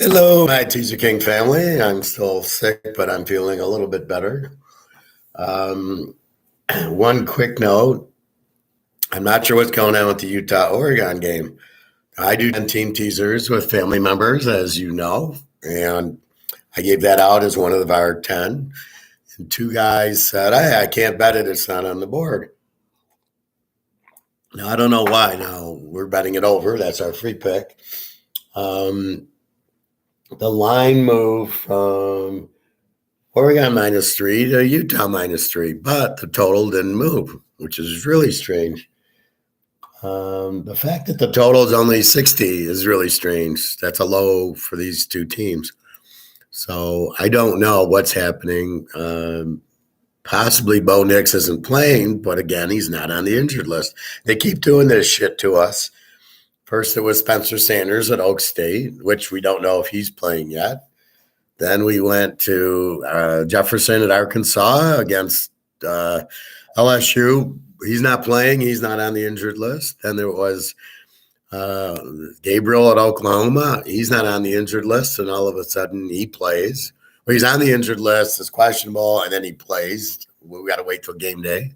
Hello, my Teaserking family. I'm still sick, but I'm feeling a little bit better. Um, One quick note. I'm not sure what's going on with the Utah-Oregon game. I do 10 team teasers with family members, as you know, and I gave that out as one of our 10. And two guys said, hey, I can't bet it. It's not on the board. Now, I don't know why. Now, we're betting it over. That's our free pick. The line moved from Oregon -3 to Utah -3, but the total didn't move, which is really strange. The fact that the total is only 60 is really strange. That's a low for these two teams. So I don't know what's happening. Possibly Bo Nix isn't playing, but again, he's not on the injured list. They keep doing this shit to us. First, it was Spencer Sanders at Oak State, which we don't know if he's playing yet. Then we went to Jefferson at Arkansas against LSU. He's not playing. He's not on the injured list. Then there was Gabriel at Oklahoma. He's not on the injured list, and all of a sudden he plays. Well, he's on the injured list. It's questionable, and then he plays. We got to wait till game day.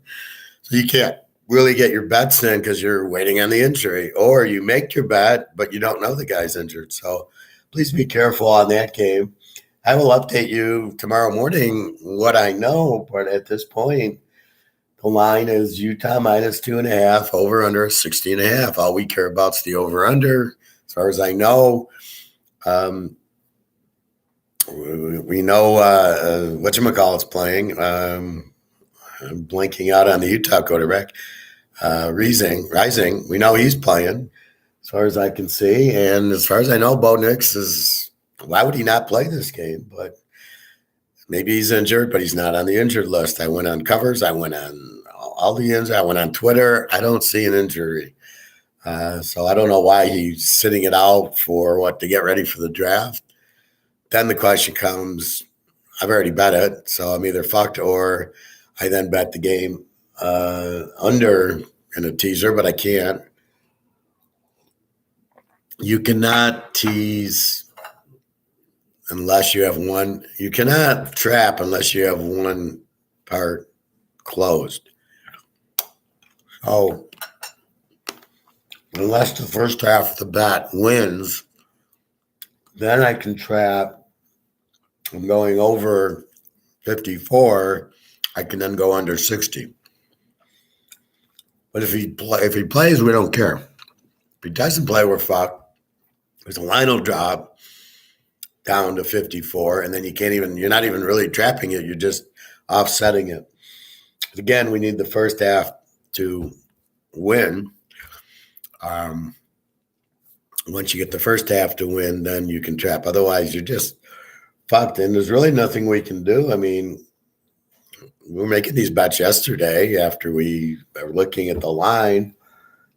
So you can't really get your bets in because you're waiting on the injury. Or you make your bet, but you don't know the guy's injured. So please be careful on that game. I will update you tomorrow morning what I know, but at this point, the line is Utah -2.5, over under 60.5. All we care about is the over under. As far as I know, we know whatchamacallit's playing. I'm blanking out on the Utah quarterback, Rising. We know he's playing, as far as I can see, and as far as I know, Bo Nix is. Why would he not play this game? But maybe he's injured, but he's not on the injured list. I went on covers. I went on all the injuries. I went on Twitter. I don't see an injury. So I don't know why he's sitting it out for to get ready for the draft. Then the question comes, I've already bet it, so I'm either fucked or I then bet the game under in a teaser, but I can't. You cannot tease unless you have one. You cannot trap unless you have one part closed. So unless the first half of the bet wins, then I can trap. I'm going over 54. I can then go under 60. But if he plays, we don't care. If he doesn't play, we're fucked. Because the line will drop down to 54, and then you're not even really trapping it. You're just offsetting it. Again, we need the first half to win. Once you get the first half to win, then you can trap. Otherwise, you're just fucked, and there's really nothing we can do. I mean, we were making these bets yesterday after we were looking at the line.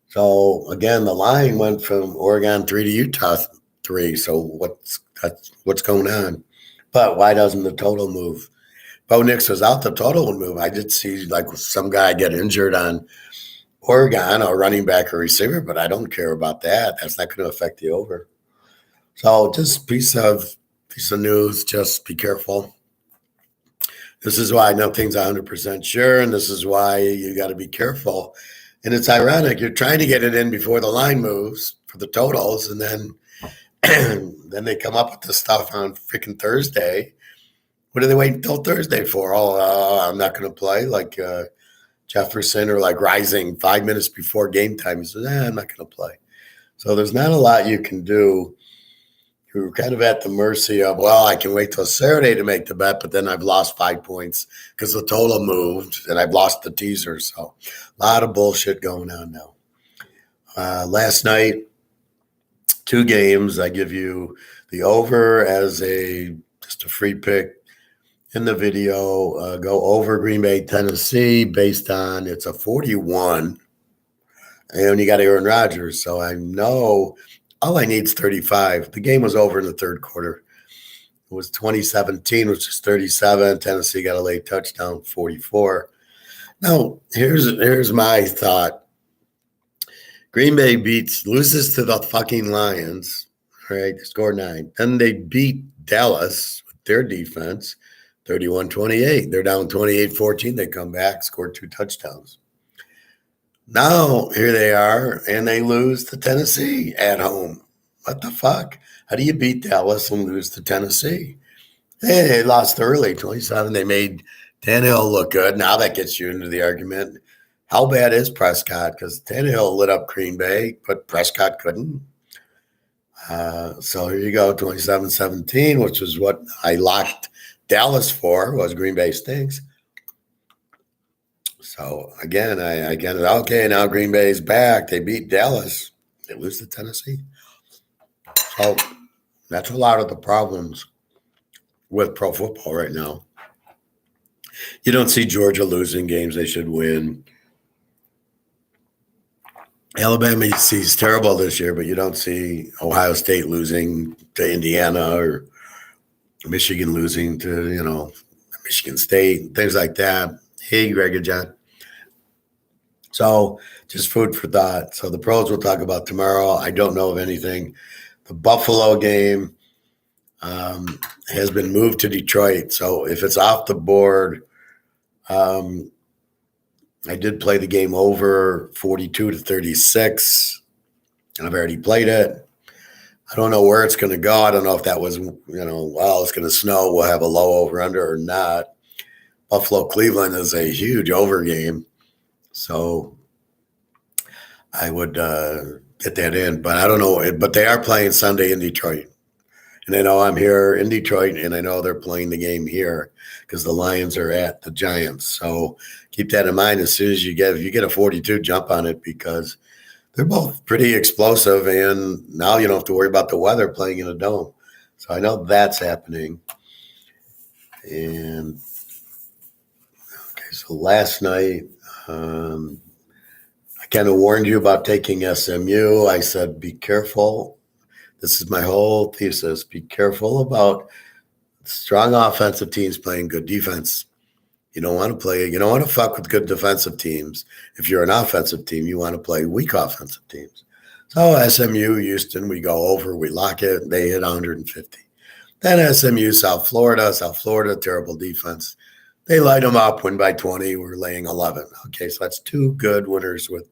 So, again, the line went from Oregon 3 to Utah 3. So what's going on? But why doesn't the total move? Bo Nix was out, the total would move. I did see some guy get injured on Oregon, a running back or receiver, but I don't care about that. That's not going to affect the over. So just piece of news, just be careful. This is why nothing's 100% sure, and this is why you got to be careful. And it's ironic. You're trying to get it in before the line moves for the totals, and then then they come up with this stuff on freaking Thursday. What do they wait until Thursday for? I'm not going to play, like Jefferson or like Rising 5 minutes before game time. He says, I'm not going to play. So there's not a lot you can do. You're kind of at the mercy of, I can wait till Saturday to make the bet, but then I've lost 5 points because the total moved and I've lost the teaser. So a lot of bullshit going on now. Last night, 2 games. I give you the over as just a free pick in the video. Go over Green Bay, Tennessee, based on it's a 41. And you got Aaron Rodgers. So I know all I need is 35. The game was over in the third quarter. It was 2017, which is 37. Tennessee got a late touchdown, 44. Now, here's my thought. Green Bay loses to the fucking Lions, Right, they scored 9. Then they beat Dallas with their defense, 31-28. They're down 28-14. They come back, scored 2 touchdowns. Now, here they are, and they lose to Tennessee at home. What the fuck? How do you beat Dallas and lose to Tennessee? Hey, they lost early, 27. They made Tannehill look good. Now that gets you into the argument. How bad is Prescott? Because Tannehill lit up Green Bay, but Prescott couldn't. So here you go, 27-17, which is what I locked Dallas for, was Green Bay stinks. So again, I get it. Okay, now Green Bay's back. They beat Dallas. They lose to Tennessee. So that's a lot of the problems with pro football right now. You don't see Georgia losing games they should win. Alabama sees terrible this year, but you don't see Ohio State losing to Indiana or Michigan losing to, Michigan State, things like that. Hey, Greg and John. So just food for thought. So the pros we'll talk about tomorrow. I don't know of anything. The Buffalo game has been moved to Detroit. So if it's off the board, I did play the game over 42-36. I've already played it. I don't know where it's going to go. I don't know if that was, it's going to snow. We'll have a low over under or not. Buffalo Cleveland is a huge over game. So I would get that in, but I don't know. But they are playing Sunday in Detroit. And I know I'm here in Detroit, and I know they're playing the game here because the Lions are at the Giants. So keep that in mind as soon as if you get a 42, jump on it because they're both pretty explosive. And now you don't have to worry about the weather playing in a dome. So I know that's happening. And okay, so last night, I kind of warned you about taking SMU. I said, be careful. This is my whole thesis. Be careful about strong offensive teams playing good defense. You don't want to fuck with good defensive teams. If you're an offensive team, you want to play weak offensive teams. So SMU, Houston, we go over, we lock it. They hit 150. Then SMU, South Florida, terrible defense. They light them up, win by 20. We're laying 11. Okay, so that's 2 good winners with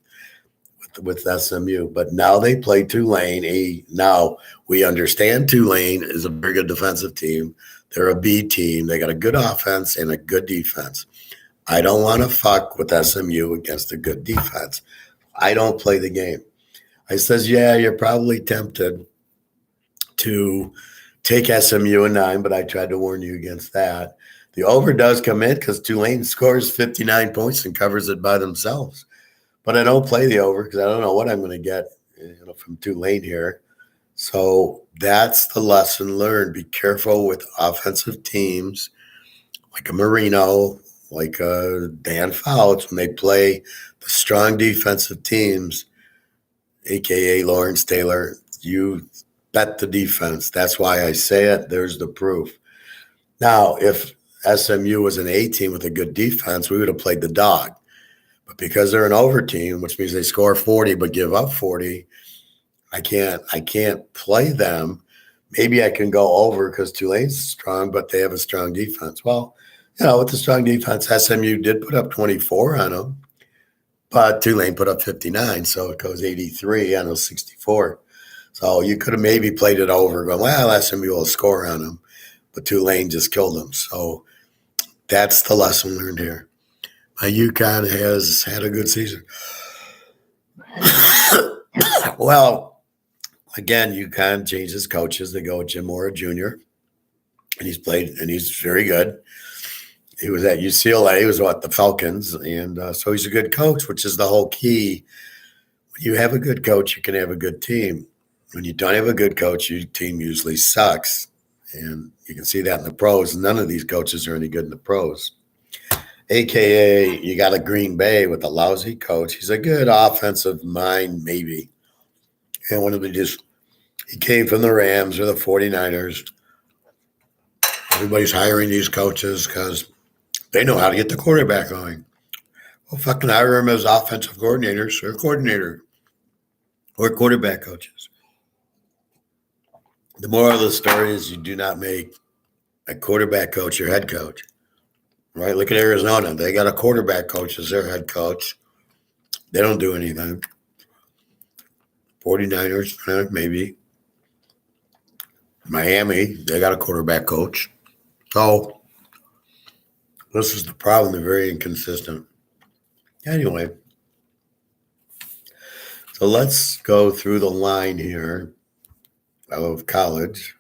SMU. But now they play Tulane. Now we understand Tulane is a very good defensive team. They're a B team. They got a good offense and a good defense. I don't want to fuck with SMU against a good defense. I don't play the game. I says, yeah, you're probably tempted to take SMU in 9, but I tried to warn you against that. The over does come in because Tulane scores 59 points and covers it by themselves. But I don't play the over because I don't know what I'm going to get from Tulane here. So that's the lesson learned. Be careful with offensive teams like a Marino, like a Dan Fouts, when they play the strong defensive teams, a.k.a. Lawrence Taylor. You bet the defense. That's why I say it. There's the proof. Now, if SMU was an A team with a good defense, we would have played the dog. But because they're an over team, which means they score 40 but give up 40, I can't play them. Maybe I can go over because Tulane's strong, but they have a strong defense. Well, with the strong defense, SMU did put up 24 on them, but Tulane put up 59, so it goes 83 on those 64. So you could have maybe played it over, going, well, SMU will score on them, but Tulane just killed them. So that's the lesson learned here. My UConn has had a good season. Well, again, UConn changes coaches. They go with Jim Mora Jr., and he's very good. He was at UCLA. He was the Falcons, and so he's a good coach, which is the whole key. When you have a good coach, you can have a good team. When you don't have a good coach, your team usually sucks, and you can see that in the pros. None of these coaches are any good in the pros. AKA, you got a Green Bay with a lousy coach. He's a good offensive mind, maybe. And one of them he came from the Rams or the 49ers. Everybody's hiring these coaches because they know how to get the quarterback going. Well, fucking hire him as offensive coordinators or quarterback coaches. The moral of the story is you do not make a quarterback coach your head coach, right? Look at Arizona. They got a quarterback coach as their head coach. They don't do anything. 49ers, maybe. Miami, they got a quarterback coach. So this is the problem. They're very inconsistent. Anyway, so let's go through the line here of college.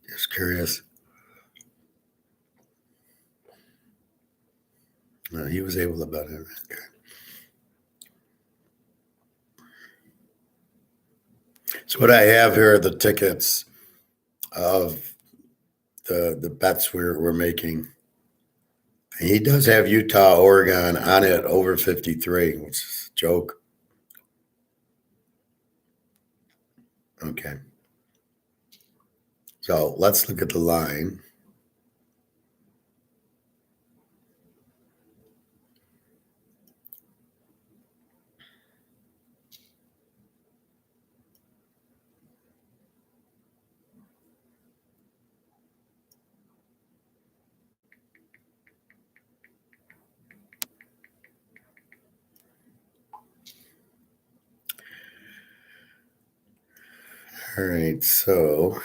Just curious. No, he was able to bet it. Okay. So what I have here are the tickets of the bets we're making. And he does have Utah, Oregon on it over 53, which is a joke. Okay. So let's look at the line. All right, so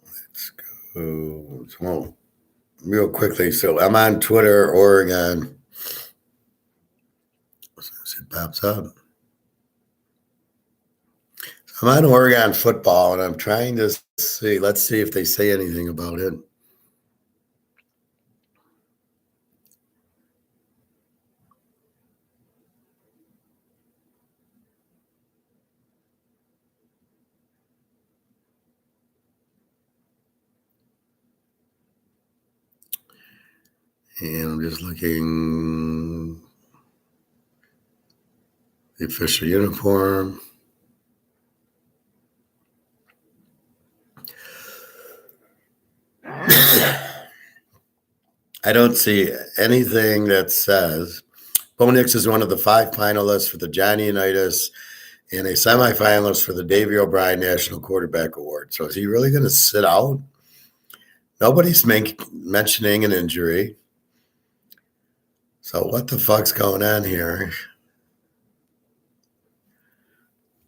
let's go. So real quickly. So I'm on Twitter, Oregon. As it pops up. I'm on Oregon football, and I'm trying to see. Let's see if they say anything about it. And I'm just looking the official uniform. I don't see anything that says Bo Nix is one of the 5 finalists for the Johnny Unitas and a semifinalist for the Davey O'Brien National Quarterback Award. So is he really going to sit out? Nobody's mentioning an injury. So what the fuck's going on here?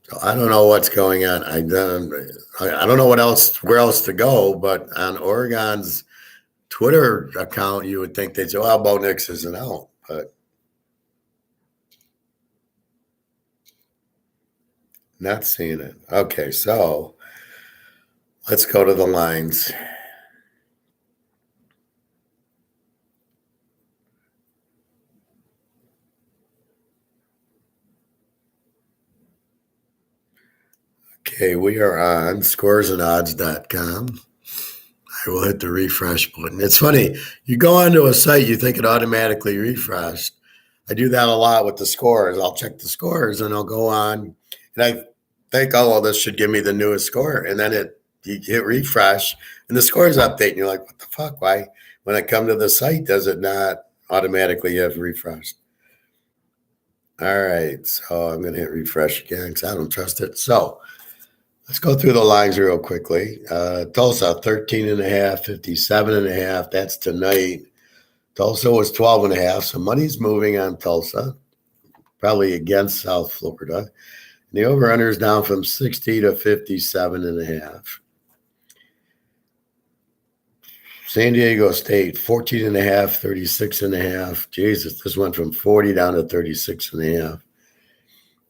So I don't know what's going on. I don't know where else to go, but on Oregon's Twitter account, you would think they'd say, well, Bo Nix isn't out, but not seeing it. Okay, so let's go to the lines. Okay, we are on scoresandodds.com. I will hit the refresh button. It's funny. You go onto a site, you think it automatically refreshed. I do that a lot with the scores. I'll check the scores and I'll go on and I think, oh, well, this should give me the newest score. And then you hit refresh and the scores update. And you're like, what the fuck? Why? When I come to the site, does it not automatically have refreshed? All right. So I'm going to hit refresh again because I don't trust it. So let's go through the lines real quickly. Tulsa, 13.5, 57.5. That's tonight. Tulsa was 12.5. So money's moving on Tulsa, probably against South Florida. And the over-under is down from 60 to 57.5. San Diego State, 14.5, 36.5. Jesus, this went from 40 down to 36.5.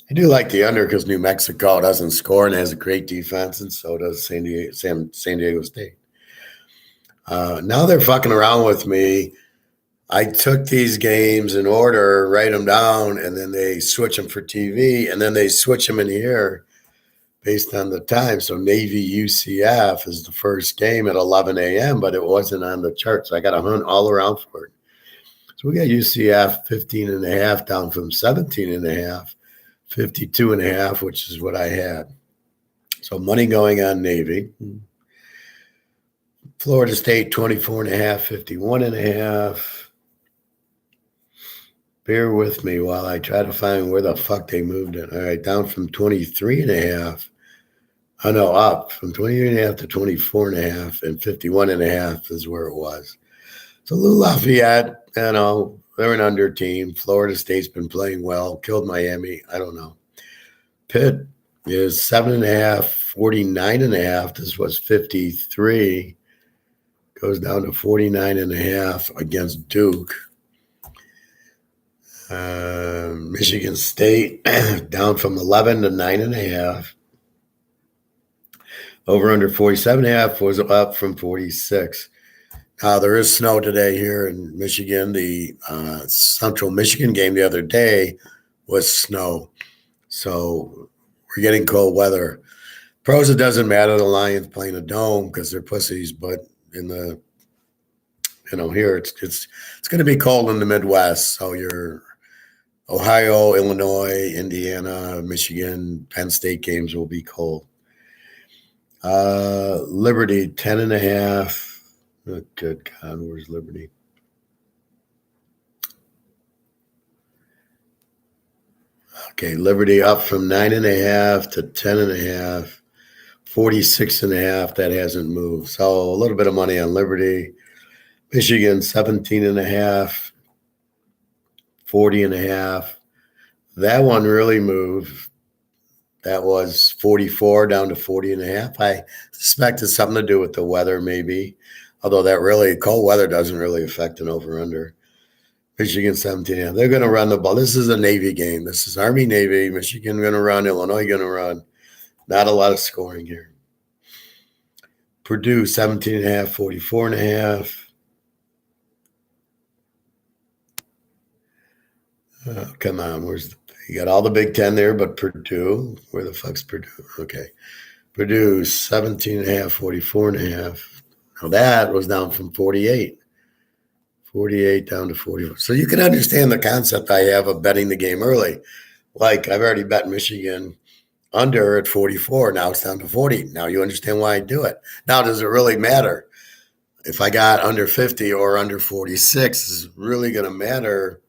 I do like the under because New Mexico doesn't score and has a great defense, and so does San Diego State. Now they're fucking around with me. I took these games in order, write them down, and then they switch them for TV, and then they switch them in here based on the time. So Navy UCF is the first game at 11 a.m., but it wasn't on the chart, so I got to hunt all around for it. So we got UCF 15 and a half down from 17 and a half, 52 and a half, which is what I had. So money going on Navy. Florida State 24 and a half, 51 and a half. Bear with me while I try to find where the fuck they moved it. All right, down from 23 and a half. Oh, no, up from 23 and a half to 24 and a half, and 51 and a half is where it was. So Lou Lafayette, they're an under team. Florida State's been playing well, killed Miami. I don't know. Pitt is 7.5, 49.5. This was 53. Goes down to 49.5 against Duke. Michigan State down from 11 to 9.5. Over under 47.5 was up from 46. There is snow today here in Michigan. The Central Michigan game the other day was snow. So we're getting cold weather. Pros, it doesn't matter. The Lions playing a dome because they're pussies, but in the, here it's going to be cold in the Midwest. So your Ohio, Illinois, Indiana, Michigan, Penn State games will be cold. Liberty 10.5. Oh, good God, where's Liberty? Okay, Liberty up from 9.5 to 10.5, 46.5. That hasn't moved. So a little bit of money on Liberty. Michigan 17.5, 40.5. That one really moved. That was 44 down to 40.5. I suspect it's something to do with the weather, maybe. Although that really cold weather doesn't really affect an over-under. Michigan 17. They're going to run the ball. This is a Navy game. This is Army-Navy. Michigan going to run. Illinois going to run. Not a lot of scoring here. Purdue 17.5, 44.5. Come on. You got all the Big Ten there, but Purdue. Where the fuck's Purdue? Okay. Purdue 17.5, 44.5. Now that was down from 48. 48 down to 44. So you can understand the concept I have of betting the game early. Like I've already bet Michigan under at 44. Now it's down to 40. Now you understand why I do it. Now, does it really matter? If I got under 50 or under 46, is it really going to matter?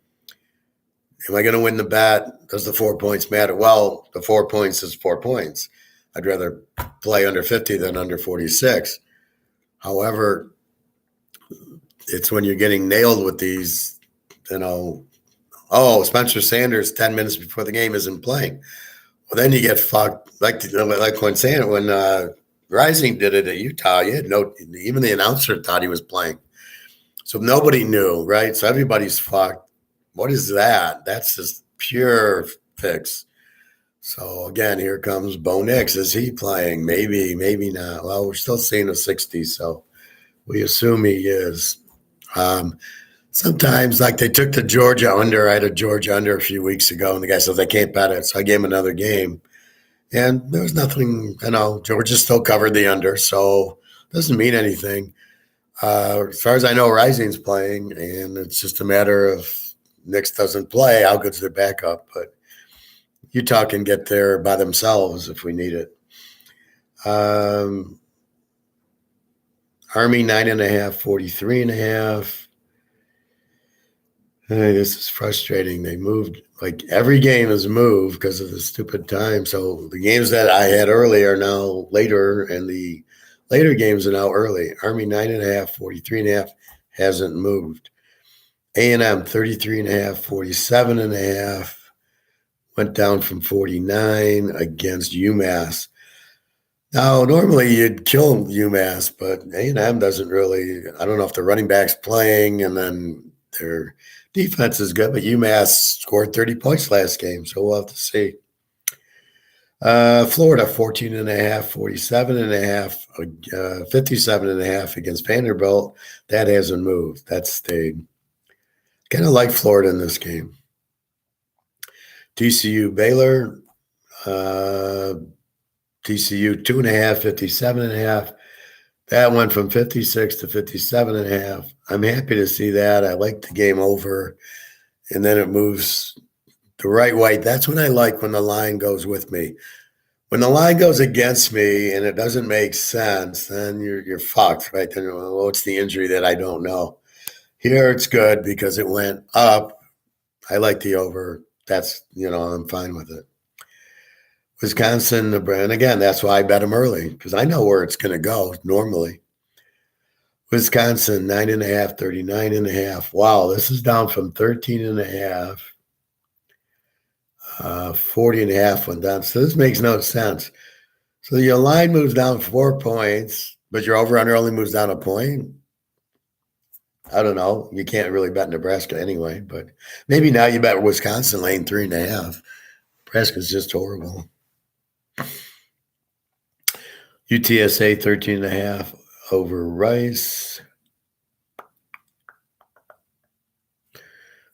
Am I going to win the bet? Does the 4 points matter? Well, the 4 points is 4 points. I'd rather play under 50 than under 46. However, it's when you're getting nailed with these, Spencer Sanders 10 minutes before the game isn't playing. Well, then you get fucked. Like when Rising did it at Utah, even the announcer thought he was playing. So nobody knew, right? So everybody's fucked. What is that? That's just pure fix. So again, here comes Bo Nix. Is he playing? Maybe, maybe not. Well, we're still seeing a 60, so we assume he is. Sometimes, like they took the Georgia under. I had a Georgia under a few weeks ago, and the guy says I can't bet it, so I gave him another game. And there was nothing, Georgia still covered the under, so it doesn't mean anything. As far as I know, Rising's playing, and it's just a matter of Nix doesn't play, how good's their backup? But Utah can get there by themselves if we need it. Army 9.5, 43.5. Hey, this is frustrating. They moved, like every game is moved because of the stupid time. So the games that I had early are now later, and the later games are now early. Army 9.5, 43.5 hasn't moved. A&M 33.5, 47.5 went down from 49 against UMass. Now, normally you'd kill UMass, but A&M doesn't really. I don't know if the running back's playing, and then their defense is good, but UMass scored 30 points last game, so we'll have to see. Florida 14.5, 47.5, 57.5 against Vanderbilt. That hasn't moved. That stayed. Kind of like Florida in this game. TCU Baylor. TCU 2.5, 57.5. That went from 56 to 57.5. I'm happy to see that. I like the game over. And then it moves the right way. That's when I like when the line goes with me. When the line goes against me and it doesn't make sense, then you're fucked, right? Then what's the injury that I don't know? Here it's good because it went up. I like the over. That's, I'm fine with it. Wisconsin, and again, that's why I bet them early because I know where it's going to go normally. Wisconsin, 9.5, 39.5. Wow, this is down from 13.5. 40.5 went down. So this makes no sense. So your line moves down 4 points, but your over-under only moves down a point. I don't know. You can't really bet Nebraska anyway, but maybe now you bet Wisconsin laying 3.5. Nebraska's just horrible. UTSA 13.5 over Rice.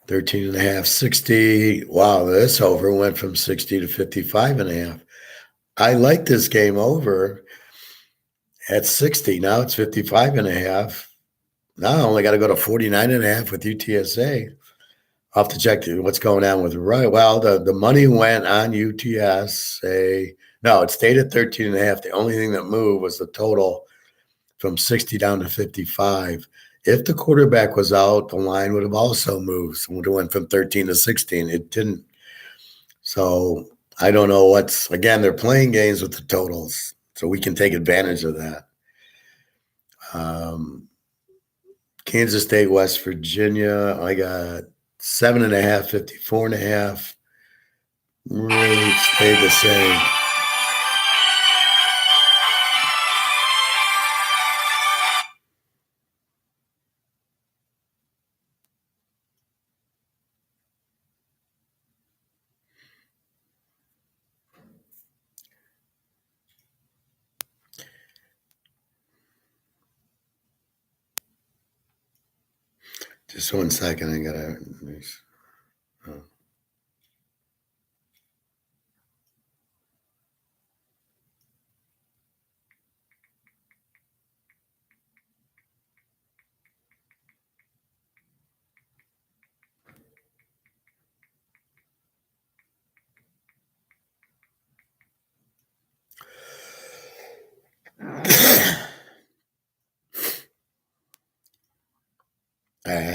13.5, 60. Wow, this over went from 60 to 55.5. I like this game over at 60. Now it's 55.5. Now I only got to go to 49.5 with UTSA. I'll have to check what's going on with Rice. Well, the money went on UTSA. No, it stayed at 13.5. The only thing that moved was the total from 60 down to 55. If the quarterback was out, the line would have also moved. So it would have went from 13 to 16. It didn't. So I don't know again, they're playing games with the totals. So we can take advantage of that. Kansas State, West Virginia. I got 7.5, 54.5. Really stayed the same. Just 1 second. I gotta. Oh.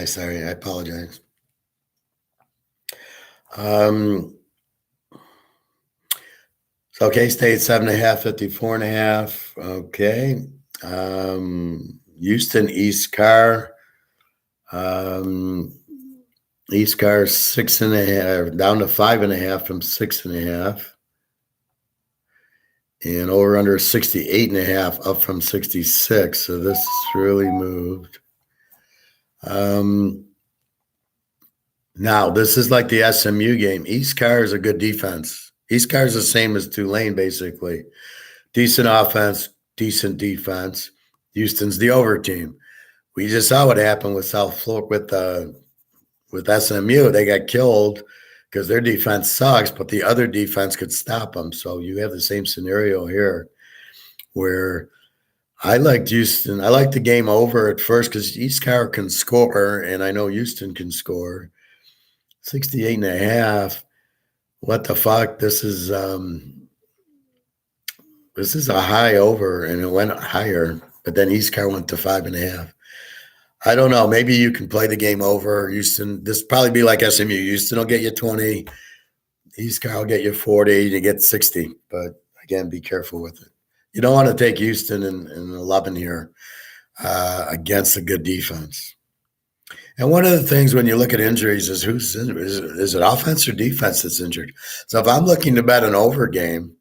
Sorry, I apologize. So K-State 7.5, 54.5. Okay. Houston, East Car. East Car 6.5, down to 5.5 from 6.5. And over under 68.5, up from 66. So this really moved. Now, this is like the SMU game. East Car is a good defense. East Car is the same as Tulane, basically. Decent offense, decent defense. Houston's the over team. We just saw what happened with South Florida with SMU. They got killed because their defense sucks, but the other defense could stop them. So you have the same scenario here where I liked Houston. I liked the game over at first because East Car can score, and I know Houston can score. 68.5. What the fuck? This is a high over, and it went higher, but then East Car went to 5.5. I don't know. Maybe you can play the game over. Houston, this probably be like SMU. Houston will get you 20. East Car will get you 40. You get 60. But again, be careful with it. You don't want to take Houston in 11 here against a good defense. And one of the things when you look at injuries is who's injured. Is it offense or defense that's injured? So if I'm looking to bet an over game,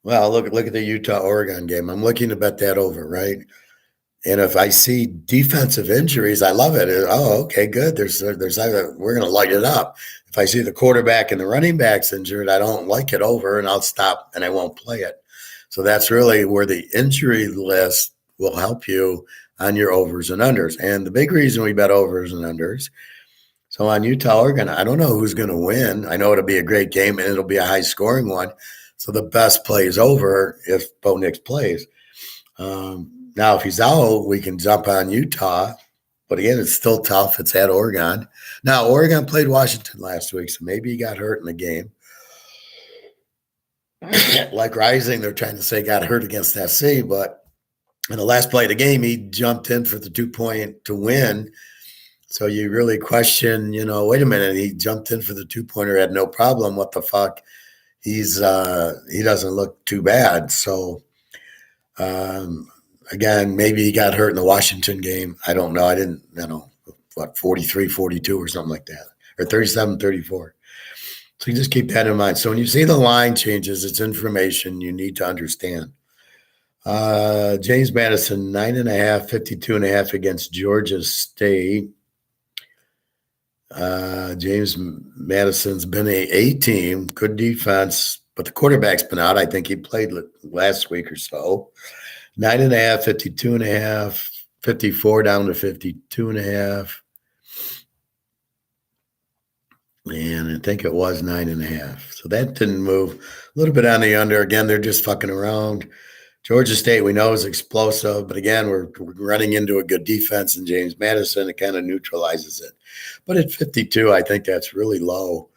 well, look at the Utah-Oregon game. I'm looking to bet that over, right? And if I see defensive injuries, I love it. Oh, okay, good. There's either we're going to light it up. If I see the quarterback and the running backs injured, I don't like it over, and I'll stop and I won't play it. So that's really where the injury list will help you on your overs and unders. And the big reason we bet overs and unders. So on Utah, Oregon, I don't know who's going to win. I know it'll be a great game and it'll be a high scoring one. So the best play is over if Bo Nix plays. Now, if he's out, we can jump on Utah. But again, it's still tough. It's at Oregon. Now, Oregon played Washington last week, so maybe he got hurt in the game. Like Rising, they're trying to say got hurt against SC, but in the last play of the game, he jumped in for the 2-point to win. So you really question, wait a minute, he jumped in for the 2-pointer, had no problem. What the fuck? He doesn't look too bad. So again, maybe he got hurt in the Washington game. I don't know. 43, 42 or something like that, or 37, 34. So you just keep that in mind. So when you see the line changes, it's information you need to understand. James Madison, 9.5, 52.5 against Georgia State. James Madison's been a team, good defense, but the quarterback's been out. I think he played last week or so. 9.5, 52.5, 54 down to 52.5. And I think it was 9.5. So that didn't move. A little bit on the under. Again, they're just fucking around. Georgia State, we know, is explosive. But again, we're running into a good defense in James Madison. It kind of neutralizes it. But at 52, I think that's really low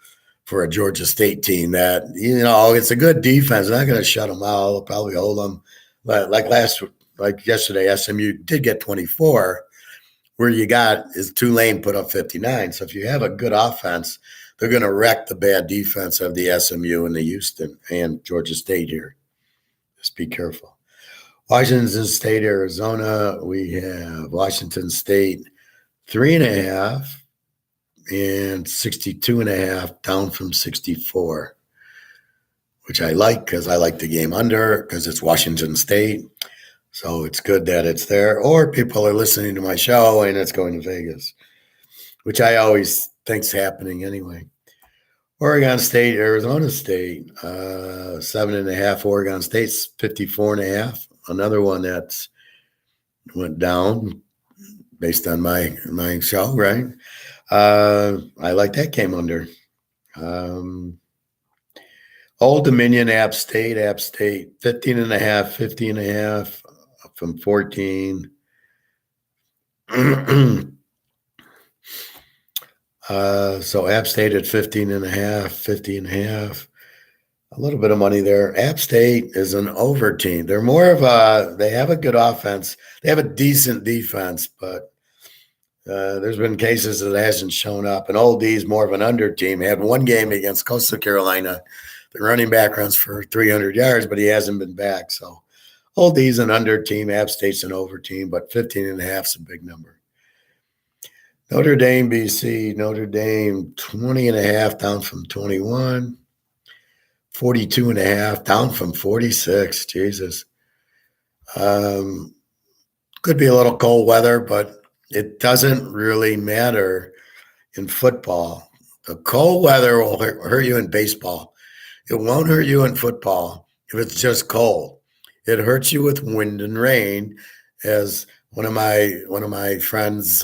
for a Georgia State team that, it's a good defense. They're not going to shut them out. They'll probably hold them. But like yesterday, SMU did get 24. Where you got is Tulane put up 59. So if you have a good offense, they're going to wreck the bad defense of the SMU and the Houston and Georgia State here. Just be careful. Washington State, Arizona. We have Washington State 3.5 and 62.5 down from 64, which I like because I like the game under because it's Washington State. So it's good that it's there. Or people are listening to my show and it's going to Vegas, which I always think's happening anyway. Oregon State, Arizona State, 7.5. Oregon State's 54.5. Another one that's went down based on my show, right? I like that game under. Old Dominion, App State, 15.5, 50.5 from 14. So App State at 15.5, 50.5. A little bit of money there. App State is an over team. They're more of they have a good offense. They have a decent defense, but there's been cases that it hasn't shown up. And Old D's more of an under team. He had one game against Coastal Carolina. The running back runs for 300 yards, but he hasn't been back. So Old D's an under team. App State's an over team, but 15.5 is a big number. Notre Dame, BC. Notre Dame, 20.5 down from 21. 42.5 down from 46. Jesus. Could be a little cold weather, but it doesn't really matter in football. The cold weather will hurt you in baseball. It won't hurt you in football if it's just cold. It hurts you with wind and rain. As one of my friends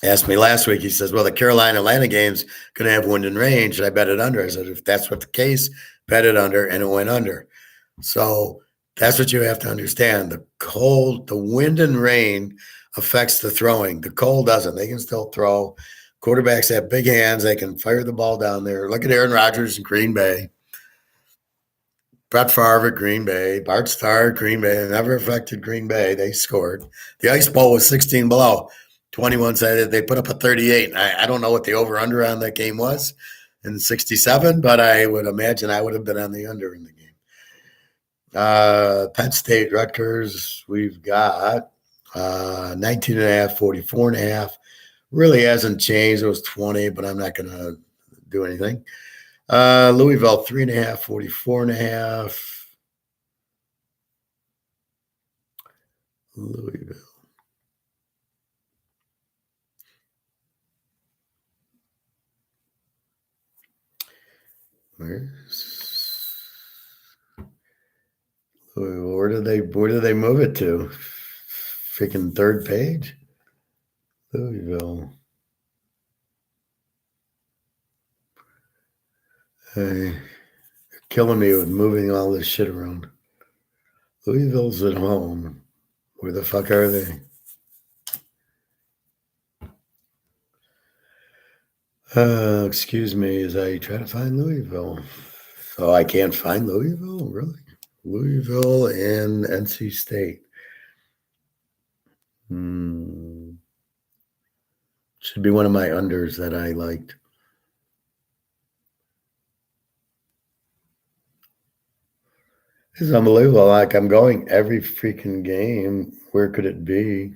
asked me last week, he says, well, the Carolina-Atlanta game's going to have wind and rain. Should I bet it under? I said, if that's what the case, bet it under, and it went under. So that's what you have to understand. The wind and rain affects the throwing. The cold doesn't. They can still throw. Quarterbacks have big hands. They can fire the ball down there. Look at Aaron Rodgers in Green Bay. Brett Favre at Green Bay. Bart Starr at Green Bay. It never affected Green Bay. They scored. The Ice Bowl was 16 below. 21 said they put up a 38. I don't know what the over-under on that game was in 67, but I would imagine I would have been on the under in the game. Penn State, Rutgers, we've got 19.5, 44.5. Really hasn't changed. It was 20, but I'm not going to do anything. Louisville, 3.5, 44.5. Louisville. Where do they move it to? Freaking third page? Louisville. Hey, killing me with moving all this shit around. Louisville's at home. Where the fuck are they? Excuse me as I try to find Louisville. So I can't find Louisville? Really? Louisville and NC State. Should be one of my unders that I liked. It's unbelievable. Like, I'm going every freaking game. Where could it be?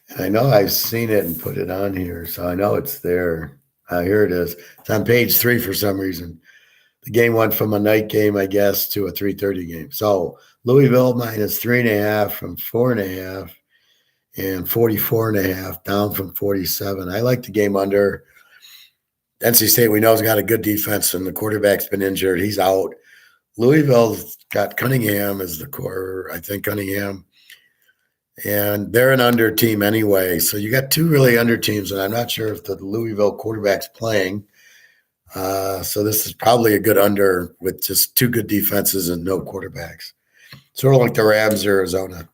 And I know I've seen it and put it on here, so I know it's there. Here it is. It's on page 3 for some reason. The game went from a night game, I guess, to a 3:30 game. So Louisville minus 3.5 from 4.5 and 44.5 down from 47. I like the game under. NC State, we know, has got a good defense, and the quarterback's been injured. He's out. Louisville's got Cunningham as the core, I think, Cunningham. And they're an under team anyway. So you got two really under teams, and I'm not sure if the Louisville quarterback's playing. So this is probably a good under with just two good defenses and no quarterbacks. Sort of like the Rams, Arizona.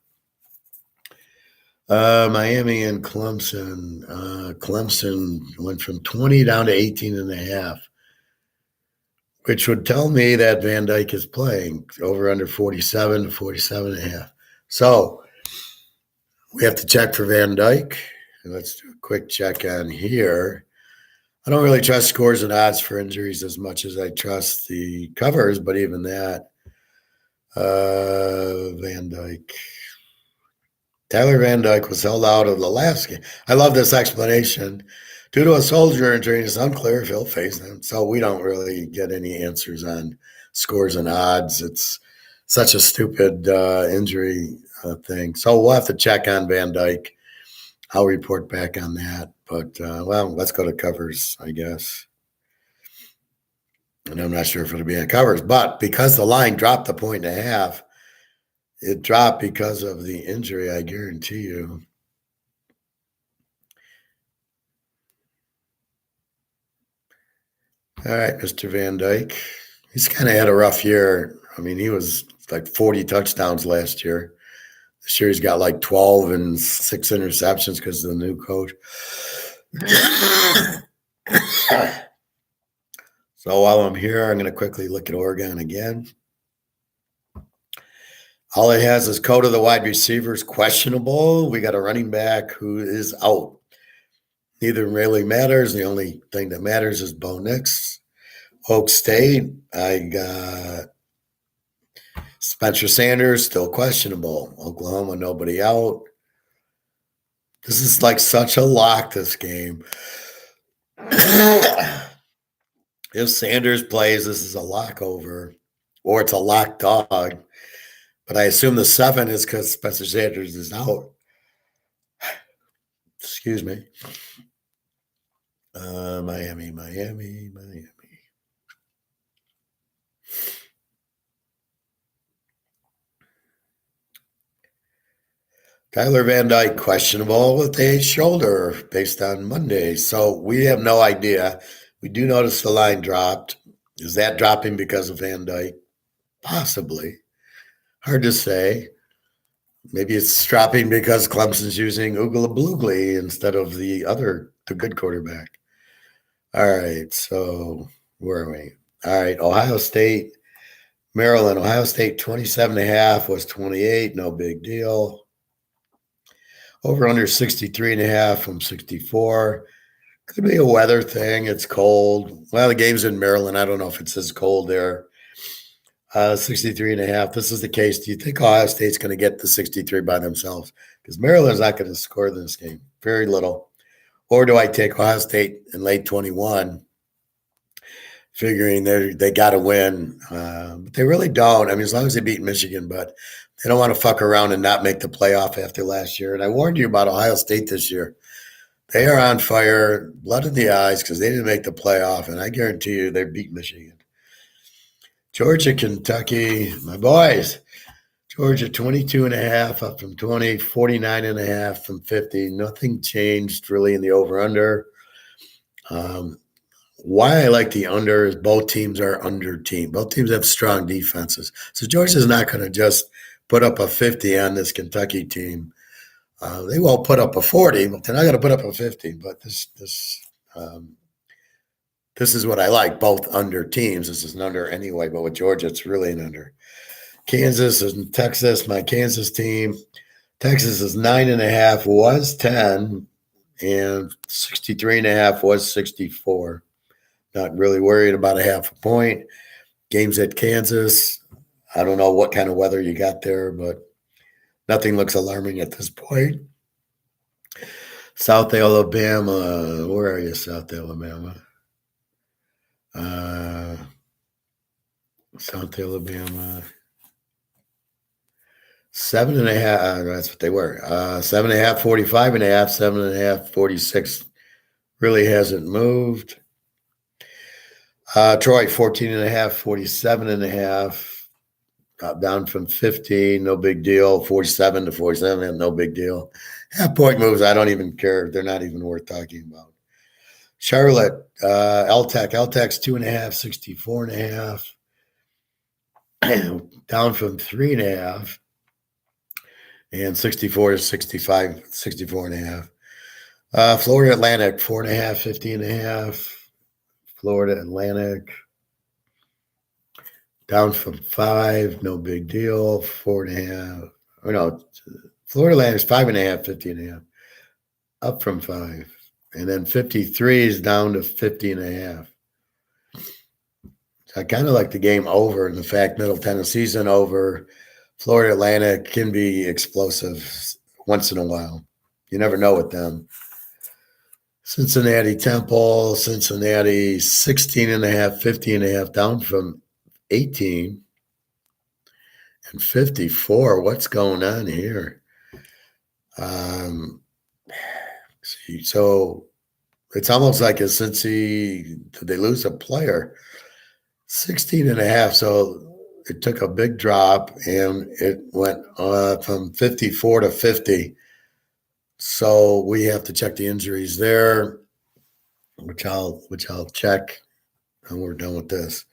Miami and Clemson. Clemson went from 20 down to 18.5, which would tell me that Van Dyke is playing over under 47 to 47.5. So we have to check for Van Dyke. Let's do a quick check on here. I don't really trust scores and odds for injuries as much as I trust the covers, but even that, Van Dyke. Tyler Van Dyke was held out of the last game. I love this explanation. Due to a shoulder injury, it's unclear if he'll face them. So we don't really get any answers on scores and odds. It's such a stupid injury thing. So we'll have to check on Van Dyke. I'll report back on that. But, let's go to covers, I guess. And I'm not sure if it'll be on covers. But because the line dropped 1.5 points, it dropped because of the injury, I guarantee you. All right, Mr. Van Dyke. He's kind of had a rough year. I mean, he was like 40 touchdowns last year. This year he's got like 12 and 6 interceptions because of the new coach. So while I'm here, I'm going to quickly look at Oregon again. All it has is code of the wide receivers questionable. We got a running back who is out. Neither really matters. The only thing that matters is Bo Nix. Oak State, I got Spencer Sanders, still questionable. Oklahoma, nobody out. This is like such a lock, this game. If Sanders plays, this is a lock over, or it's a lock dog. But I assume the 7 is because Spencer Sanders is out. Excuse me. Miami. Tyler Van Dyke, questionable with a shoulder based on Monday. So we have no idea. We do notice the line dropped. Is that dropping because of Van Dyke? Possibly. Hard to say. Maybe it's dropping because Clemson's using Ugalabloogly instead of the good quarterback. All right, so where are we? All right, Ohio State, Maryland. Ohio State 27.5 was 28, no big deal. Over under 63.5 from 64. Could be a weather thing. It's cold. Well, the game's in Maryland. I don't know if it's as cold there. 63.5. This is the case. Do you think Ohio State's going to get the 63 by themselves? Because Maryland's not going to score this game. Very little. Or do I take Ohio State in late 21 figuring they got to win. But they really don't. I mean, as long as they beat Michigan, but they don't want to fuck around and not make the playoff after last year. And I warned you about Ohio State this year. They are on fire, blood in the eyes, because they didn't make the playoff, and I guarantee you they beat Michigan. Georgia, Kentucky, my boys. Georgia, 22.5 up from 20, 49.5 from 50. Nothing changed really in the over-under. Why I like the under is both teams are under team. Both teams have strong defenses. So Georgia's not going to just put up a 50 on this Kentucky team. They won't put up a 40, but they're not going to put up a 50. But this is what I like, both under teams. This is an under anyway, but with Georgia, it's really an under. Kansas and Texas, my Kansas team. Texas is 9.5, was 10, and 63.5 was 64. Not really worried about a half a point. Games at Kansas. I don't know what kind of weather you got there, but nothing looks alarming at this point. South Alabama. Where are you, South Alabama? South Alabama. 7.5. That's what they were. 7.5, 45.5, 7.5, 46. Really hasn't moved. Troy, 14.5, 47.5. Down from 50, no big deal. 47 to 47, no big deal. Half point moves, I don't even care. They're not even worth talking about. Charlotte, LTEC's 2.5, 64.5. Down from 3.5. And 64 to 65, 64.5. Florida Atlantic, 4.5, 50.5. Florida Atlantic. Down from 5, no big deal. 4.5. Or no, Florida Atlantic's 5.5, 50.5. Up from 5. And then 53 is down to 50.5. So I kind of like the game over, and the fact Middle Tennessee's an over. Florida Atlantic can be explosive once in a while. You never know with them. Cincinnati Temple, Cincinnati 16.5, 50.5, down from 18 and 54. What's going on here? So it's almost like a Cincy, did they lose a player? 16.5. So it took a big drop and it went from 54 to 50. So we have to check the injuries there, which I'll check, and we're done with this.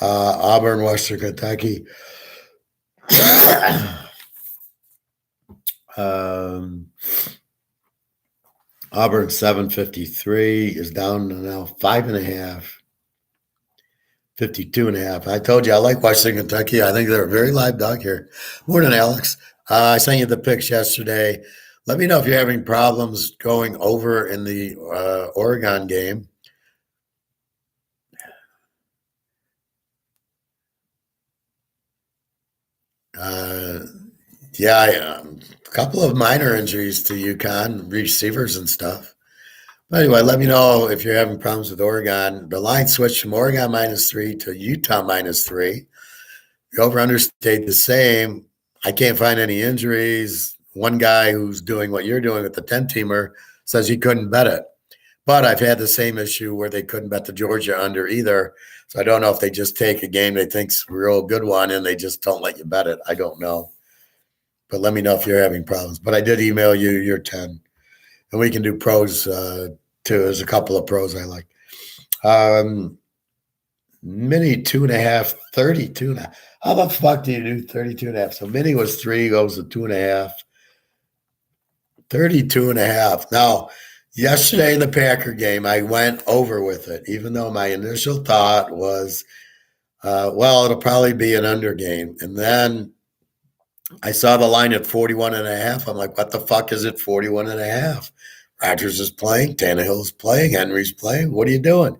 Auburn, Western Kentucky. Auburn 753 is down to now 5.5. 52.5. I told you I like Western Kentucky. I think they're a very live dog here. Morning, Alex. I sent you the picks yesterday. Let me know if you're having problems going over in the Oregon game. A couple of minor injuries to UConn, receivers and stuff. But anyway, let me know if you're having problems with Oregon. The line switched from Oregon -3 to Utah -3. The over-under stayed the same. I can't find any injuries. One guy who's doing what you're doing with the 10-teamer says he couldn't bet it. But I've had the same issue where they couldn't bet the Georgia under either. So I don't know if they just take a game they think's a real good one and they just don't let you bet it. I don't know. But let me know if you're having problems. But I did email you your 10. And we can do pros too. There's a couple of pros I like. Mini 2.5, 32.5. How the fuck do you do 32.5? So mini was 3, goes to 2.5. 32.5. Now, yesterday in the Packer game, I went over with it, even though my initial thought was, it'll probably be an under game. And then I saw the line at 41.5. I'm like, what the fuck is it 41.5? Rodgers is playing, Tannehill's playing, Henry's playing. What are you doing?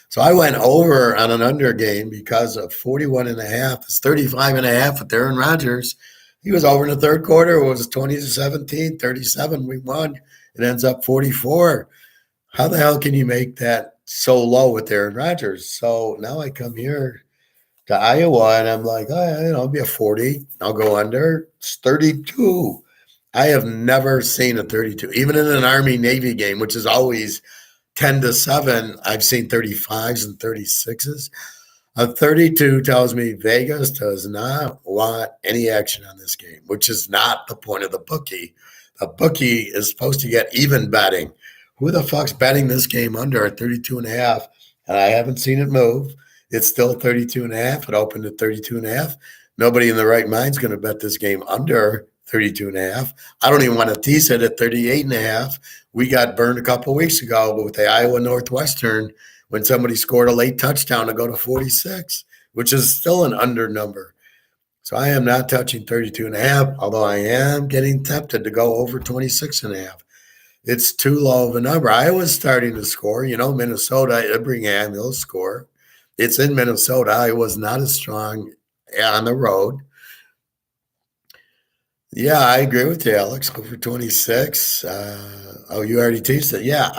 So I went over on an under game because of 41.5. It's 35.5 with Aaron Rodgers. He was over in the third quarter. It was 20-17, 37. We won. It ends up 44. How the hell can you make that so low with Aaron Rodgers. So now I come here to Iowa and I'm like, oh, it'll be a 40. I'll go under. It's 32. I have never seen a 32, even in an Army Navy game, which is always 10-7. I've seen 35s and 36s. A 32 tells me Vegas does not want any action on this game, which is not the point of the bookie. The bookie is supposed to get even betting. Who the fuck's betting this game under at 32.5? And I haven't seen it move. It's still 32.5. It opened at 32.5. Nobody in the right mind is going to bet this game under 32.5. I don't even want to tease it at 38.5. We got burned a couple of weeks ago with the Iowa Northwestern when somebody scored a late touchdown to go to 46, which is still an under number. So I am not touching 32.5, although I am getting tempted to go over 26.5. It's too low of a number. Iowa's starting to score. Minnesota, Ibrahim will score. It's in Minnesota. Iowa's not as strong on the road. Yeah, I agree with you, Alex. Over 26. You already teased it. Yeah,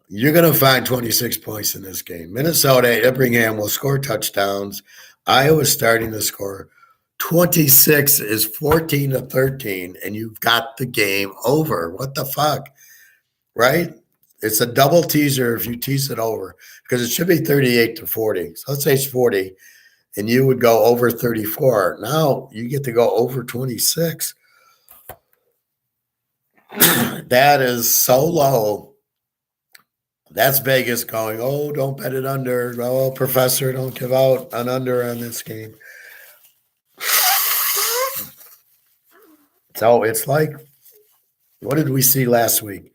you're going to find 26 points in this game. Minnesota, Ibrahim will score touchdowns. Iowa's starting to score. 26 is 14-13, and you've got the game over. What the fuck? Right? It's a double teaser if you tease it over because it should be 38-40. So let's say it's 40, and you would go over 34. Now you get to go over 26. That is so low. That's Vegas going, oh, don't bet it under. Oh, professor, don't give out an under on this game. So it's like, what did we see last week?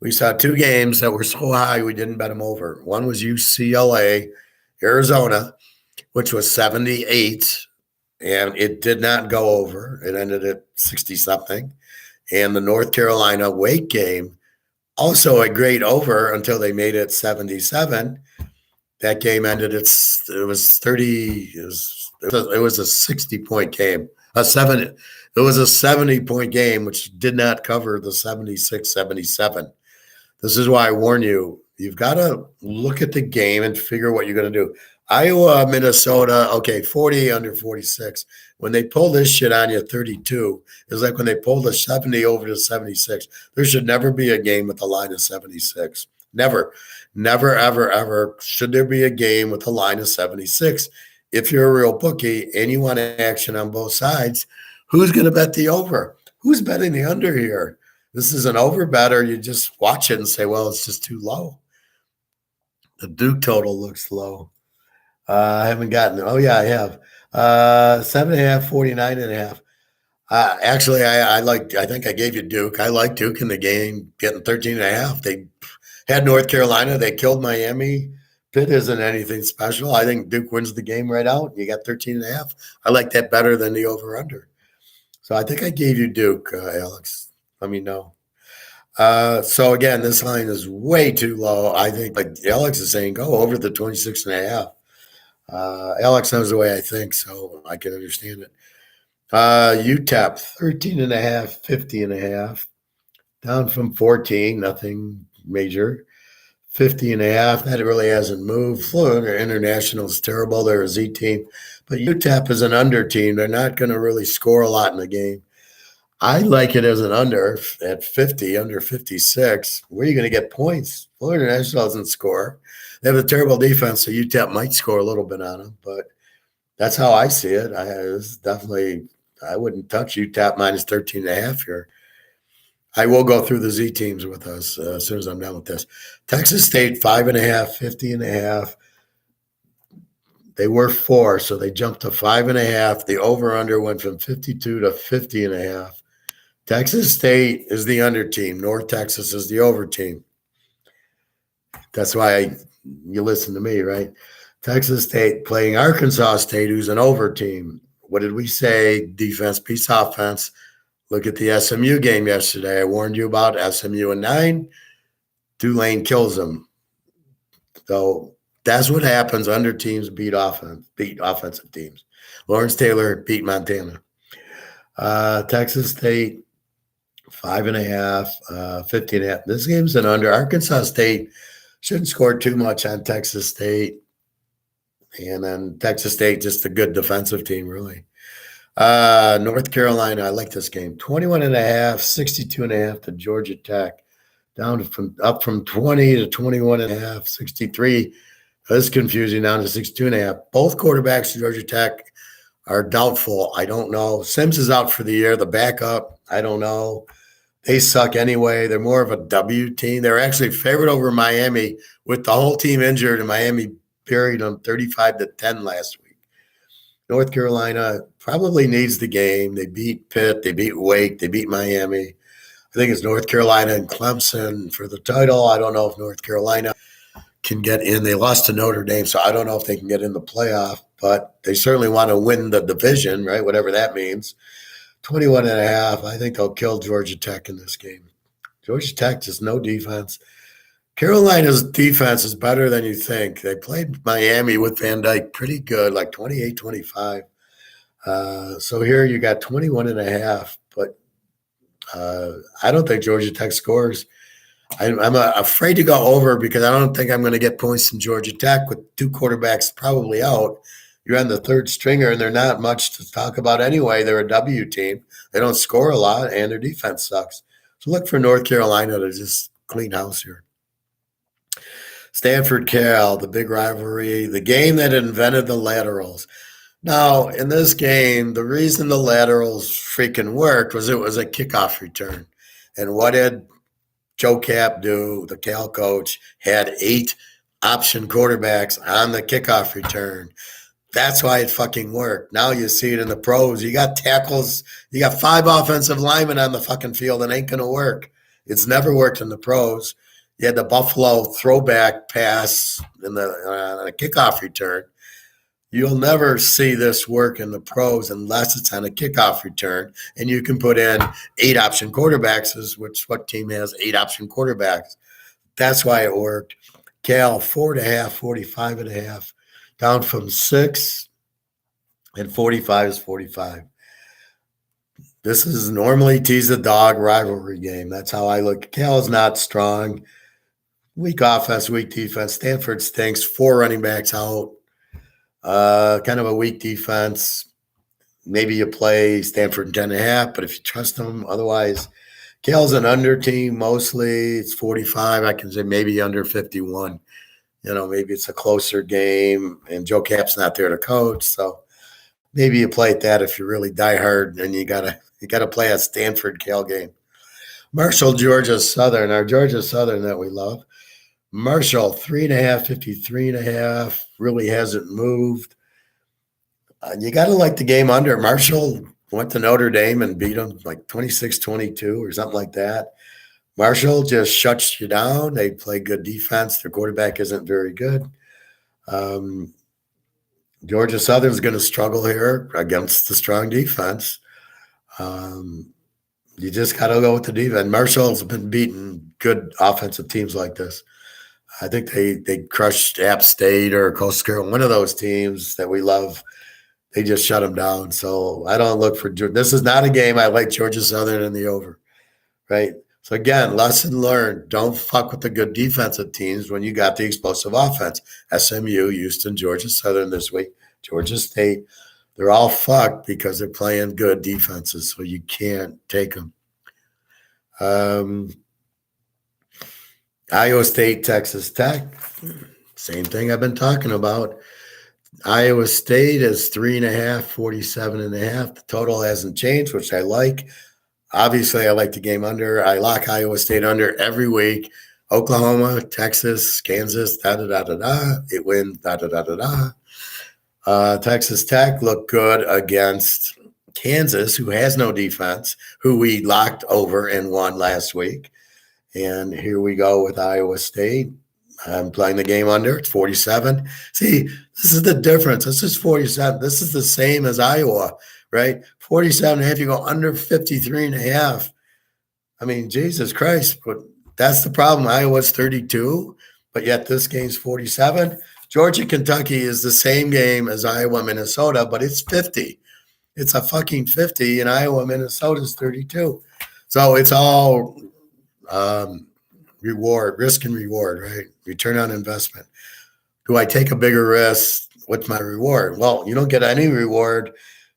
We saw two games that were so high we didn't bet them over. One was UCLA, Arizona, which was 78, and it did not go over. It ended at 60-something. And the North Carolina Wake game, also a great over until they made it 77. That game ended it was 30. It was a 60-point game. It was a 70-point game, which did not cover the 76-77. This is why I warn you. You've got to look at the game and figure what you're going to do. Iowa, Minnesota, okay, 40 under 46. When they pull this shit on you, 32, it's like when they pulled the 70 over to 76. There should never be a game with a line of 76. Never, ever, ever should there be a game with a line of 76. If you're a real bookie and you want action on both sides, who's going to bet the over? Who's betting the under here? This is an over bet, or you just watch it and say, well, it's just too low. The Duke total looks low. I haven't gotten it. Oh, yeah, I have. 7.5, 49.5. Actually, I think I gave you Duke. I like Duke in the game, getting 13.5. They had North Carolina. They killed Miami. Pitt isn't anything special. I think Duke wins the game right out. You got 13.5. I like that better than the over-under. So I think I gave you Duke, Alex. Let me know. So, again, this line is way too low. I think, like Alex is saying, go over the 26.5. Alex knows the way I think, so I can understand it. UTEP, 13.5, 50.5. Down from 14, nothing major. 50.5, that really hasn't moved. Florida International is terrible. They're a Z team. But UTEP is an under team. They're not going to really score a lot in the game. I like it as an under at 50, under 56. Where are you going to get points? Florida International doesn't score. They have a terrible defense, so UTEP might score a little bit on them. But that's how I see it. I wouldn't touch UTEP minus 13.5 here. I will go through the Z teams with us as soon as I'm done with this. Texas State, 5.5, 50.5. They were 4, so they jumped to 5.5. The over-under went from 52 to 50.5. Texas State is the under team. North Texas is the over team. That's why you listen to me, right? Texas State playing Arkansas State, who's an over team. What did we say? Defense beats offense. Look at the SMU game yesterday. I warned you about SMU and 9. Tulane kills them. So that's what happens. Under teams beat offensive teams. Lawrence Taylor beat Montana. Texas State, 5.5, 50.5. This game's an under. Arkansas State Shouldn't score too much on Texas State. And then Texas State, just a good defensive team, really. North Carolina, I like this game. 21.5, 62.5 to Georgia Tech. Up from 20 to 21.5, 63. That's confusing, down to 62.5. Both quarterbacks of Georgia Tech are doubtful. I don't know. Sims is out for the year. The backup, I don't know. They suck anyway. They're more of a W team. They're actually favored over Miami with the whole team injured, and Miami buried them 35-10 last week. North Carolina probably needs the game. They beat Pitt. They beat Wake. They beat Miami. I think it's North Carolina and Clemson for the title. I don't know if North Carolina can get in. They lost to Notre Dame, so I don't know if they can get in the playoff, but they certainly want to win the division, right? Whatever that means. 21.5. I think they'll kill Georgia Tech in this game. Georgia Tech, just no defense. Carolina's defense is better than you think. They played Miami with Van Dyke pretty good, like 28-25. So here you got 21.5, but I don't think Georgia Tech scores. I'm afraid to go over because I don't think I'm going to get points from Georgia Tech with two quarterbacks probably out. You're on the third stringer, and they're not much to talk about anyway. They're a W team. They don't score a lot, and their defense sucks. So look for North Carolina to just clean house here. Stanford Cal, the big rivalry, the game that invented the laterals. Now, in this game, the reason the laterals freaking worked was it was a kickoff return. And what did Joe Cap do? The Cal coach had 8 option quarterbacks on the kickoff return. That's why it fucking worked. Now you see it in the pros. You got tackles. You got 5 offensive linemen on the fucking field. It ain't going to work. It's never worked in the pros. You had the Buffalo throwback pass in the kickoff return. You'll never see this work in the pros unless it's on a kickoff return. And you can put in 8 option quarterbacks, which what team has 8 option quarterbacks? That's why it worked. Cal, 4.5, 45.5. Down from 6, and 45 is 45. This is normally tease the dog rivalry game. That's how I look. Cal is not strong. Weak offense, weak defense. Stanford stinks. 4 running backs out. Kind of a weak defense. Maybe you play Stanford 10.5, but if you trust them, otherwise, Cal's an under team mostly. It's 45. I can say maybe under 51. Maybe it's a closer game, and Joe Cap's not there to coach, so maybe you play at that if you're really diehard, and you gotta play a Stanford Cal game. Marshall, Georgia Southern, our Georgia Southern that we love. Marshall 3.5, 53.5, really hasn't moved. You gotta like the game under. Marshall went to Notre Dame and beat them like 26-22 or something like that. Marshall just shuts you down. They play good defense. Their quarterback isn't very good. Georgia Southern's going to struggle here against the strong defense. You just got to go with the defense. Marshall's been beating good offensive teams like this. I think they crushed App State or Coastal Carolina, one of those teams that we love. They just shut them down. So I don't look for – this is not a game I like Georgia Southern in the over, right? So, again, lesson learned. Don't fuck with the good defensive teams when you got the explosive offense. SMU, Houston, Georgia Southern this week, Georgia State. They're all fucked because they're playing good defenses, so you can't take them. Iowa State, Texas Tech. Same thing I've been talking about. Iowa State is 3.5, 47.5. The total hasn't changed, which I like. Obviously, I like the game under. I lock Iowa State under every week. Oklahoma, Texas, Kansas, da-da-da-da-da. It wins, da-da-da-da-da. Texas Tech looked good against Kansas, who has no defense, who we locked over and won last week. And here we go with Iowa State. I'm playing the game under. It's 47. See, this is the difference. This is 47. This is the same as Iowa, right? 47.5, you go under 53.5. I mean, Jesus Christ, but that's the problem. Iowa's 32, but yet this game's 47. Georgia, Kentucky is the same game as Iowa, Minnesota, but it's 50. It's a fucking 50, and Iowa, Minnesota is 32. So it's all risk and reward, right? Return on investment. Do I take a bigger risk? What's my reward? Well, you don't get any reward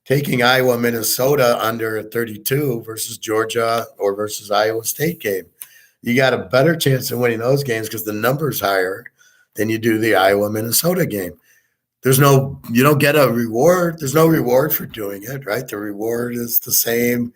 taking Iowa, Minnesota under 32 versus Georgia or versus Iowa State game. You got a better chance of winning those games because the number's higher than you do the Iowa, Minnesota game. You don't get a reward. There's no reward for doing it, right? The reward is the same.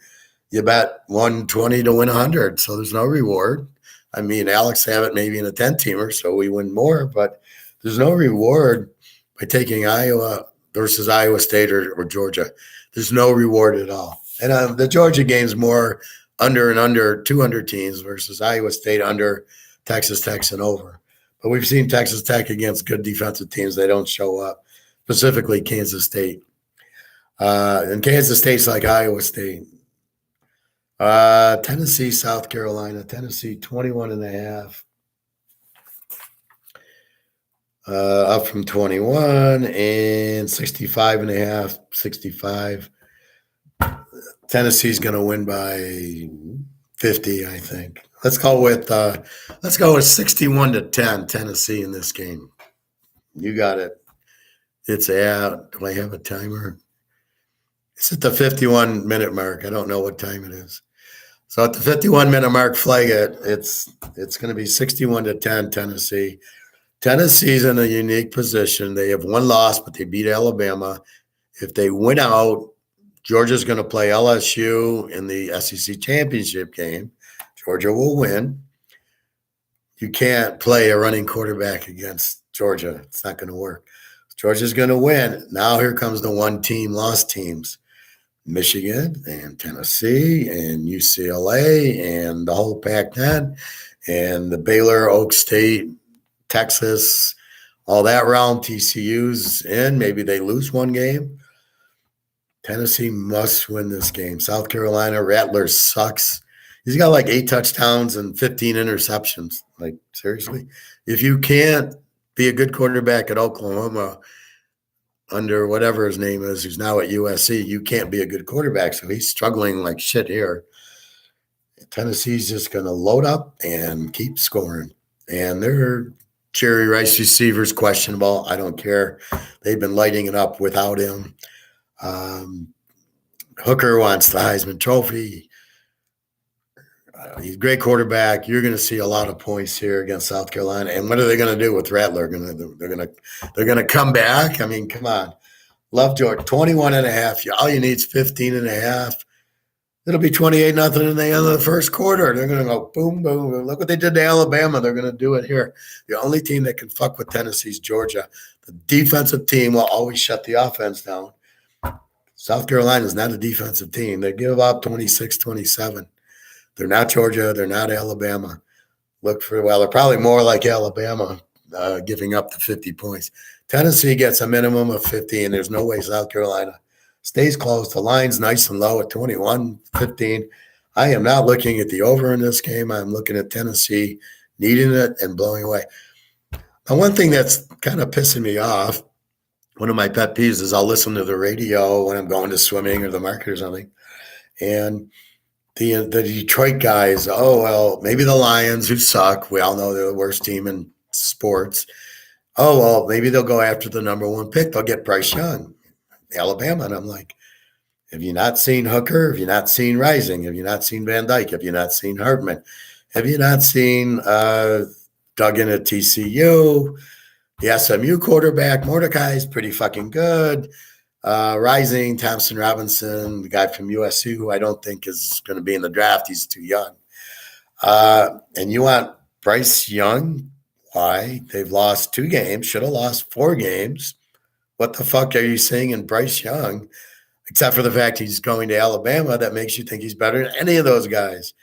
You bet 120 to win 100. So there's no reward. I mean, Alex have it maybe in a 10-teamer, so we win more, but there's no reward by taking Iowa versus Iowa State or Georgia. There's no reward at all. And the Georgia game's more under and under 200 teams versus Iowa State under Texas Tech and over. But we've seen Texas Tech against good defensive teams. They don't show up, specifically Kansas State. And Kansas State's like Iowa State. Tennessee, South Carolina. Tennessee, 21.5. Up from 21 and 65.5, 65. Tennessee's going to win by 50, I think. Let's go with 61-10 Tennessee in this game. You got it. It's out. Do I have a timer? It's at the 51-minute mark. I don't know what time it is. So at the 51-minute mark, flag it. It's going to be 61-10 Tennessee. Tennessee's in a unique position. They have one loss, but they beat Alabama. If they win out, Georgia's going to play LSU in the SEC championship game. Georgia will win. You can't play a running quarterback against Georgia. It's not going to work. Georgia's going to win. Now here comes the one-team lost teams. Michigan and Tennessee and UCLA and the whole Pac-10 and the Baylor, Oak State, Texas, all that realm. TCU's in. Maybe they lose one game. Tennessee must win this game. South Carolina, Rattler sucks. He's got like 8 touchdowns and 15 interceptions. Like, seriously? If you can't be a good quarterback at Oklahoma under whatever his name is, who's now at USC, you can't be a good quarterback. So he's struggling like shit here. Tennessee's just going to load up and keep scoring. And their Jerry Rice receivers questionable. I don't care. They've been lighting it up without him. Hooker wants the Heisman Trophy. He's a great quarterback. You're going to see a lot of points here against South Carolina. And what are they going to do with Rattler? They're going to come back. I mean, come on. Love Georgia. 21.5. All you need is 15.5. It'll be 28-0 in the end of the first quarter. They're going to go boom, boom, boom. Look what they did to Alabama. They're going to do it here. The only team that can fuck with Tennessee is Georgia. The defensive team will always shut the offense down. South Carolina is not a defensive team. They give up 26-27. They're not Georgia. They're not Alabama. They're probably more like Alabama, giving up the 50 points. Tennessee gets a minimum of 50, and there's no way South Carolina stays close. The line's nice and low at 21-15. I am not looking at the over in this game. I'm looking at Tennessee needing it and blowing away. Now, one thing that's kind of pissing me off, one of my pet peeves is I'll listen to the radio when I'm going to swimming or the market or something, and the Detroit guys, oh, well, maybe the Lions, who suck. We all know they're the worst team in sports. Oh, well, maybe they'll go after the number 1 pick. They'll get Bryce Young, Alabama. And I'm like, have you not seen Hooker? Have you not seen Rising? Have you not seen Van Dyke? Have you not seen Hardman? Have you not seen Duggan at TCU? The SMU quarterback, Mordecai, is pretty fucking good. Rising, Thompson Robinson, the guy from USC, who I don't think is going to be in the draft. He's too young. And you want Bryce Young? Why? They've lost 2 games, should have lost 4 games. What the fuck are you saying in Bryce Young? Except for the fact he's going to Alabama, that makes you think he's better than any of those guys.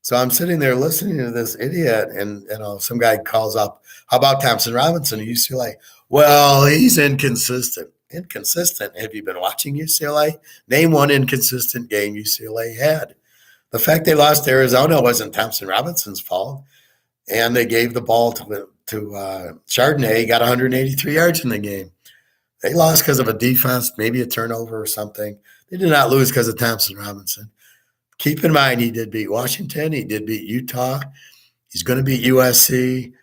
So I'm sitting there listening to this idiot, and some guy calls up, how about Thompson Robinson at UCLA? Well, he's inconsistent. Inconsistent. Have you been watching UCLA? Name one inconsistent game UCLA had. The fact they lost to Arizona wasn't Thompson Robinson's fault. And they gave the ball to Chardonnay. He got 183 yards in the game. They lost because of a defense, maybe a turnover or something. They did not lose because of Thompson Robinson. Keep in mind, he did beat Washington. He did beat Utah. He's going to beat USC.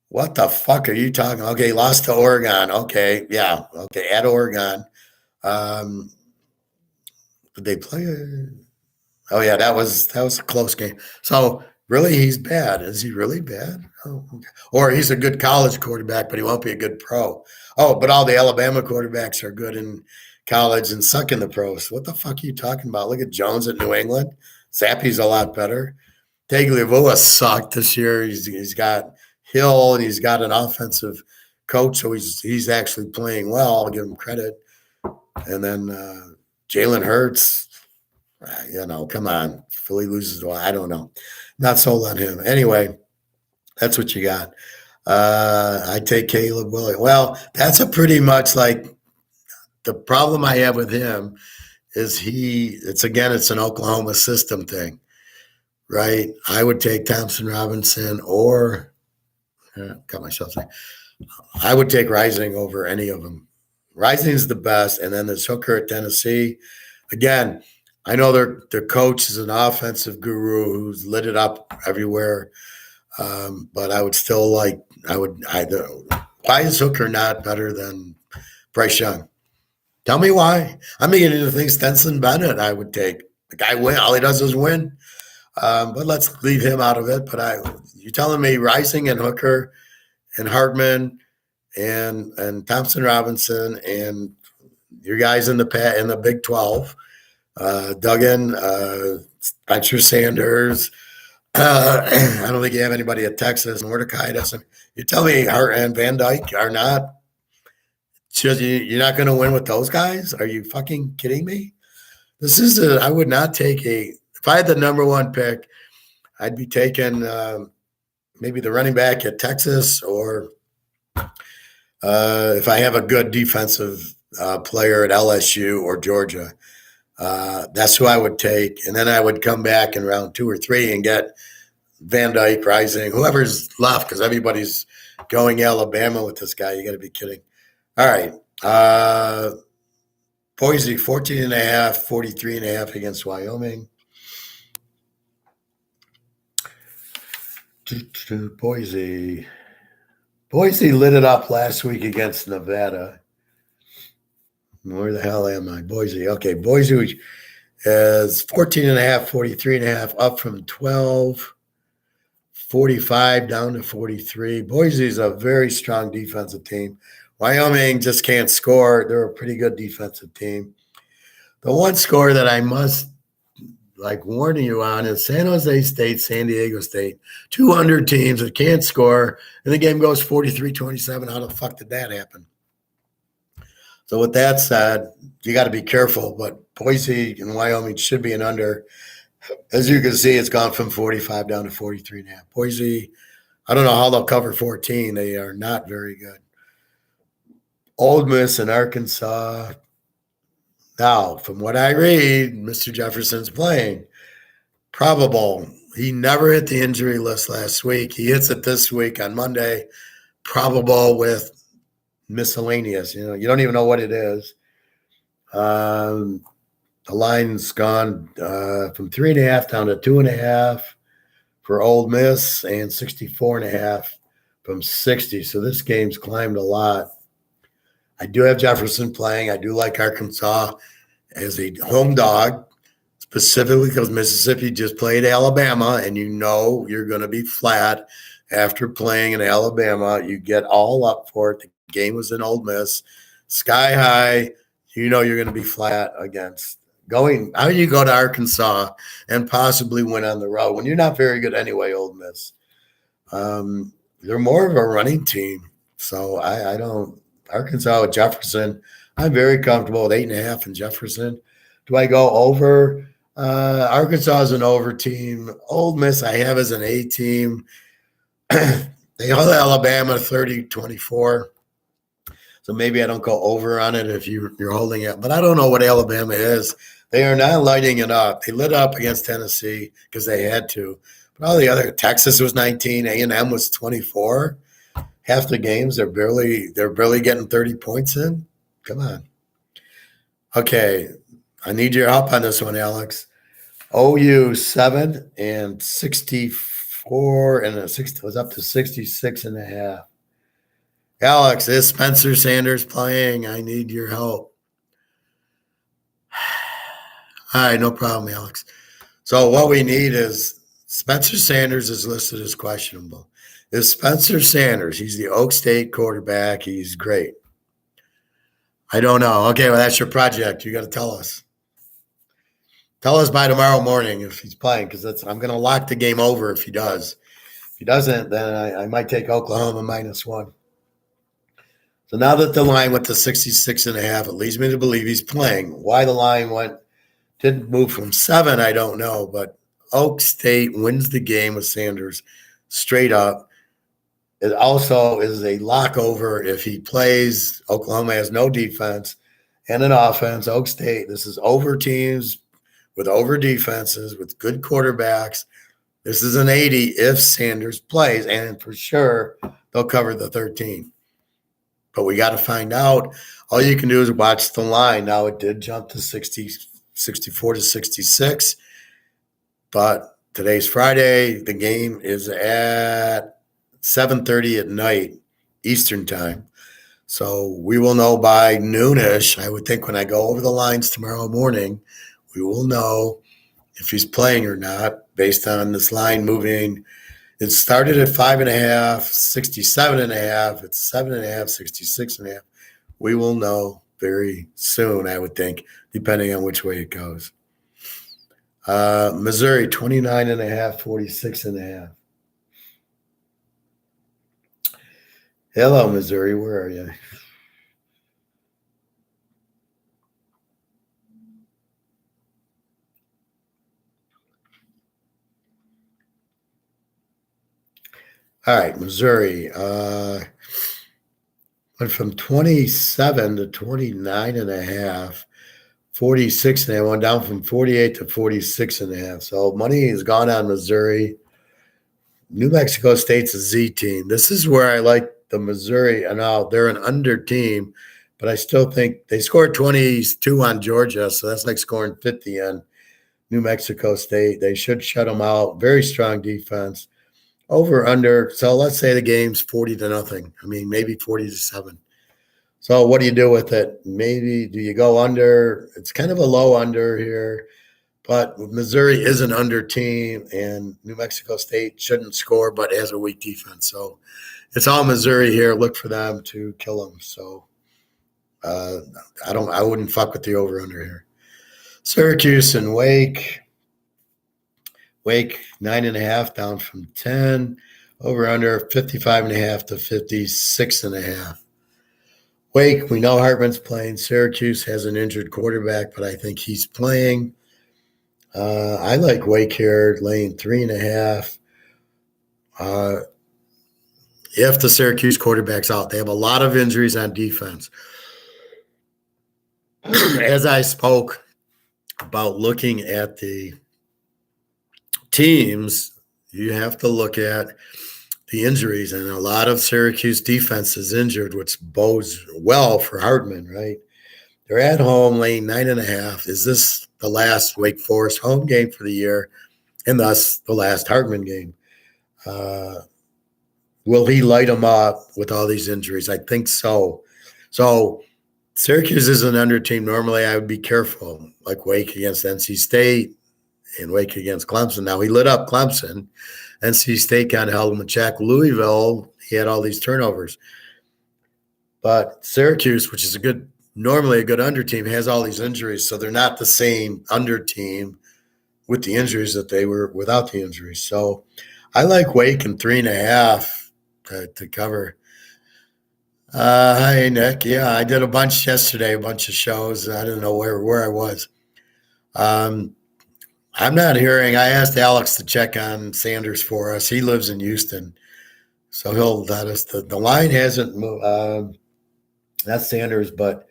What the fuck are you talking? Okay, lost to Oregon. Okay, yeah, okay, at Oregon. Um, did they play? Oh yeah, that was a close game. So really, he's bad. Is he really bad? Oh, okay. Or he's a good college quarterback, but he won't be a good pro. Oh, but all the Alabama quarterbacks are good in college and suck in the pros. What the fuck are you talking about? Look at Jones at New England. Zappy's a lot better. Tagliavua sucked this year. He's got Hill and he's got an offensive coach, so he's actually playing well. I'll give him credit. And then Jalen Hurts, come on. Philly loses. Well, I don't know. Not sold on him. Anyway, that's what you got. I take Caleb Williams. Well, that's a pretty much like the problem I have with him is it's an Oklahoma system thing, right? I would take Thompson Robinson or got myself saying I would take Rising over any of them. Rising's the best, and then there's Hooker at Tennessee. Again, I know their coach is an offensive guru who's lit it up everywhere, but I would still why is Hooker not better than Bryce Young? Tell me why. I'm beginning to think Stenson Bennett I would take. The guy win. All he does is win. But let's leave him out of it. But you're telling me Rising and Hooker and Hartman and Thompson Robinson and your guys in the Big 12, Duggan, Spencer Sanders. I don't think you have anybody at Texas. Mordecai doesn't. You tell me Hart and Van Dyke are not. You're not going to win with those guys? Are you fucking kidding me? I would not take if I had the number one pick, I'd be taking maybe the running back at Texas or if I have a good defensive player at LSU or Georgia. That's who I would take. And then I would come back in round 2 or 3 and get Van Dyke, Rising, whoever's left, because everybody's going Alabama with this guy. You got to be kidding. All right. Boise, 14.5, 43.5 against Wyoming. Boise lit it up last week against Nevada. Where the hell am I? Boise. Okay, Boise is 14.5, 43.5, up from 12, 45 down to 43. Boise is a very strong defensive team. Wyoming just can't score. They're a pretty good defensive team. The one score that I must warning you on is San Jose State, San Diego State. 200 teams that can't score, and the game goes 43-27. How the fuck did that happen? So with that said, you got to be careful. But Boise and Wyoming should be an under. As you can see, it's gone from 45 down to 43.5. Boise, I don't know how they'll cover 14. They are not very good. Ole Miss and Arkansas. Now, from what I read, Mr. Jefferson's playing. Probable. He never hit the injury list last week. He hits it this week on Monday. Probable with miscellaneous. You don't even know what it is. The line's gone from 3.5 down to 2.5 for Ole Miss and 64.5 from 60. So this game's climbed a lot. I do have Jefferson playing. I do like Arkansas as a home dog, specifically because Mississippi just played Alabama, and you're going to be flat after playing in Alabama. You get all up for it. The game was in Ole Miss. Sky high, you're going to be flat against how do you go to Arkansas and possibly win on the road when you're not very good anyway, Ole Miss? They're more of a running team. So I don't – Arkansas with Jefferson, I'm very comfortable with 8.5 in Jefferson. Do I go over? Arkansas is an over team. Ole Miss I have as an A team. They hold Alabama 30-24. So maybe I don't go over on it if you're holding it. But I don't know what Alabama is. They are not lighting it up. They lit up against Tennessee because they had to. But all the other – Texas was 19. A&M was 24. Half the games they're barely getting 30 points in. Come on. Okay, I need your help on this one, Alex. OU 7 and 60. It was up to 66.5. Alex, is Spencer Sanders playing? I need your help. All right, no problem, Alex. So what we need is Spencer Sanders is listed as questionable. Is Spencer Sanders? He's the Oak State quarterback. He's great. I don't know. Okay, well, that's your project. You got to tell us. Tell us by tomorrow morning if he's playing, because I'm going to lock the game over if he does. If he doesn't, then I might take Oklahoma -1. So now that the line went to 66.5, it leads me to believe he's playing. Why the line didn't move from 7, I don't know, but Oak State wins the game with Sanders straight up. It also is a lock over if he plays. Oklahoma has no defense and an offense. Oak State, this is over teams with over defenses, with good quarterbacks. This is an 80 if Sanders plays, and for sure they'll cover the 13. But we got to find out. All you can do is watch the line. Now it did jump to 64 to 66, but today's Friday. The game is at 7:30 at night Eastern time. So we will know by noonish. I would think when I go over the lines tomorrow morning, we will know if he's playing or not based on this line moving. It started at 5.5, 67.5. It's 7.5, 66.5. We will know very soon, I would think, depending on which way it goes. Missouri, 29.5, 46.5. Hello, Missouri. Where are you? All right, Missouri went from 27 to 29.5, 46, and I went down from 48 to 46.5. So money has gone on Missouri. New Mexico State's a Z team. This is where I like the Missouri. And now they're an under team, but I still think they scored 22 on Georgia, so that's like scoring 50 on New Mexico State. They should shut them out. Very strong defense. Over, under. So let's say the game's 40-0. I mean, maybe 40-7. So what do you do with it? Maybe do you go under? It's kind of a low under here, but Missouri is an under team, and New Mexico State shouldn't score, but has a weak defense. So it's all Missouri here. Look for them to kill them. So I wouldn't fuck with the over under here. Syracuse and Wake. Wake 9.5 down from 10. Over under 55.5 to 56.5. Wake, we know Hartman's playing. Syracuse has an injured quarterback, but I think he's playing. I like Wake here, laying 3.5. If the Syracuse quarterback's out, they have a lot of injuries on defense. As I spoke about looking at the teams, you have to look at the injuries, and a lot of Syracuse defense is injured, which bodes well for Hartman, right? They're at home, laying 9.5. Is this the last Wake Forest home game for the year, and thus the last Hartman game? Will he light them up with all these injuries? I think so. So Syracuse is an under team. Normally I would be careful, like Wake against NC State and Wake against Clemson. Now he lit up Clemson. NC State kind of held him in check. Louisville, he had all these turnovers. But Syracuse, which is normally a good under team, has all these injuries. So they're not the same under team with the injuries that they were without the injuries. So I like Wake and 3.5 to cover. Hi, Nick. Yeah, I did a bunch yesterday, a bunch of shows. I didn't know where I was. I'm not hearing. I asked Alex to check on Sanders for us. He lives in Houston, so he'll let us. The line hasn't moved. Not Sanders, but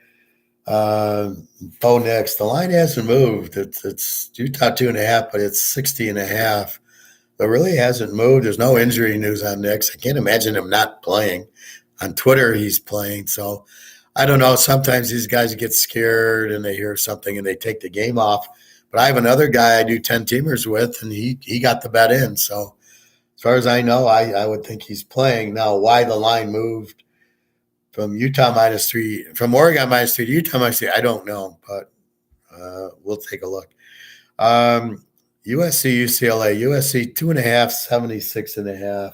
Bo Nix. The line hasn't moved. It's Utah 2.5, but it's 60.5. It really hasn't moved. There's no injury news on Nix. I can't imagine him not playing. On Twitter, he's playing. So I don't know. Sometimes these guys get scared and they hear something and they take the game off. But I have another guy I do 10-teamers with, and he got the bet in. So as far as I know, I would think he's playing. Now, why the line moved from Utah -3, from Oregon -3 to Utah -3, I don't know, but we'll take a look. USC, UCLA, USC 2.5, 76.5.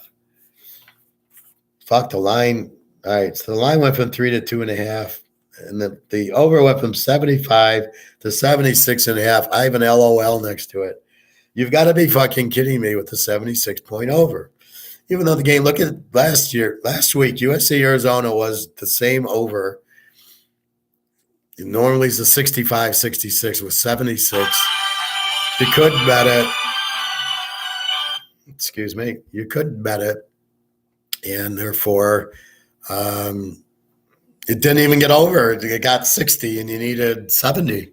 Fuck the line. All right, so the line went from 3 to 2.5, and the over went from 75 to 76.5. I have an LOL next to it. You've got to be fucking kidding me with the 76-point over. Even though the game, look at last week, USC Arizona was the same over. Normally it's a 65, 66 with 76. You could bet it. Excuse me. You could bet it. And therefore, it didn't even get over. It got 60 and you needed 70.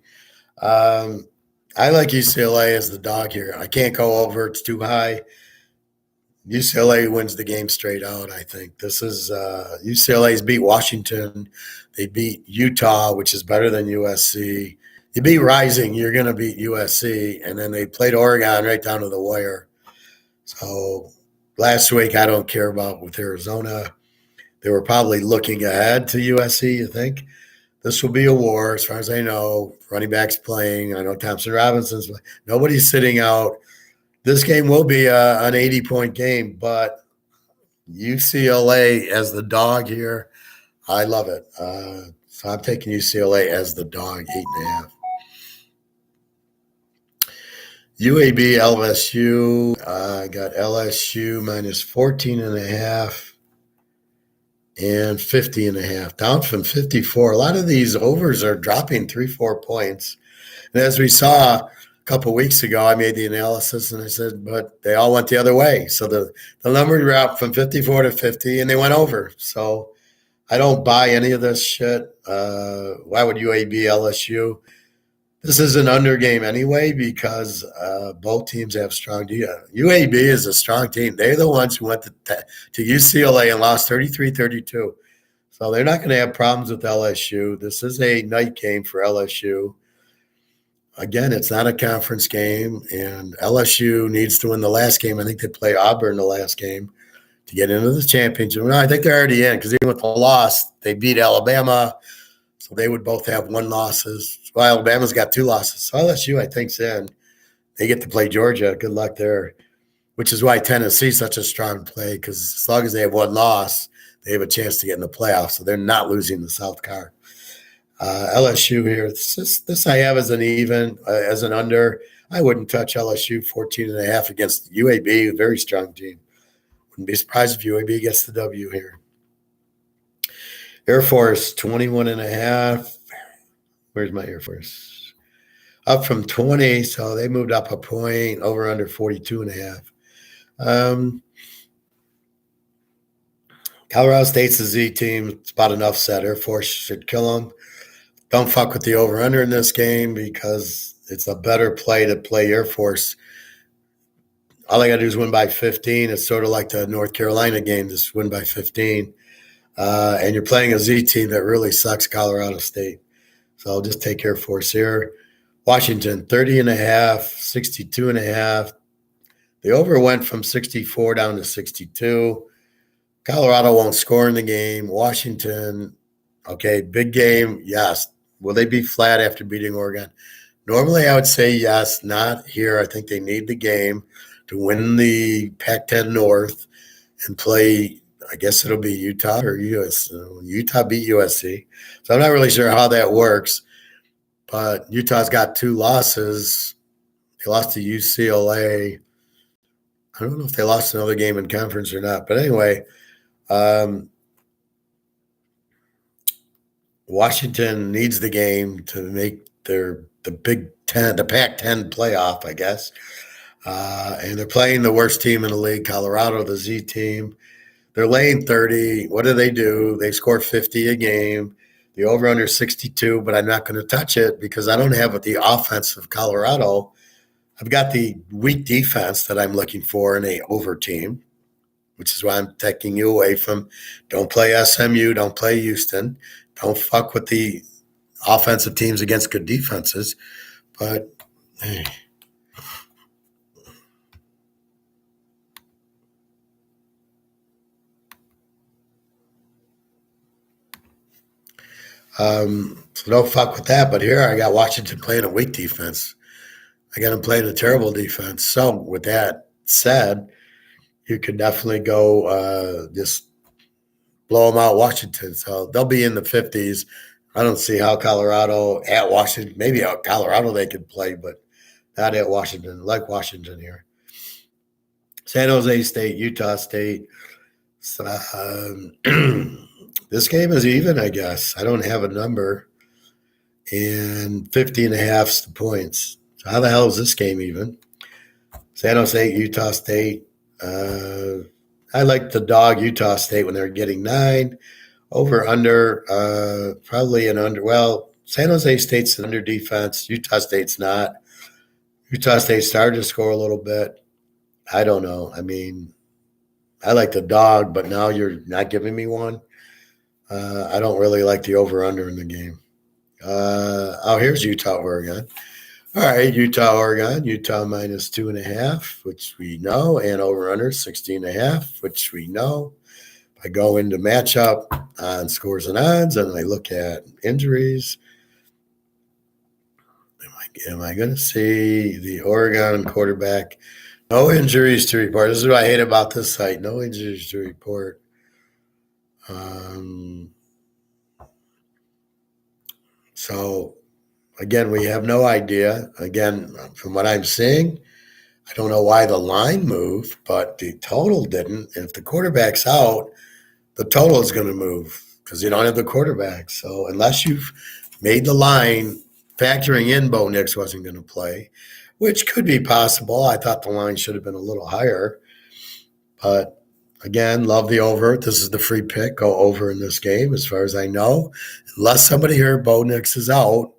I like UCLA as the dog here. I can't go over. It's too high. UCLA wins the game straight out, I think. This is UCLA's beat Washington. They beat Utah, which is better than USC. You beat Rising, you're going to beat USC. And then they played Oregon right down to the wire. So last week, I don't care about with Arizona. They were probably looking ahead to USC, you think. This will be a war, as far as I know. Running backs playing. I know Thompson Robinson's playing. Nobody's sitting out. This game will be an 80-point game, but UCLA as the dog here, I love it. So I'm taking UCLA as the dog, 8.5. UAB, LSU. I got LSU minus 14.5 and 50.5, down from 54. A lot of these overs are dropping 3-4 points. And as we saw a couple of weeks ago, I made the analysis and I said, but they all went the other way. So the number dropped from 54 to 50 and they went over. So I don't buy any of this shit. Why would UAB, LSU? This is an under game anyway because both teams have strong D. UAB is a strong team. They're the ones who went to UCLA and lost 33-32. So they're not going to have problems with LSU. This is a night game for LSU. Again, it's not a conference game, and LSU needs to win the last game. I think they play Auburn the last game to get into the championship. Well, I think they're already in because even with the loss, they beat Alabama. So they would both have 1 losses. Well, Alabama's got 2 losses. So LSU, I think's in. They get to play Georgia. Good luck there, which is why Tennessee's such a strong play because as long as they have 1 loss, they have a chance to get in the playoffs. So they're not losing the South Car. LSU here, this I have as an even, as an under. I wouldn't touch LSU 14.5 against UAB, a very strong team. Wouldn't be surprised if UAB gets the W here. Air Force 21.5. Where's my Air Force? Up from 20, so they moved up a point, over under 42.5. Colorado State's a Z team. It's about enough set. Air Force should kill them. Don't fuck with the over-under in this game because it's a better play to play Air Force. All I got to do is win by 15. It's sort of like the North Carolina game, just win by 15. And you're playing a Z team that really sucks, Colorado State. So I'll just take Air Force here. Washington, 30.5, 62.5. The over went from 64 down to 62. Colorado won't score in the game. Washington, okay, big game, yes. Will they be flat after beating Oregon? Normally I would say yes, not here. I think they need the game to win the Pac-10 North and play, I guess it'll be Utah or US. Utah beat USC. So I'm not really sure how that works. But Utah's got 2 losses. They lost to UCLA. I don't know if they lost another game in conference or not. But anyway, Washington needs the game to make the Big Ten, the Pac-10 playoff, I guess. And they're playing the worst team in the league, Colorado, the Z team. They're laying 30. What do? They score 50 a game. The over-under 62, but I'm not going to touch it because I don't have the offense of Colorado. I've got the weak defense that I'm looking for in a over team, which is why I'm taking you away from don't play SMU, don't play Houston, don't fuck with the offensive teams against good defenses. But hey. So don't fuck with that. But here I got Washington playing a weak defense. I got them playing a terrible defense. So with that said, you could definitely go just blow them out, Washington. So they'll be in the 50s. I don't see how Colorado at Washington, maybe at Colorado they could play, but not at Washington. Like Washington here. San Jose State, Utah State. So, this game is even, I guess. I don't have a number. And 50 and a half is the points. So how the hell is this game even? San Jose, Utah State. I like the dog Utah State when they're getting 9. Over under, probably an under. Well, San Jose State's an under defense. Utah State's not. Utah State started to score a little bit. I don't know. I mean, I like the dog, but now you're not giving me one. I don't really like the over-under in the game. Here's Utah, Oregon. All right, Utah, Oregon. Utah minus 2.5, which we know, and over-under 16.5, which we know. I go into matchup on scores and odds, and I look at injuries. Am I going to see the Oregon quarterback? No injuries to report. This is what I hate about this site. No injuries to report. So, again, we have no idea. Again, from what I'm seeing, I don't know why the line moved, but the total didn't. And if the quarterback's out, the total is going to move because you don't have the quarterback. So unless you've made the line, factoring in Bo Nix wasn't going to play, which could be possible. I thought the line should have been a little higher. But again, love the over. This is the free pick. Go over in this game as far as I know. Unless somebody here, Bo Nix is out,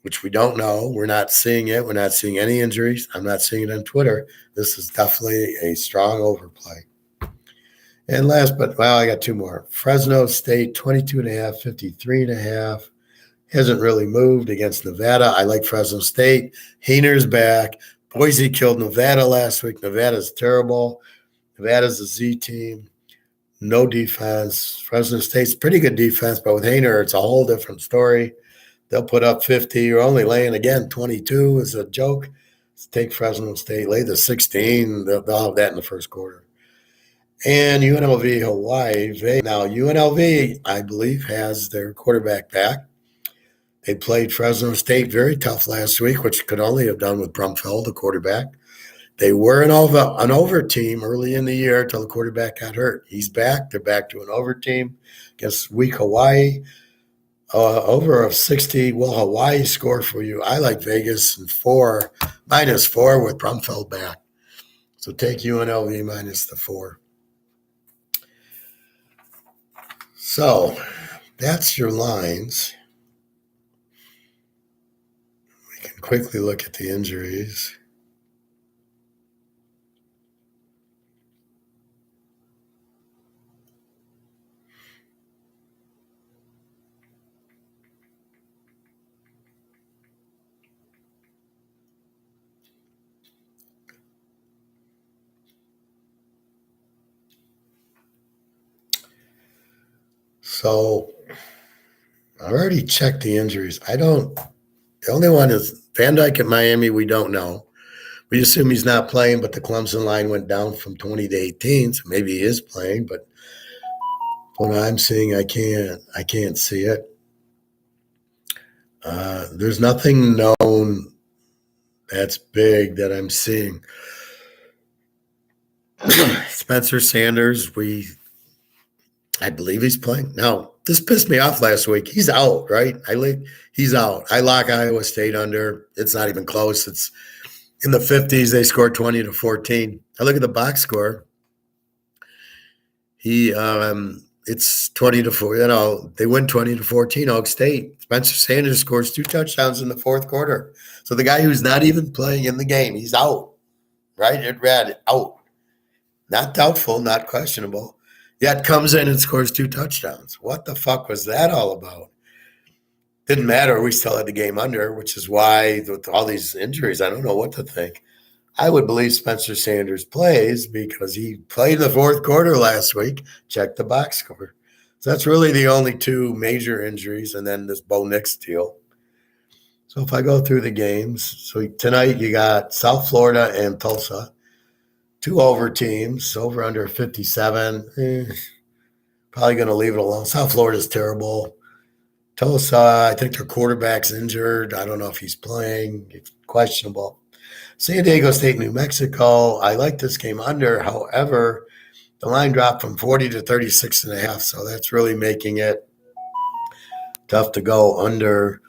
which we don't know. We're not seeing it. We're not seeing any injuries. I'm not seeing it on Twitter. This is definitely a strong overplay. And last but, I got 2 more. Fresno State, 22.5, 53.5. Hasn't really moved against Nevada. I like Fresno State. Hayner's back. Boise killed Nevada last week. Nevada's terrible. Nevada's a Z team. No defense. Fresno State's pretty good defense, but with Hayner, it's a whole different story. They'll put up 50. You're only laying, again, 22 is a joke. Let's take Fresno State. Lay the 16. They'll have that in the first quarter. And UNLV Hawaii. Now, UNLV, I believe, has their quarterback back. They played Fresno State very tough last week, which could only have done with Brumfeld, the quarterback. They were an over team early in the year until the quarterback got hurt. He's back. They're back to an over team against weak Hawaii. Over of 60. Will Hawaii score for you? I like Vegas and -4 with Brumfeld back. So take UNLV minus the 4. So that's your lines. We can quickly look at the injuries. So I already checked the injuries. The only one is Van Dyke at Miami. We don't know. We assume he's not playing, but the Clemson line went down from 20 to 18, so maybe he is playing. But what I'm seeing, I can't see it. There's nothing known that's big that I'm seeing. Spencer Sanders, I believe he's playing. Now, this pissed me off last week. He's out, right? He's out. I lock Iowa State under. It's not even close. It's in the 50s. They scored 20 to 14. I look at the box score. It's 20 to 4. They win 20 to 14. Oak State. Spencer Sanders scores 2 touchdowns in the fourth quarter. So the guy who's not even playing in the game, he's out, right? It read out. Not doubtful, not questionable. Yet comes in and scores 2 touchdowns. What the fuck was that all about? Didn't matter. We still had the game under, which is why with all these injuries, I don't know what to think. I would believe Spencer Sanders plays because he played in the fourth quarter last week. Check the box score. So that's really the only two major injuries, and then this Bo Nix deal. So if I go through the games, so tonight you got South Florida and Tulsa, two over teams, over under 57. Probably going to leave it alone. South Florida's terrible. Tulsa, I think their quarterback's injured. I don't know if he's playing. It's questionable. San Diego State, New Mexico. I like this game under. However, the line dropped from 40 to 36.5, so that's really making it tough to go under.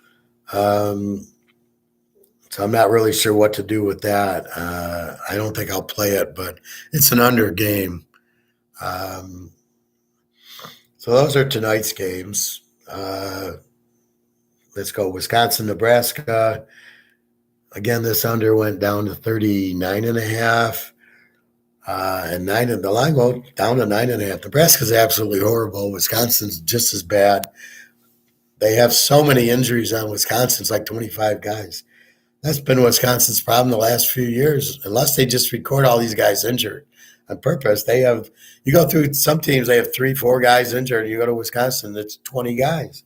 So I'm not really sure what to do with that. I don't think I'll play it, but it's an under game. So those are tonight's games. Let's go Wisconsin, Nebraska. Again, this under went down to 39.5. And the line went down to 9.5. Nebraska's absolutely horrible. Wisconsin's just as bad. They have so many injuries on Wisconsin. It's like 25 guys. That's been Wisconsin's problem the last few years, unless they just record all these guys injured on purpose. You go through some teams, they have 3-4 guys injured. You go to Wisconsin, it's 20 guys.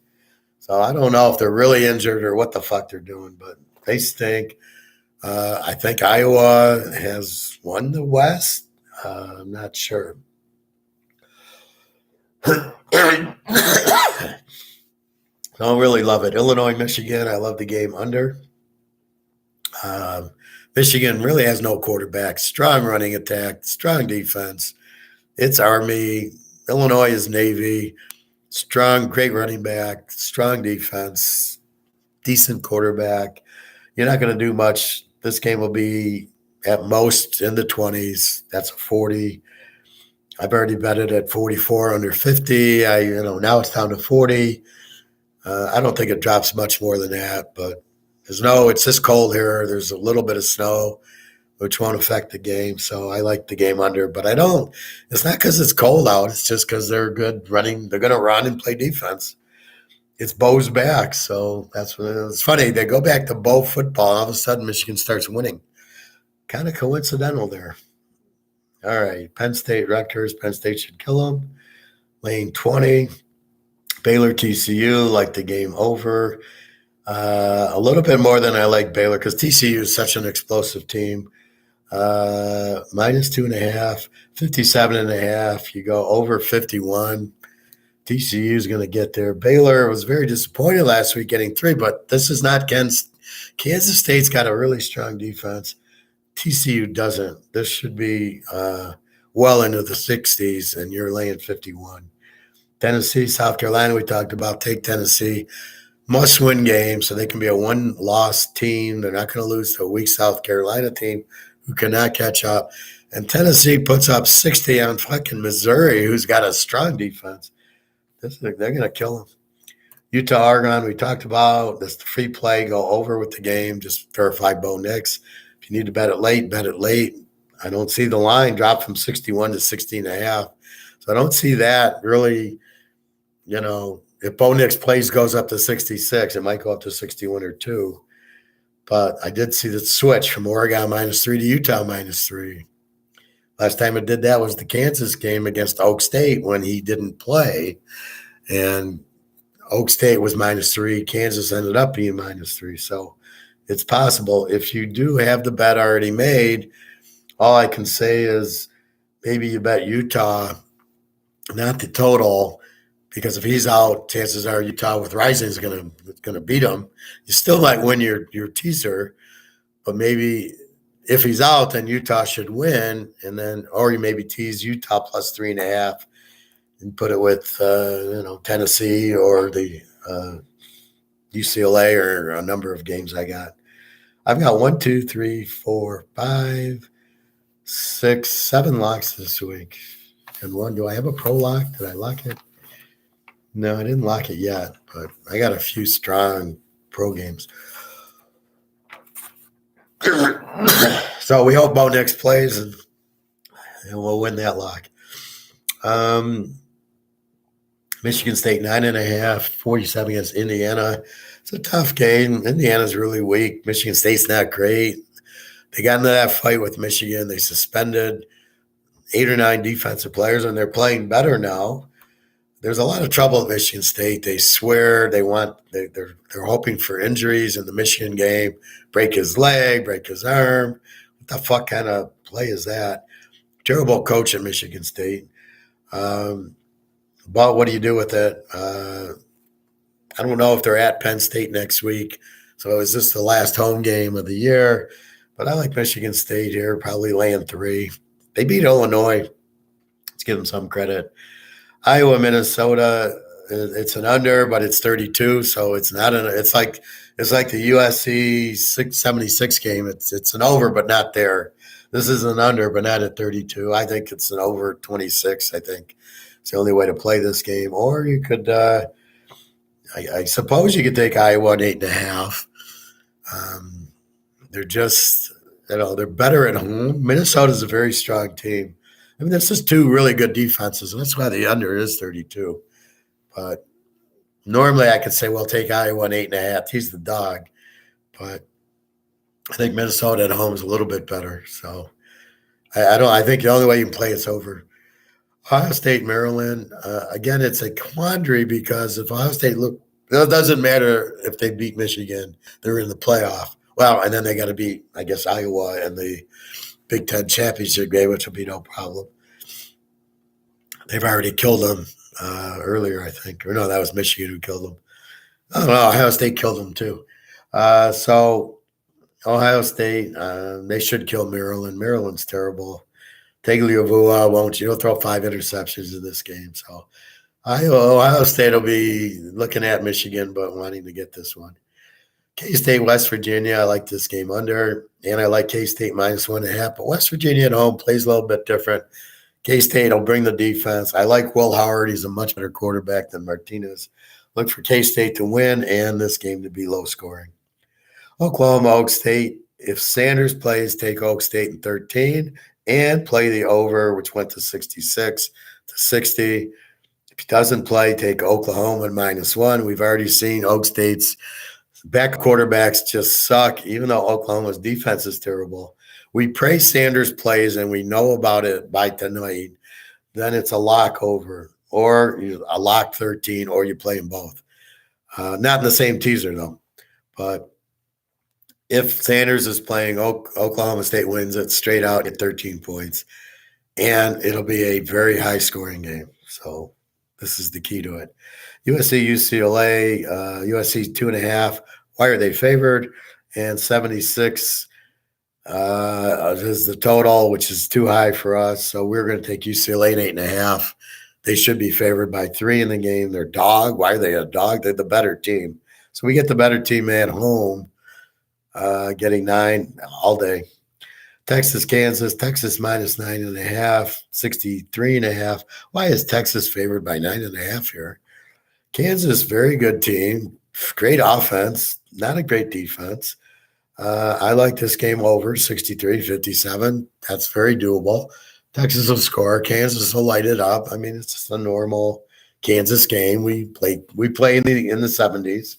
So I don't know if they're really injured or what the fuck they're doing, but they stink. I think Iowa has won the West. I'm not sure. I don't really love it. Illinois, Michigan, I love the game under. Michigan really has no quarterback. Strong running attack, strong defense. It's Army. Illinois is Navy. Strong, great running back, strong defense, decent quarterback. You're not going to do much. This game will be at most in the 20s. That's a 40. I've already betted at 44 under 50. Now it's down to 40. I don't think it drops much more than that, but it's this cold here. There's a little bit of snow, which won't affect the game. So I like the game under, but I don't. It's not because it's cold out. It's just because they're good running. They're going to run and play defense. It's Bo's back, so that's what it is. It's funny. They go back to Bo football. All of a sudden, Michigan starts winning. Kind of coincidental there. All right, Penn State, Rutgers. Penn State should kill them. Lane 20. Baylor, TCU, like the game over. A little bit more than I like Baylor because TCU is such an explosive team. -2.5, 57.5. You go over 51. TCU is going to get there. Baylor was very disappointed last week getting 3, but this is not against Kansas State's got a really strong defense. TCU doesn't. This should be well into the 60s, and you're laying 51. Tennessee, South Carolina, we talked about. Take Tennessee. Must-win game, so they can be a one-loss team. They're not going to lose to a weak South Carolina team who cannot catch up. And Tennessee puts up 60 on fucking Missouri, who's got a strong defense. They're going to kill them. Utah, Oregon, we talked about. This free play, go over with the game. Just verify Bo Nix. If you need to bet it late, bet it late. I don't see the line drop from 61 to 60.5. So I don't see that really, if Bo Nix plays goes up to 66, it might go up to 61 or 2. But I did see the switch from Oregon -3 to Utah -3. Last time it did that was the Kansas game against Oak State when he didn't play. And Oak State was -3. Kansas ended up being -3. So it's possible. If you do have the bet already made, all I can say is maybe you bet Utah, not the total, because if he's out, chances are Utah with Rising is going to beat him. You still might win your teaser, but maybe if he's out, then Utah should win, or you maybe tease Utah +3.5 and put it with Tennessee or the UCLA or a number of games I got. I've got 1, 2, 3, 4, 5, 6, 7 locks this week. And one, do I have a pro lock? Did I lock it? No, I didn't lock it yet, but I got a few strong pro games. So we hope Bo Nix plays and we'll win that lock. Michigan State 9.5, 47 against Indiana. It's a tough game. Indiana's really weak. Michigan State's not great. They got into that fight with Michigan. They suspended 8 or 9 defensive players, and they're playing better now. there's a lot of trouble at Michigan State. They swear they're hoping for injuries in the Michigan game, break his leg, break his arm. What the fuck kind of play is that? Terrible coach at Michigan State. But what do you do with it? I don't know if they're at Penn State next week. So is this the last home game of the year? But I like Michigan State here, probably laying 3. They beat Illinois. Let's give them some credit. Iowa, Minnesota, it's an under, but it's 32, so it's not it's like the USC 676 game. It's an over, but not there. This is an under, but not at 32. I think it's an over 26. I think it's the only way to play this game. Or you could, I suppose, you could take Iowa at 8.5. They're just, they're better at home. Minnesota's a very strong team. I mean, this is 2 really good defenses, and that's why the under is 32. But normally I could say, well, take Iowa at 8.5. He's the dog. But I think Minnesota at home is a little bit better. So I think the only way you can play it's over. Ohio State, Maryland. Again, it's a quandary because if Ohio State it doesn't matter if they beat Michigan, they're in the playoff. Well, and then they got to beat, I guess, Iowa and the Big Ten championship game, which will be no problem. They've already killed them earlier, I think. Or no, that was Michigan who killed them. Oh, no, Ohio State killed them too. So Ohio State, they should kill Maryland. Maryland's terrible. Tagliavua won't. You'll throw 5 interceptions in this game. So Ohio State will be looking at Michigan, but wanting to get this one. K-State, West Virginia, I like this game under, and I like K-State -1.5. But West Virginia at home plays a little bit different. K-State will bring the defense. I like Will Howard. He's a much better quarterback than Martinez. Look for K-State to win and this game to be low scoring. Oklahoma, Oak State. If Sanders plays, take Oak State in 13 and play the over, which went to 66 to 60. If he doesn't play, take Oklahoma at -1. We've already seen Oak State's back quarterbacks just suck, even though Oklahoma's defense is terrible. We pray Sanders plays and we know about it by tonight, then it's a lock over or a lock 13 or you play them both. Not in the same teaser, though. But if Sanders is playing, Oklahoma State wins it straight out at 13 points. And it'll be a very high-scoring game. So this is the key to it. USC, UCLA, USC 2.5. Why are they favored? And 76 is the total, which is too high for us. So we're going to take UCLA at 8.5. They should be favored by 3 in the game. They're dog. Why are they a dog? They're the better team. So we get the better team at home, getting 9 all day. Texas, Kansas, Texas -9.5, 63.5. Why is Texas favored by 9.5 here? Kansas, very good team, great offense, not a great defense. I like this game over 63-57. That's very doable. Texas will score. Kansas will light it up. I mean, it's just a normal Kansas game. We play in the 70s.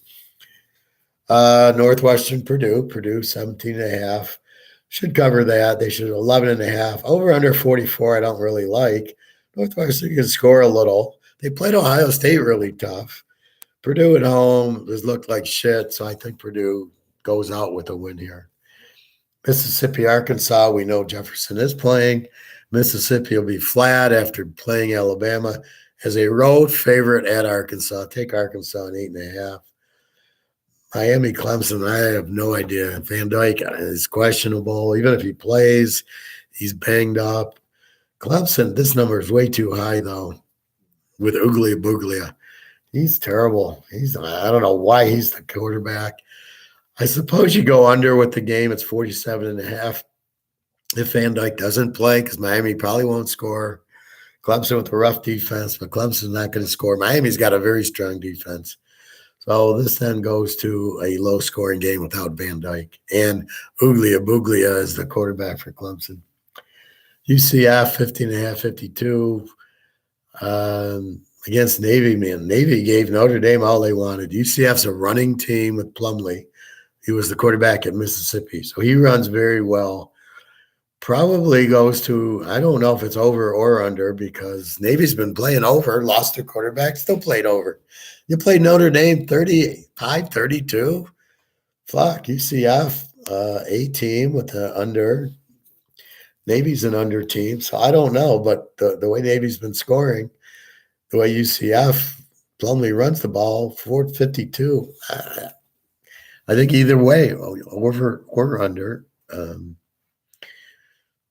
Northwestern, Purdue 17.5. Should cover that. They should 11.5. Over under 44. I don't really like. Northwestern can score a little. They played Ohio State really tough. Purdue at home has looked like shit, so I think Purdue goes out with a win here. Mississippi, Arkansas, we know Jefferson is playing. Mississippi will be flat after playing Alabama as a road favorite at Arkansas. Take Arkansas at 8.5. Miami, Clemson, I have no idea. Van Dyke is questionable. Even if he plays, he's banged up. Clemson, this number is way too high, though, with Uglia Buglia. He's terrible. I don't know why he's the quarterback. I suppose you go under with the game. It's 47.5. If Van Dyke doesn't play, because Miami probably won't score. Clemson with a rough defense, but Clemson's not going to score. Miami's got a very strong defense. So this then goes to a low-scoring game without Van Dyke. And Uglia Buglia is the quarterback for Clemson. UCF, 15.5, 52. Against Navy, man. Navy gave Notre Dame all they wanted. UCF's a running team with Plumlee. He was the quarterback at Mississippi. So he runs very well. probably goes to, I don't know if it's over or under because Navy's been playing over, lost their quarterback, still played over. You played Notre Dame 35-32. Fuck, UCF, A team with the under. Navy's an under team, so I don't know. But the way Navy's been scoring, the way UCF Plumlee runs the ball, 452. I think either way, over or under.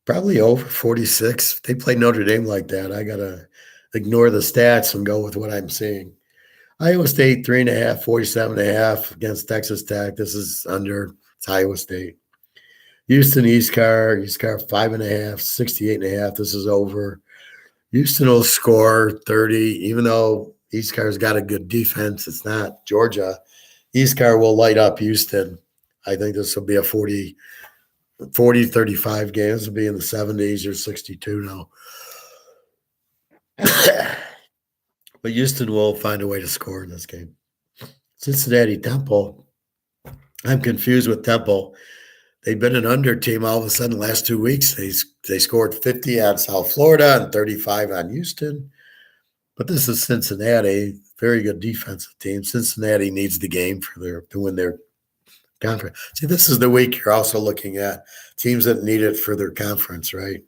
Probably over 46. If they play Notre Dame like that, I got to ignore the stats and go with what I'm seeing. Iowa State, 3.5, 47.5 against Texas Tech. This is under. It's Iowa State. Houston, East Car, 5.5, 68.5. This is over. Houston will score 30, even though East Car's got a good defense. It's not Georgia. East Car will light up Houston. I think this will be a 40-35 game. This will be in the 70s or 62 now. But Houston will find a way to score in this game. Cincinnati, Temple. I'm confused with Temple. They've been an under team all of a sudden the last 2 weeks. They scored 50 on South Florida and 35 on Houston. But this is Cincinnati, very good defensive team. Cincinnati needs the game to win their conference. See, this is the week you're also looking at teams that need it for their conference, right?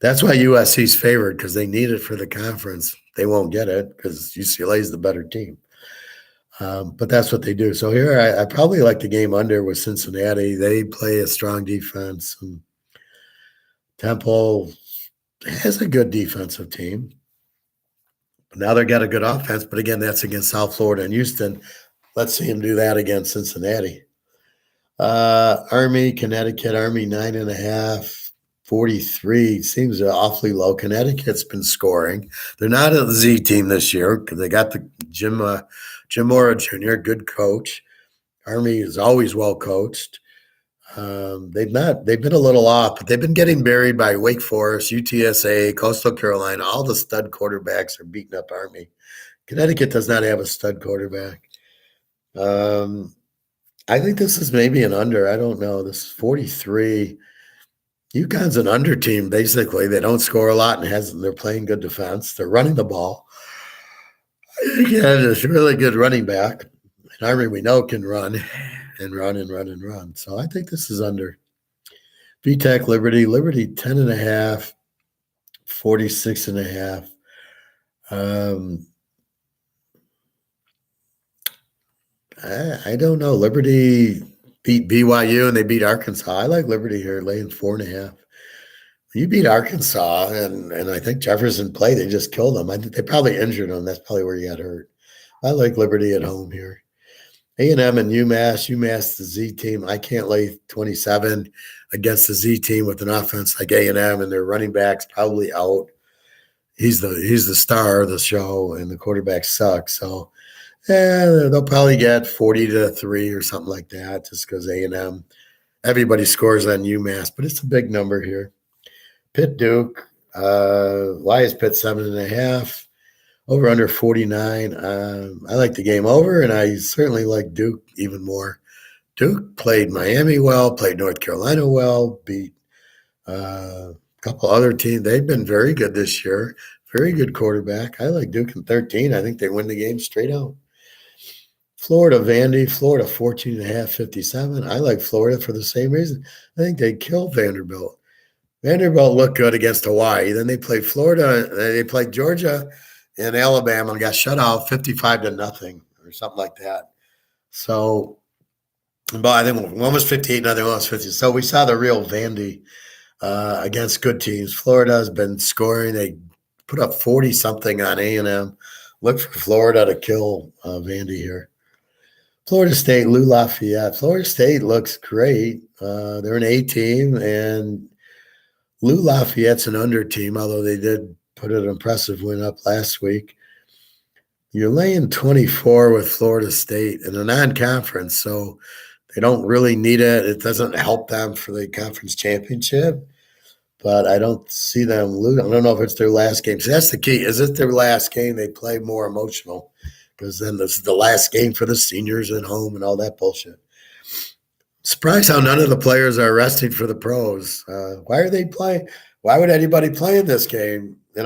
That's why USC's favored, because they need it for the conference. They won't get it because UCLA is the better team. But that's what they do. So here I probably like the game under with Cincinnati. They play a strong defense. And Temple has a good defensive team. Now they've got a good offense, but again, that's against South Florida and Houston. Let's see them do that against Cincinnati. Army, Connecticut, Army 9.5, 43. Seems awfully low. Connecticut's been scoring. They're not a Z team this year because they got the Jim Mora Jr., good coach. Army is always well coached. They've been a little off, but they've been getting buried by Wake Forest, UTSA, Coastal Carolina. All the stud quarterbacks are beating up Army. Connecticut does not have a stud quarterback. I think this is maybe an under. I don't know. This is 43. UConn's an under team, basically. They don't score a lot and they're playing good defense. They're running the ball. UConn is a really good running back. And Army, we know, can run and run and run and run. So I think this is under. VTech, Liberty 10.5, 46.5. I don't know. Liberty beat BYU and they beat Arkansas. I like Liberty here, laying 4.5. You beat Arkansas, and I think Jefferson played. They just killed them. They probably injured him. That's probably where he got hurt. I like Liberty at home here. A&M and UMass. UMass, the Z team. I can't lay 27 against the Z team with an offense like A&M, and their running back's probably out. He's the star of the show, and the quarterback sucks. So, they'll probably get 40-3 or something like that, just because A&M. Everybody scores on UMass, but it's a big number here. Pitt, Duke. Why is Pitt 7.5? Over under 49. I like the game over, and I certainly like Duke even more. Duke played Miami well, played North Carolina well, beat a couple other teams. They've been very good this year. Very good quarterback. I like Duke in 13. I think they win the game straight out. Florida, Vandy. Florida 14.5, 57. I like Florida for the same reason. I think they killed Vanderbilt. Vanderbilt looked good against Hawaii. Then they played Florida. They played Georgia and Alabama and got shut out 55-0 or something like that. So, but I think one was 58, another one was 50. So we saw the real Vandy against good teams. Florida has been scoring. They put up 40-something on A&M. Look for Florida to kill Vandy here. Florida State, Lou Lafayette. Florida State looks great. They're an A team, and Lou Lafayette's an under team, although they did put an impressive win up last week. You're laying 24 with Florida State in a non-conference, so they don't really need it. It doesn't help them for the conference championship, but I don't see them losing. I don't know if it's their last game. So that's the key. Is it their last game? They play more emotional because then this is the last game for the seniors at home and all that bullshit. Surprised how none of the players are resting for the pros. Why are they playing? Why would anybody play in this game? They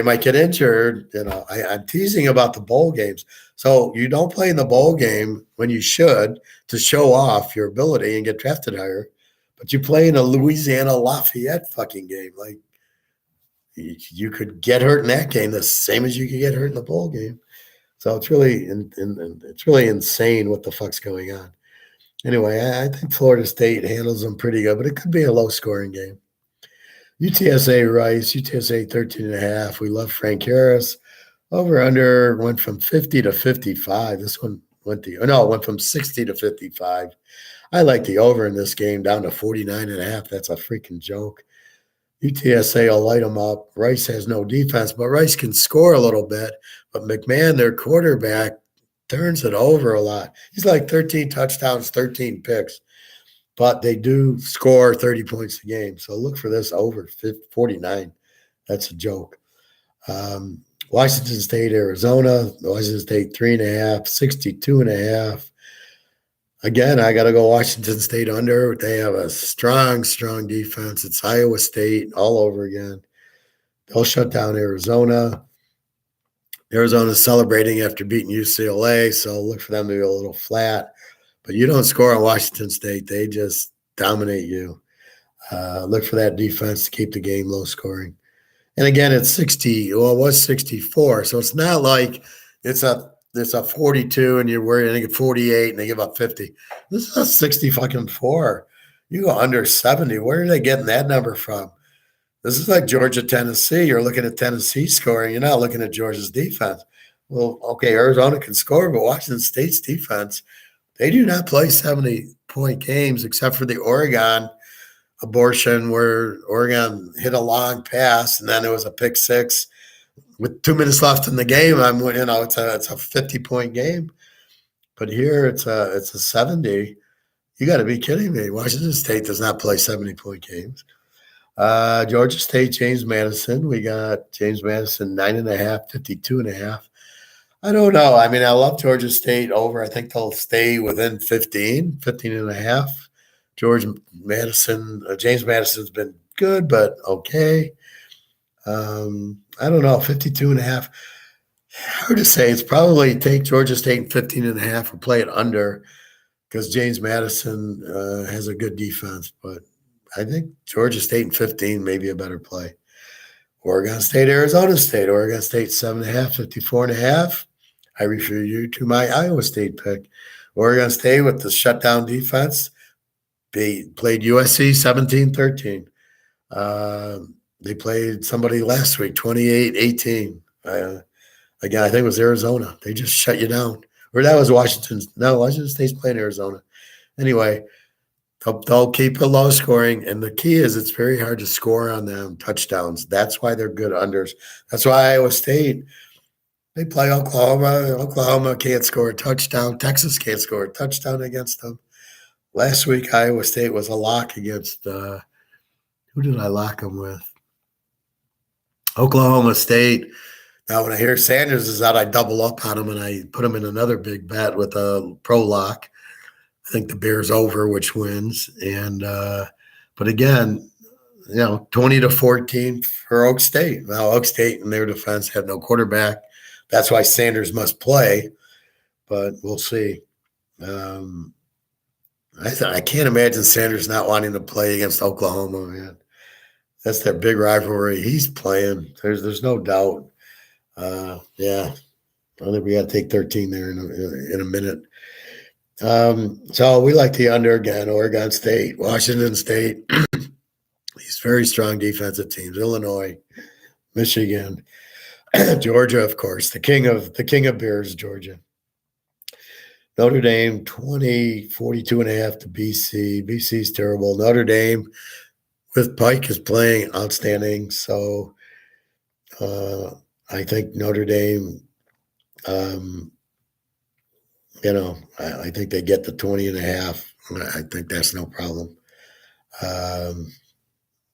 might get injured. I'm teasing about the bowl games. So you don't play in the bowl game when you should to show off your ability and get drafted higher, but you play in a Louisiana Lafayette fucking game. Like you could get hurt in that game the same as you could get hurt in the bowl game. So it's really it's really insane what the fuck's going on. Anyway, I think Florida State handles them pretty good, but it could be a low scoring game. UTSA Rice, UTSA 13.5. We love Frank Harris. Over under went from 50 to 55. This one it went from 60 to 55. I like the over in this game down to 49.5. That's a freaking joke. UTSA will light them up. Rice has no defense, but Rice can score a little bit. But McMahon, their quarterback, turns it over a lot. He's like 13 touchdowns, 13 picks. But they do score 30 points a game. So look for this over 49. That's a joke. Washington State, Arizona. Washington State 3.5, 62.5. Again, I got to go Washington State under. They have a strong, strong defense. It's Iowa State all over again. They'll shut down Arizona. Arizona's celebrating after beating UCLA, so look for them to be a little flat. But you don't score on Washington State. They just dominate you. Look for that defense to keep the game low scoring. And again, it's 60. Well, it was 64. So it's not like it's a 42 and you're worried and they get 48 and they give up 50. This is a 60 fucking 4. You go under 70. Where are they getting that number from? This is like Georgia, Tennessee. You're looking at Tennessee scoring. You're not looking at Georgia's defense. Well, okay, Arizona can score, but Washington State's defense, they do not play 70-point games except for the Oregon abortion where Oregon hit a long pass and then there was a pick six with 2 minutes left in the game. It's a 50-point game, but here it's a 70. You got to be kidding me. Washington State does not play 70-point games. Georgia State, James Madison. We got James Madison 9.5, 52.5. I don't know. I mean, I love Georgia State over. I think they'll stay within 15.5. James Madison's been good, but okay. I don't know, 52.5. Hard to say. It's probably take Georgia State 15.5 or play it under because James Madison has a good defense. But I think Georgia State and 15 may be a better play. Oregon State, Arizona State. Oregon State 7.5, 54.5. I refer you to my Iowa State pick. Oregon State with the shutdown defense. They played USC 17-13. They played somebody last week, 28-18. Again, I think it was Arizona. They just shut you down. Or that was Washington. No, Washington State's playing Arizona. Anyway, they'll keep it low scoring. And the key is it's very hard to score on them touchdowns. That's why they're good unders. That's why Iowa State, they play Oklahoma. Oklahoma can't score a touchdown. Texas can't score a touchdown against them. Last week, Iowa State was a lock against who did I lock them with? Oklahoma State. Now, when I hear Sanders is out, I double up on him and I put him in another big bet with a pro lock. I think the Bears over, which wins. And but again, 20-14 for Oak State. Now, Oak State in their defense have no quarterback. That's why Sanders must play. But we'll see. I can't imagine Sanders not wanting to play against Oklahoma, man. That's their big rivalry. He's playing. There's no doubt. Yeah, I think we got to take 13 there in a minute. So we like the under again. Oregon State, Washington State. These very strong defensive teams. Illinois, Michigan, Georgia, of course. The king of bears, Georgia. Notre Dame 42.5 to BC. BC's terrible. Notre Dame with Pike is playing outstanding. So I think Notre Dame, I think they get the 20.5. I think that's no problem.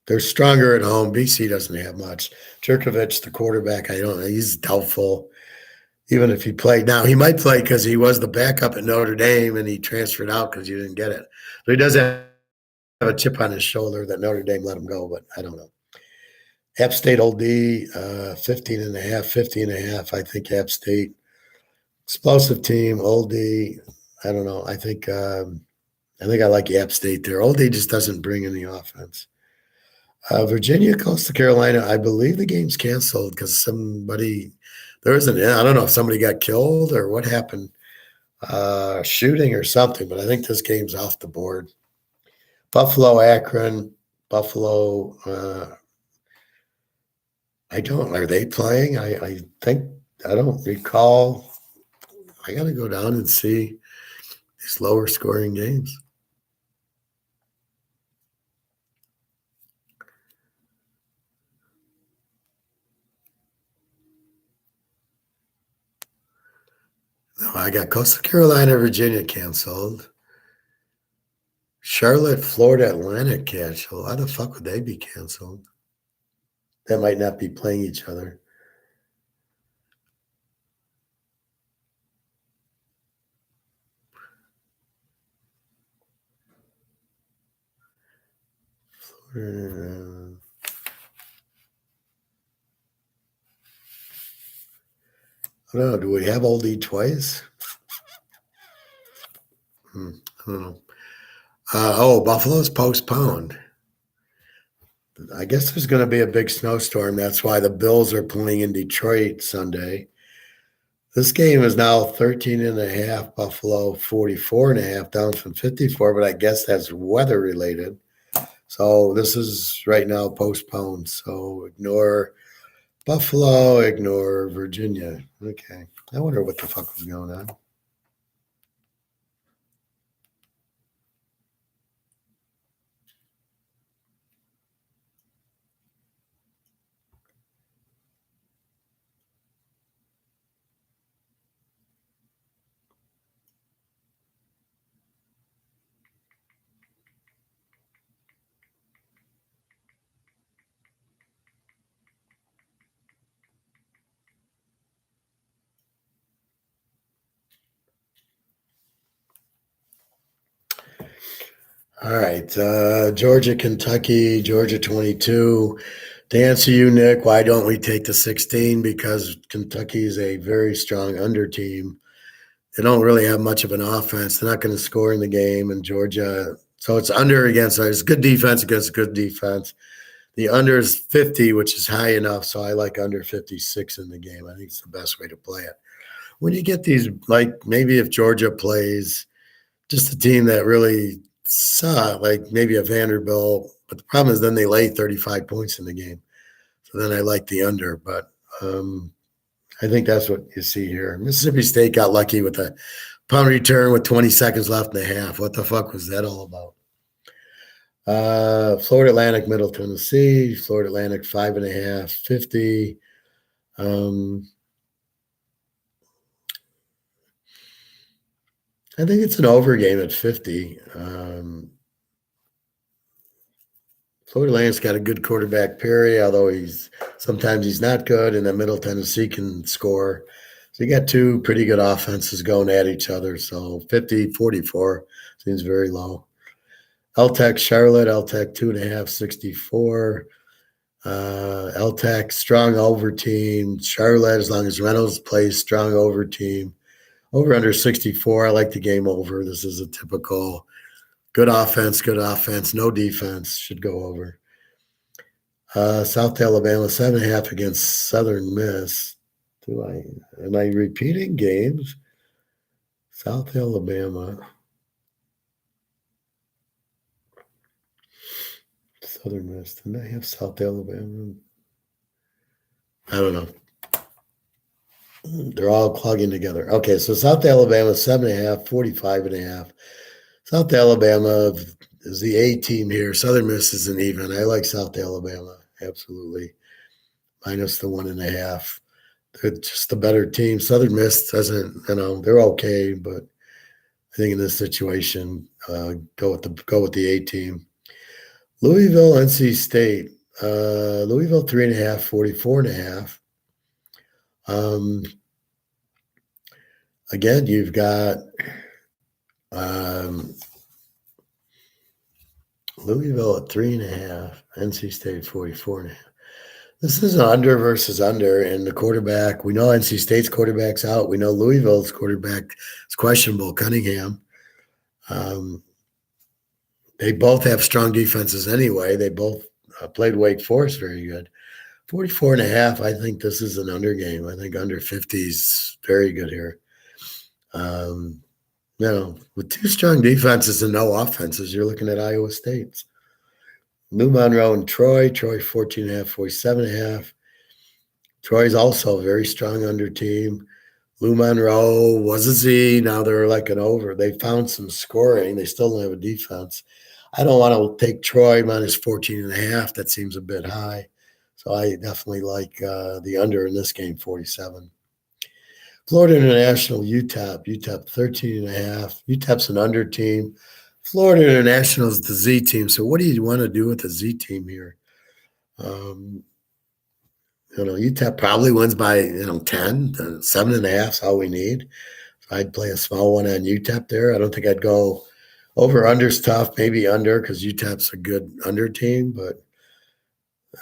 They're stronger at home. BC doesn't have much. Jerkovich, the quarterback, he's doubtful. Even if he played. Now, he might play because he was the backup at Notre Dame and he transferred out because you didn't get it. So he does have a chip on his shoulder that Notre Dame let him go, but I don't know. App State Old D, 15 and a half, 50 and a half. I think App State, explosive team, Old D. I don't know. I think I like App State there. Old D just doesn't bring any offense. Virginia, Coastal Carolina. I believe the game's canceled because there was I don't know if somebody got killed or what happened, shooting or something, but I think this game's off the board. Buffalo, Akron, Buffalo. Are they playing? I think, I don't recall. I got to go down and see these lower scoring games. No, I got Coastal Carolina, Virginia canceled. Charlotte, Florida Atlantic canceled. Why the fuck would they be canceled? That might not be playing each other. Florida. I don't know. Do we have Old E twice? I don't know. Buffalo's postponed. I guess there's going to be a big snowstorm. That's why the Bills are playing in Detroit Sunday. This game is now 13 and a half, Buffalo 44 and a half, down from 54, but I guess that's weather related. So this is right now postponed. So ignore Buffalo, ignore Virginia. Okay. I wonder what the fuck was going on. All right. Georgia, Kentucky, Georgia 22. To answer you, Nick, why don't we take the 16? Because Kentucky is a very strong under team. They don't really have much of an offense. They're not going to score in the game. And Georgia, so it's under against, it's good defense against good defense. The under is 50, which is high enough. So I like under 56 in the game. I think it's the best way to play it. When you get these, like maybe if Georgia plays just a team that really suck, like maybe a Vanderbilt, but the problem is then they lay 35 points in the game. So then I like the under, but I think that's what you see here. Mississippi State got lucky with a punt return with 20 seconds left in the half. What the fuck was that all about? Florida Atlantic, Middle Tennessee. Florida Atlantic 5.5, 50. I think it's an over game at 50. Florida Atlantic's got a good quarterback, Perry, although sometimes he's not good, and then Middle Tennessee can score. So you got two pretty good offenses going at each other. So 50, 44 seems very low. LTech, Charlotte, LTech 2.5, 64. LTech, strong over team. Charlotte, as long as Reynolds plays, strong over team. Over under 64. I like the game over. This is a typical good offense, no defense. Should go over. South Alabama, 7.5 against Southern Miss. Am I repeating games? South Alabama. Southern Miss. Didn't I have South Alabama? I don't know. They're all plugging together. Okay, so South Alabama, 7.5, 45.5. South Alabama is the A team here. Southern Miss isn't even. I like South Alabama, absolutely. Minus the 1.5. They're just the better team. Southern Miss doesn't, they're okay, but I think in this situation, go with the A team. Louisville, NC State. Louisville 3.5, 44.5. again, you've got Louisville at 3.5, NC State 44.5. This is an under versus under, and the quarterback, we know NC State's quarterback's out. We know Louisville's quarterback is questionable, Cunningham. They both have strong defenses anyway. They both played Wake Forest very good. 44.5, I think this is an under game. I think under 50 is very good here. With two strong defenses and no offenses, you're looking at Iowa State. New Monroe and Troy 14.5, 47.5. Troy's also a very strong under team. Lou Monroe was a Z. Now they're like an over. They found some scoring. They still don't have a defense. I don't want to take Troy minus 14.5. That seems a bit high. So I definitely like the under in this game, 47. Florida International, UTEP 13.5. UTEP's an under team. Florida International is the Z team. So what do you want to do with the Z team here? UTEP probably wins by 10. 7.5 is all we need. So I'd play a small one on UTEP there. I don't think I'd go over. Under's tough, maybe under because UTEP's a good under team. But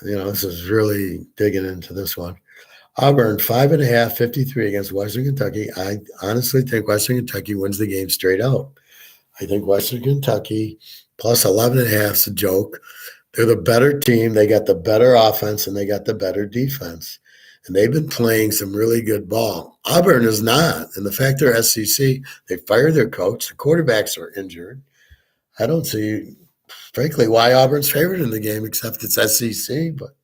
this is really digging into this one. Auburn 5.5, 53 against Western Kentucky. I honestly think Western Kentucky wins the game straight out. I think Western Kentucky plus 11.5 is a joke. They're the better team. They got the better offense and they got the better defense. And they've been playing some really good ball. Auburn is not. And the fact they're SEC, they fired their coach. The quarterbacks are injured. I don't see, frankly, why Auburn's favored in the game except it's SEC. But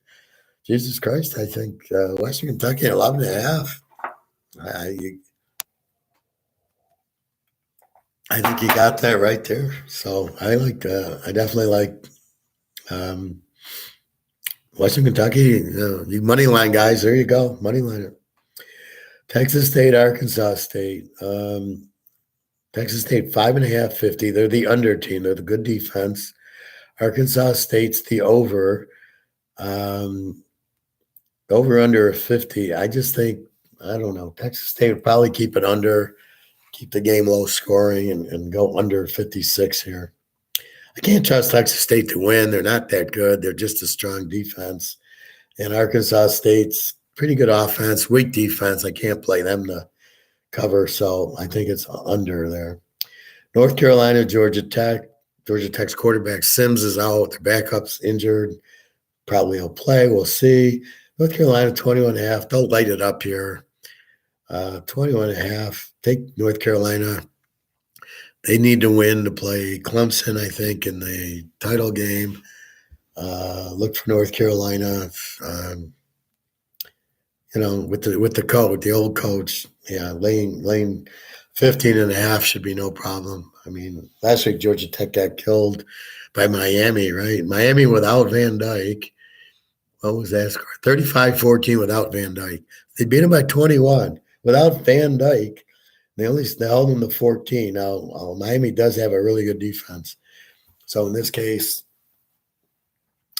Jesus Christ, I think Western Kentucky at 11.5. I think you got that right there. So I definitely like Western Kentucky. You money line guys, there you go. Money liner. Texas State, Arkansas State. Texas State 5.5, 50. They're the under team. They're the good defense. Arkansas State's the over. Over under 50. I just think, I don't know. Texas State would probably keep it under, keep the game low scoring, and go under 56 here. I can't trust Texas State to win. They're not that good. They're just a strong defense. And Arkansas State's pretty good offense, weak defense. I can't play them to cover, so I think it's under there. North Carolina, Georgia Tech. Georgia Tech's quarterback Sims is out. Their backup's injured. Probably he'll play. We'll see. North Carolina, 21.5. They'll light it up here. 21.5. Take North Carolina. They need to win to play Clemson, I think, in the title game. Look for North Carolina. With the coach, the old coach, laying 15.5 should be no problem. I mean, last week Georgia Tech got killed by Miami, right? Miami without Van Dyke. What was that score? 35-14 without Van Dyke. They beat them by 21 without Van Dyke. They only held them to 14. Now, Miami does have a really good defense. So in this case,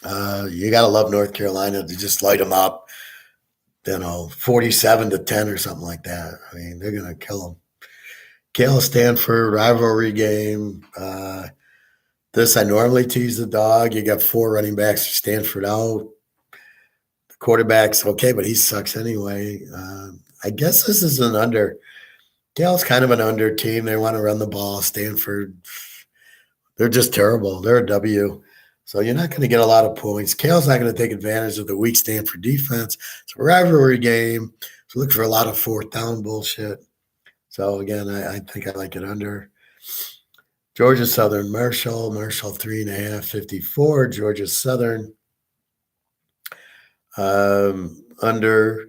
you got to love North Carolina to just light them up, 47-10 or something like that. I mean, they're going to kill them. Cal Stanford rivalry game. This I normally tease the dog. You got 4 running backs. Stanford out. The quarterback's okay, but he sucks anyway. I guess this is an under. Cal's kind of an under team. They want to run the ball. Stanford, they're just terrible. They're a W. So you're not going to get a lot of points. Cal's not going to take advantage of the weak Stanford defense. It's a rivalry game. So look for a lot of fourth down bullshit. So, again, I think I like it under. Georgia Southern, Marshall 3.5, 54. Georgia Southern under.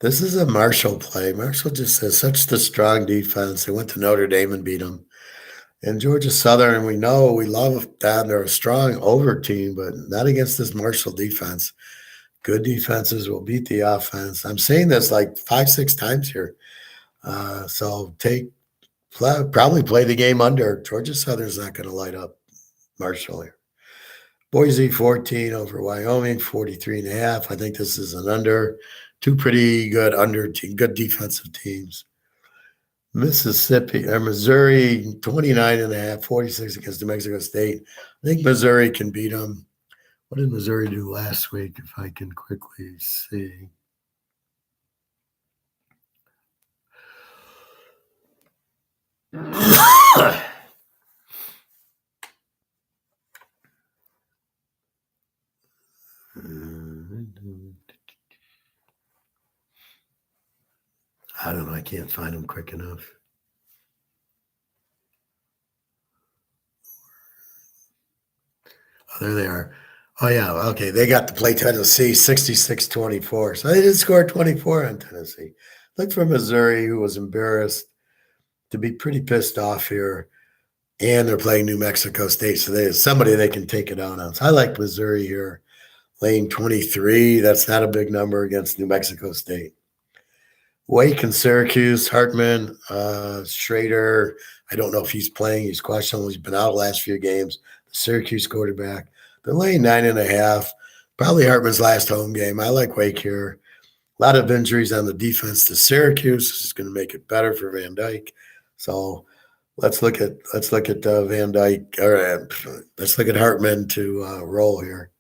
This is a Marshall play. Marshall just has such the strong defense. They went to Notre Dame and beat them. And Georgia Southern, we love them. They're a strong over team, but not against this Marshall defense. Good defenses will beat the offense. I'm saying this like 5-6 times here. So probably play the game under. Georgia Southern's not going to light up Marshall here. Boise 14 over Wyoming, 43.5. I think this is an under. Two pretty good good defensive teams. Mississippi or Missouri 29.5, 46 against New Mexico State. I think Missouri can beat them. What did Missouri do last week? If I can quickly see. I don't know. I can't find them quick enough. Oh, there they are. Oh, yeah. Okay. They got to play Tennessee 66-24. So they did score 24 on Tennessee. Look for Missouri, who was embarrassed, to be pretty pissed off here. And they're playing New Mexico State. So there's somebody they can take it out on. So I like Missouri here. Lane 23. That's not a big number against New Mexico State. Wake and Syracuse, Hartman, Schrader. I don't know if he's playing. He's questionable. He's been out the last few games. The Syracuse quarterback. They're laying 9.5. Probably Hartman's last home game. I like Wake here. A lot of injuries on the defense to Syracuse. This is going to make it better for Van Dyke. So let's look at Van Dyke, or let's look at Hartman to roll here.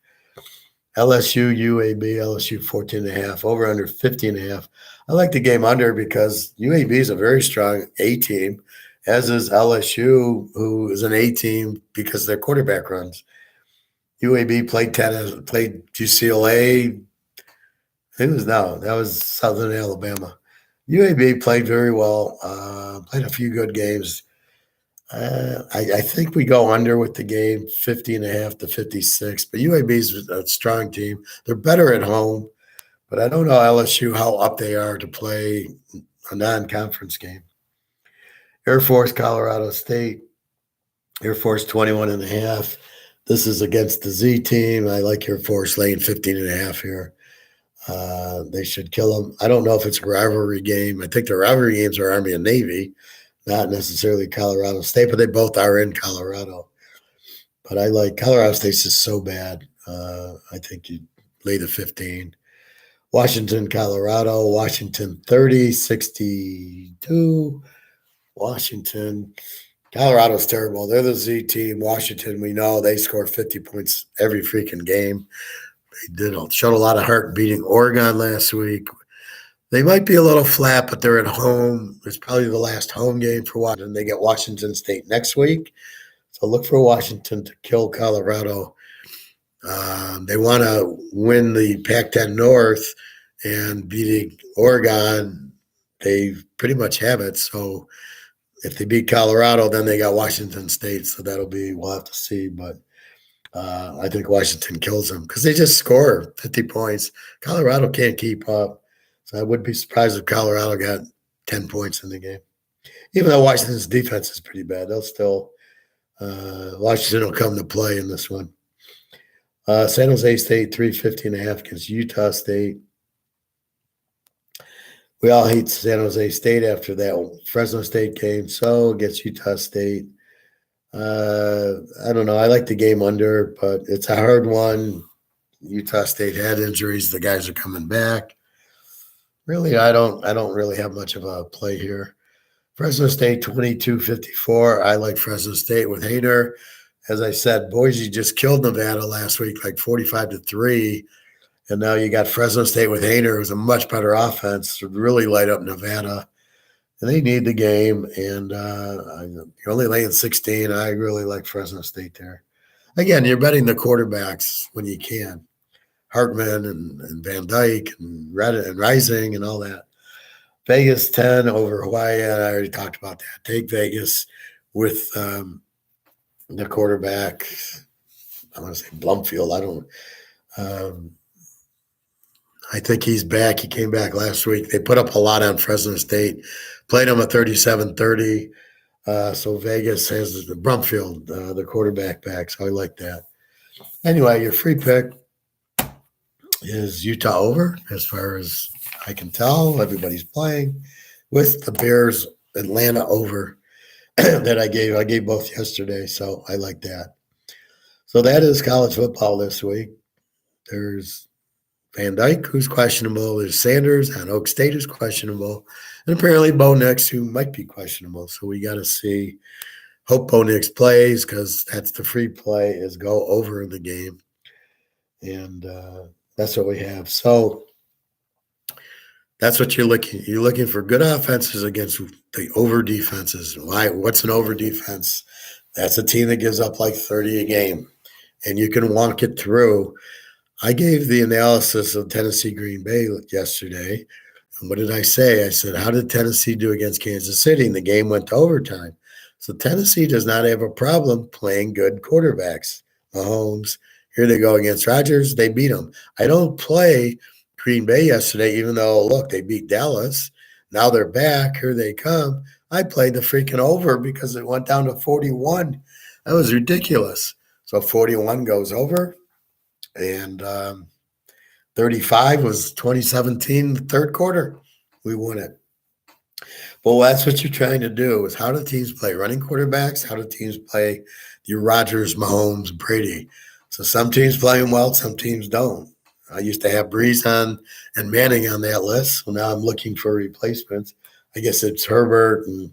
LSU, UAB, LSU 14.5, over under 50.5. I like the game under because UAB is a very strong A team, as is LSU, who is an A team because their quarterback runs. UAB played UCLA. That was Southern Alabama. UAB played very well, played a few good games. I think we go under with the game, 50.5 to 56. But UAB is a strong team. They're better at home, but I don't know LSU how up they are to play a non-conference game. Air Force, Colorado State. Air Force 21.5. This is against the Z team. I like Air Force laying 15.5 here. They should kill them. I don't know if it's a rivalry game. I think the rivalry games are Army and Navy, not necessarily Colorado State, but they both are in Colorado. But I like Colorado State's just so bad. I think you lay the 15. Washington, Colorado. Washington 30, 62. Washington. Colorado's terrible. They're the Z team. Washington, we know they score 50 points every freaking game. They showed a lot of heart beating Oregon last week. They might be a little flat, but they're at home. It's probably the last home game for Washington. They get Washington State next week. So look for Washington to kill Colorado. They want to win the Pac-10 North, and beating Oregon, they pretty much have it. So if they beat Colorado, then they got Washington State. So we'll have to see. But I think Washington kills them because they just score 50 points. Colorado can't keep up. So I would be surprised if Colorado got 10 points in the game. Even though Washington's defense is pretty bad, they'll still Washington will come to play in this one. San Jose State 350.5 against Utah State. We all hate San Jose State after that Fresno State game. So against Utah State, I don't know. I like the game under, but it's a hard one. Utah State had injuries. The guys are coming back. Really, I don't really have much of a play here. Fresno State 22-54. I like Fresno State with Hader. As I said, Boise just killed Nevada last week, like 45-3. And now you got Fresno State with Hader, who's a much better offense to really light up Nevada. And they need the game. And you're only laying 16. I really like Fresno State there. Again, you're betting the quarterbacks when you can. Hartman and Van Dyke and Rising and all that. Vegas 10 over Hawaii. I already talked about that. Take Vegas with the quarterback. I want to say Blumfield. I think he's back. He came back last week. They put up a lot on Fresno State. Played him a 37-30. So Vegas has the Brumfield, the quarterback, back. So I like that. Anyway, your free pick is Utah over, as far as I can tell. Everybody's playing with the Bears Atlanta over that I gave. I gave both yesterday, so I like that. So that is college football this week. There's Van Dyke, who's questionable. There's Sanders on Oak State, who's questionable. And apparently Bo Nix, who might be questionable. So we got to see. Hope Bo Nix plays because that's the free play is go over in the game. And that's what we have. So that's what you're looking. You're looking for good offenses against the over defenses. Why? What's an over defense? That's a team that gives up like 30 a game, and you can walk it through. I gave the analysis of Tennessee Green Bay yesterday. And what did I say? I said, how did Tennessee do against Kansas City? And the game went to overtime. So Tennessee does not have a problem playing good quarterbacks. Mahomes, here they go against Rodgers. They beat them. I don't play Green Bay yesterday, even though, look, they beat Dallas. Now they're back. Here they come. I played the freaking over because it went down to 41. That was ridiculous. So 41 goes over. And 35 was 2017, the third quarter. We won it. Well, that's what you're trying to do is how do teams play running quarterbacks? How do teams play your Rodgers, Mahomes, Brady? So some teams play them well, some teams don't. I used to have Breeze on and Manning on that list. So now I'm looking for replacements. I guess it's Herbert and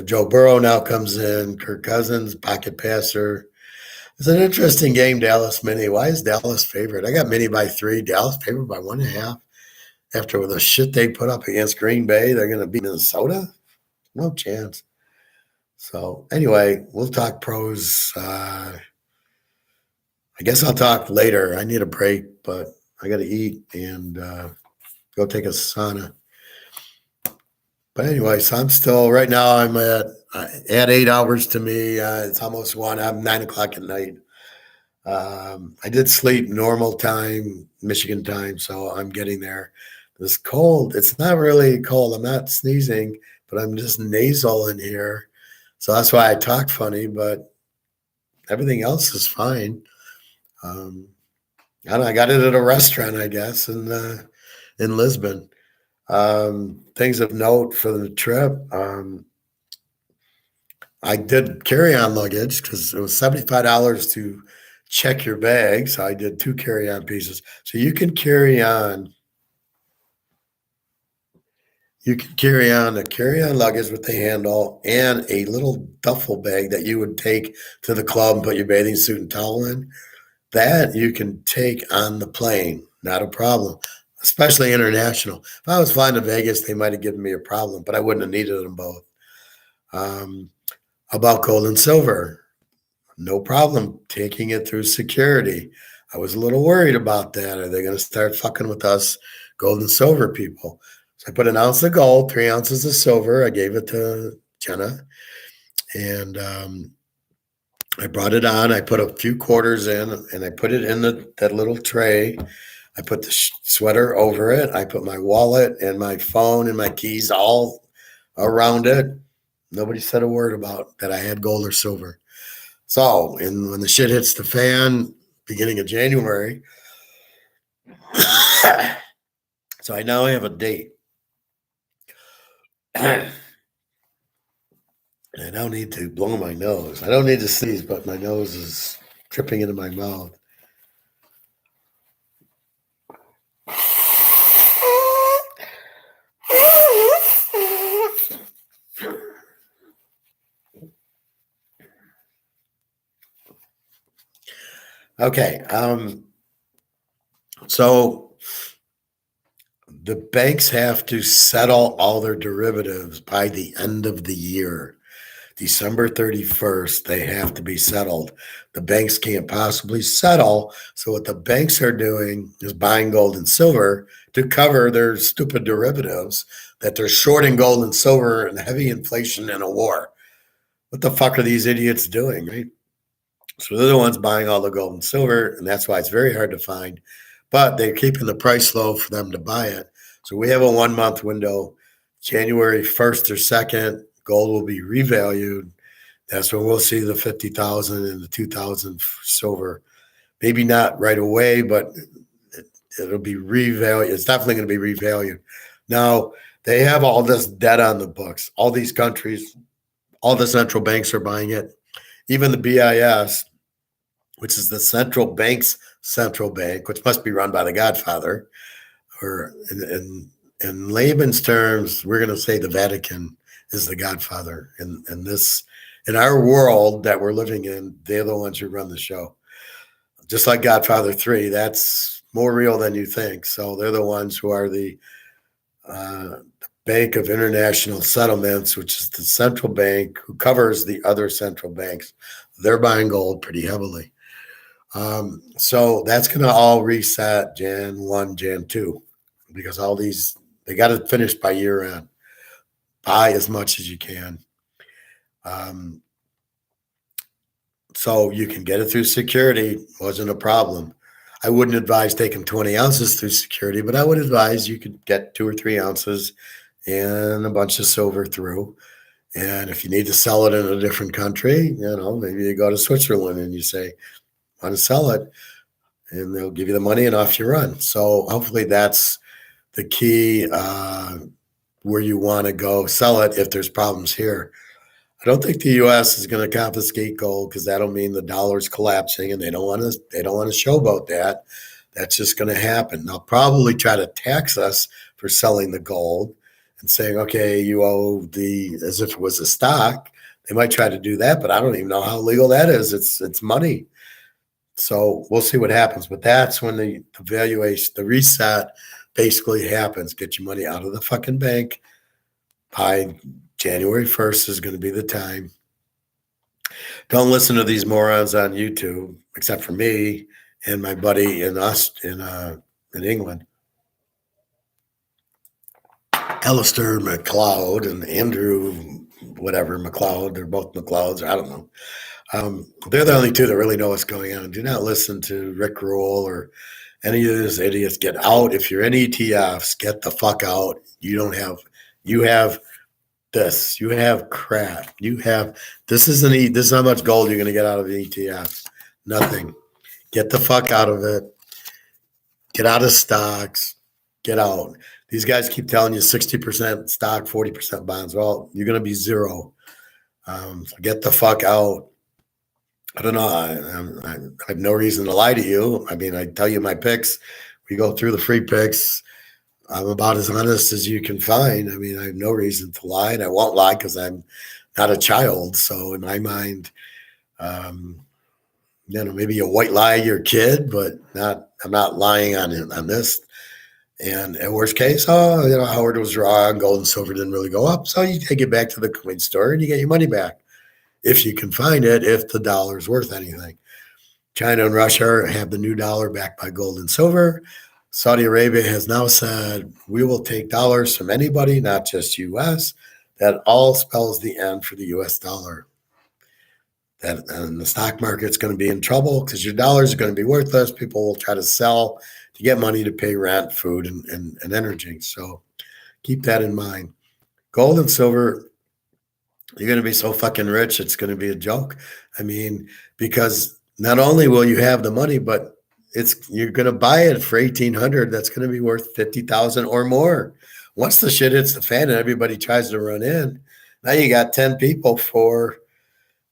Joe Burrow now comes in, Kirk Cousins, pocket passer. It's an interesting game, Dallas Mini. Why is Dallas favored? I got Mini by 3. Dallas favored by 1.5. After the shit they put up against Green Bay, they're going to beat Minnesota? No chance. So anyway, we'll talk pros. I guess I'll talk later. I need a break, but I got to eat and go take a sauna. But anyway, so I'm still right now. I'm at 8 hours to me. It's almost 1. I'm 9 o'clock at night. I did sleep normal time, Michigan time, so I'm getting there. It's cold. It's not really cold. I'm not sneezing, but I'm just nasal in here. So that's why I talk funny, but everything else is fine. I don't know, I got it at a restaurant, I guess, in Lisbon. Things of note for the trip. I did carry-on luggage because it was $75 to check your bag. So I did 2 carry-on pieces. So you can carry on a carry-on luggage with the handle and a little duffel bag that you would take to the club and put your bathing suit and towel in. That you can take on the plane, not a problem, especially international. If I was flying to Vegas, they might have given me a problem, but I wouldn't have needed them both. About gold and silver, no problem taking it through security. I was a little worried about that. Are they going to start fucking with us gold and silver people? So I put 1 ounce of gold, 3 ounces of silver. I gave it to Jenna. And I brought it on. I put a few quarters in, and I put it in that little tray. I put the sweater over it. I put my wallet and my phone and my keys all around it. Nobody said a word about that I had gold or silver. So, and when the shit hits the fan, beginning of January, so I now have a date. I don't need to blow my nose. I don't need to sneeze, but my nose is dripping into my mouth. Okay. So the banks have to settle all their derivatives by the end of the year. December 31st, they have to be settled. The banks can't possibly settle. So what the banks are doing is buying gold and silver to cover their stupid derivatives that they're shorting gold and silver and heavy inflation and a war. What the fuck are these idiots doing, right? So they're the ones buying all the gold and silver, and that's why it's very hard to find. But they're keeping the price low for them to buy it. So we have a 1-month window, January 1st or 2nd. Gold will be revalued. That's when we'll see the 50,000 and the 2,000 silver. Maybe not right away, but it'll be revalued. It's definitely going to be revalued. Now, they have all this debt on the books. All these countries, all the central banks are buying it. even the BIS, which is the central bank's central bank, which must be run by the Godfather, or in layman's terms, we're going to say the Vatican is the Godfather. In our world that we're living in, they're the ones who run the show. Just like Godfather 3, that's more real than you think. So they're the ones who are the Bank of International Settlements, which is the central bank who covers the other central banks. They're buying gold pretty heavily. So that's going to all reset Jan 1, Jan 2, because all these, they got to finish by year end. Buy as much as you can. So you can get it through security. Wasn't a problem. I wouldn't advise taking 20 ounces through security, but I would advise you could get 2 or 3 ounces and a bunch of silver through. And if you need to sell it in a different country, maybe you go to Switzerland and you say, want to sell it, and they'll give you the money and off you run. So hopefully that's the key where you want to go sell it if there's problems here. I don't think the U.S. is going to confiscate gold because that'll mean the dollar's collapsing, and they don't want to showboat that. That's just going to happen. They'll probably try to tax us for selling the gold and saying, okay, you owe as if it was a stock. They might try to do that, but I don't even know how legal that is. It's money. So we'll see what happens. But that's when the valuation, the reset basically happens. Get your money out of the fucking bank by January 1st is going to be the time. Don't listen to these morons on YouTube, except for me and my buddy in England, Alistair McLeod and Andrew, whatever, McLeod. They're both McLeods. I don't know. They're the only two that really know what's going on. Do not listen to Rick Rule or any of those idiots. Get out. If you're in ETFs, get the fuck out. You have this. You have crap. This is how much gold you're going to get out of the ETFs. Nothing. Get the fuck out of it. Get out of stocks. Get out. These guys keep telling you 60% stock, 40% bonds. Well, you're going to be zero. So get the fuck out. I don't know. I have no reason to lie to you. I mean, I tell you my picks. We go through the free picks. I'm about as honest as you can find. I mean, I have no reason to lie, and I won't lie because I'm not a child. So in my mind, maybe a white lie your kid, but I'm not lying on this. And in worst case, Howard was wrong. Gold and silver didn't really go up. So you take it back to the coin store and you get your money back. If you can find it, if the dollar's worth anything. China and Russia have the new dollar backed by gold and silver. Saudi Arabia has now said, we will take dollars from anybody, not just U.S. That all spells the end for the U.S. dollar. And the stock market's going to be in trouble because your dollars are going to be worthless. People will try to sell to get money to pay rent, food, and energy. So keep that in mind. Gold and silver, you're going to be so fucking rich, it's going to be a joke. I mean, because not only will you have the money, but you're going to buy it for $1,800. That's going to be worth $50,000 or more. Once the shit hits the fan and everybody tries to run in, now you got 10 people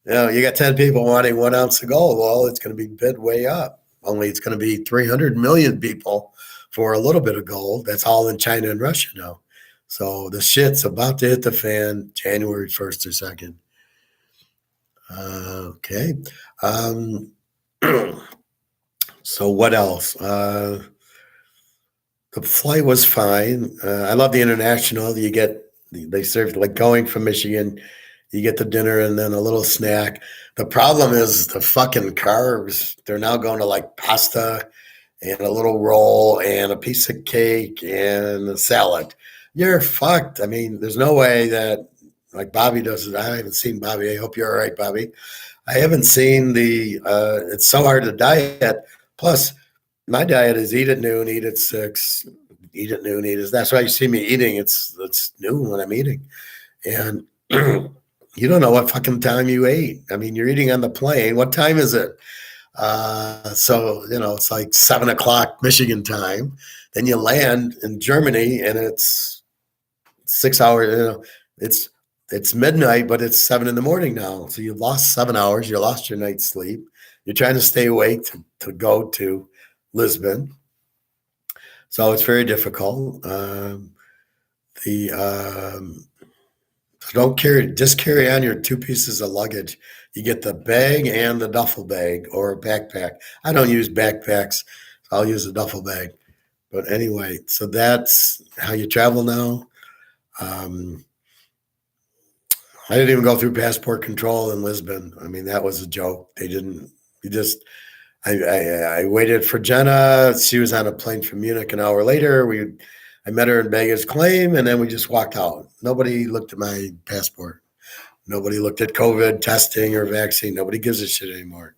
wanting 1 ounce of gold. Well, it's going to be bid way up. Only it's going to be 300 million people for a little bit of gold. That's all in China and Russia now. So the shit's about to hit the fan January 1st or 2nd. Okay. So what else? The flight was fine. I love the international. They serve, like going from Michigan, you get the dinner and then a little snack. The problem is the fucking carbs. They're now going to like pasta and a little roll and a piece of cake and a salad. You're fucked. I mean, there's no way that like Bobby does it. I haven't seen Bobby. I hope you're all right, Bobby. I haven't seen it's so hard to diet. Plus, my diet is eat at noon, eat at 6, eat at noon, that's why you see me eating. It's noon when I'm eating. And you don't know what fucking time you ate. I mean, you're eating on the plane. What time is it? So, it's like 7 o'clock Michigan time. Then you land in Germany and it's 6 hours, it's it's midnight, but it's 7 in the morning now. So you lost 7 hours. You lost your night's sleep. You're trying to stay awake to go to Lisbon. So it's very difficult. The So just carry on your 2 pieces of luggage. You get the bag and the duffel bag or a backpack. I don't use backpacks, so I'll use a duffel bag. But anyway, so that's how you travel now. I didn't even go through passport control in Lisbon. I mean, that was a joke. They didn't. You just. I waited for Jenna. She was on a plane from Munich an hour later. I met her in baggage claim, and then we just walked out. Nobody looked at my passport. Nobody looked at COVID testing or vaccine. Nobody gives a shit anymore.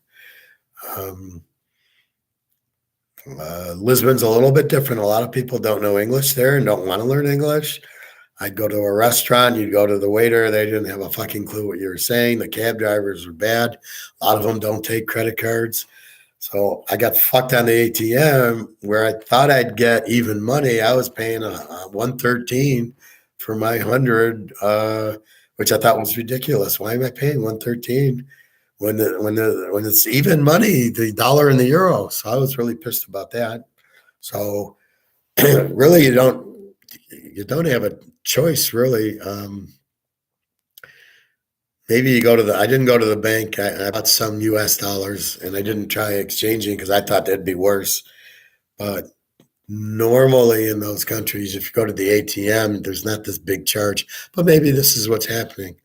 Lisbon's a little bit different. A lot of people don't know English there and don't want to learn English. I'd go to a restaurant, you'd go to the waiter, they didn't have a fucking clue what you were saying. The cab drivers were bad. A lot of them don't take credit cards. So I got fucked on the ATM where I thought I'd get even money. I was paying a 113 for my 100, which I thought was ridiculous. Why am I paying 113 when it's even money, the dollar and the euro? So I was really pissed about that. So really, you don't have a choice, really. Maybe you go to I didn't go to the bank. I bought some US dollars and I didn't try exchanging because I thought that'd be worse. But normally in those countries, if you go to the ATM, there's not this big charge. But maybe this is what's happening.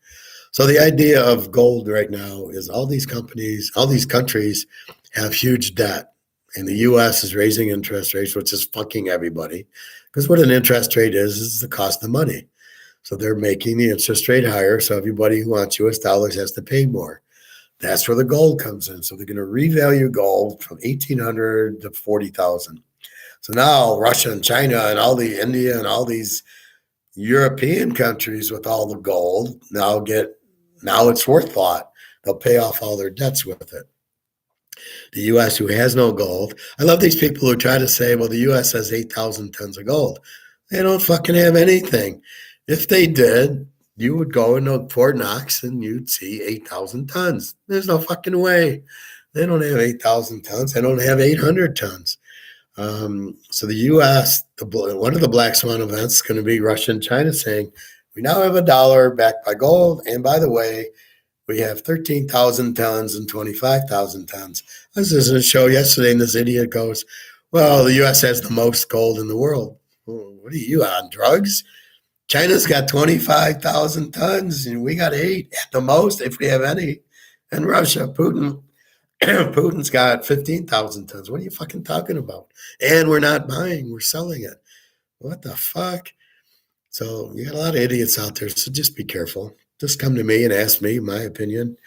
So the idea of gold right now is all these countries have huge debt. And the US is raising interest rates, which is fucking everybody. Because what an interest rate is the cost of money. So they're making the interest rate higher. So everybody who wants US dollars has to pay more. That's where the gold comes in. So they're going to revalue gold from 1,800 to 40,000. So now Russia and China and all the India and all these European countries with all the gold now it's worth a lot. They'll pay off all their debts with it. The U.S., who has no gold. I love these people who try to say, well, the U.S. has 8,000 tons of gold. They don't fucking have anything. If they did, you would go into Fort Knox and you'd see 8,000 tons. There's no fucking way. They don't have 8,000 tons. They don't have 800 tons. So the U.S., one of the Black Swan events is going to be Russia and China saying, we now have a dollar backed by gold. And by the way, we have 13,000 tons and 25,000 tons. I was just in a show yesterday, and this idiot goes, well, the U.S. has the most gold in the world. Well, what are you on, drugs? China's got 25,000 tons, and we got 8 at the most, if we have any. And Russia, Putin's got 15,000 tons. What are you fucking talking about? And we're not buying, we're selling it. What the fuck? So you got a lot of idiots out there, so just be careful. Just come to me and ask me my opinion.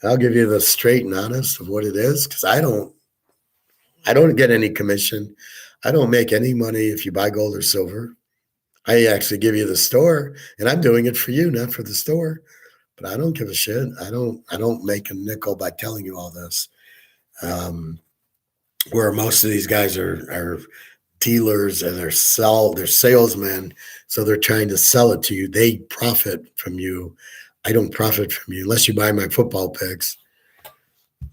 I'll give you the straight and honest of what it is, because I don't get any commission. I don't make any money if you buy gold or silver. I actually give you the store, and I'm doing it for you, not for the store. But I don't give a shit. I don't make a nickel by telling you all this. Where most of these guys are dealers and they're salesmen, so they're trying to sell it to you. They profit from you. I don't profit from you unless you buy my football picks.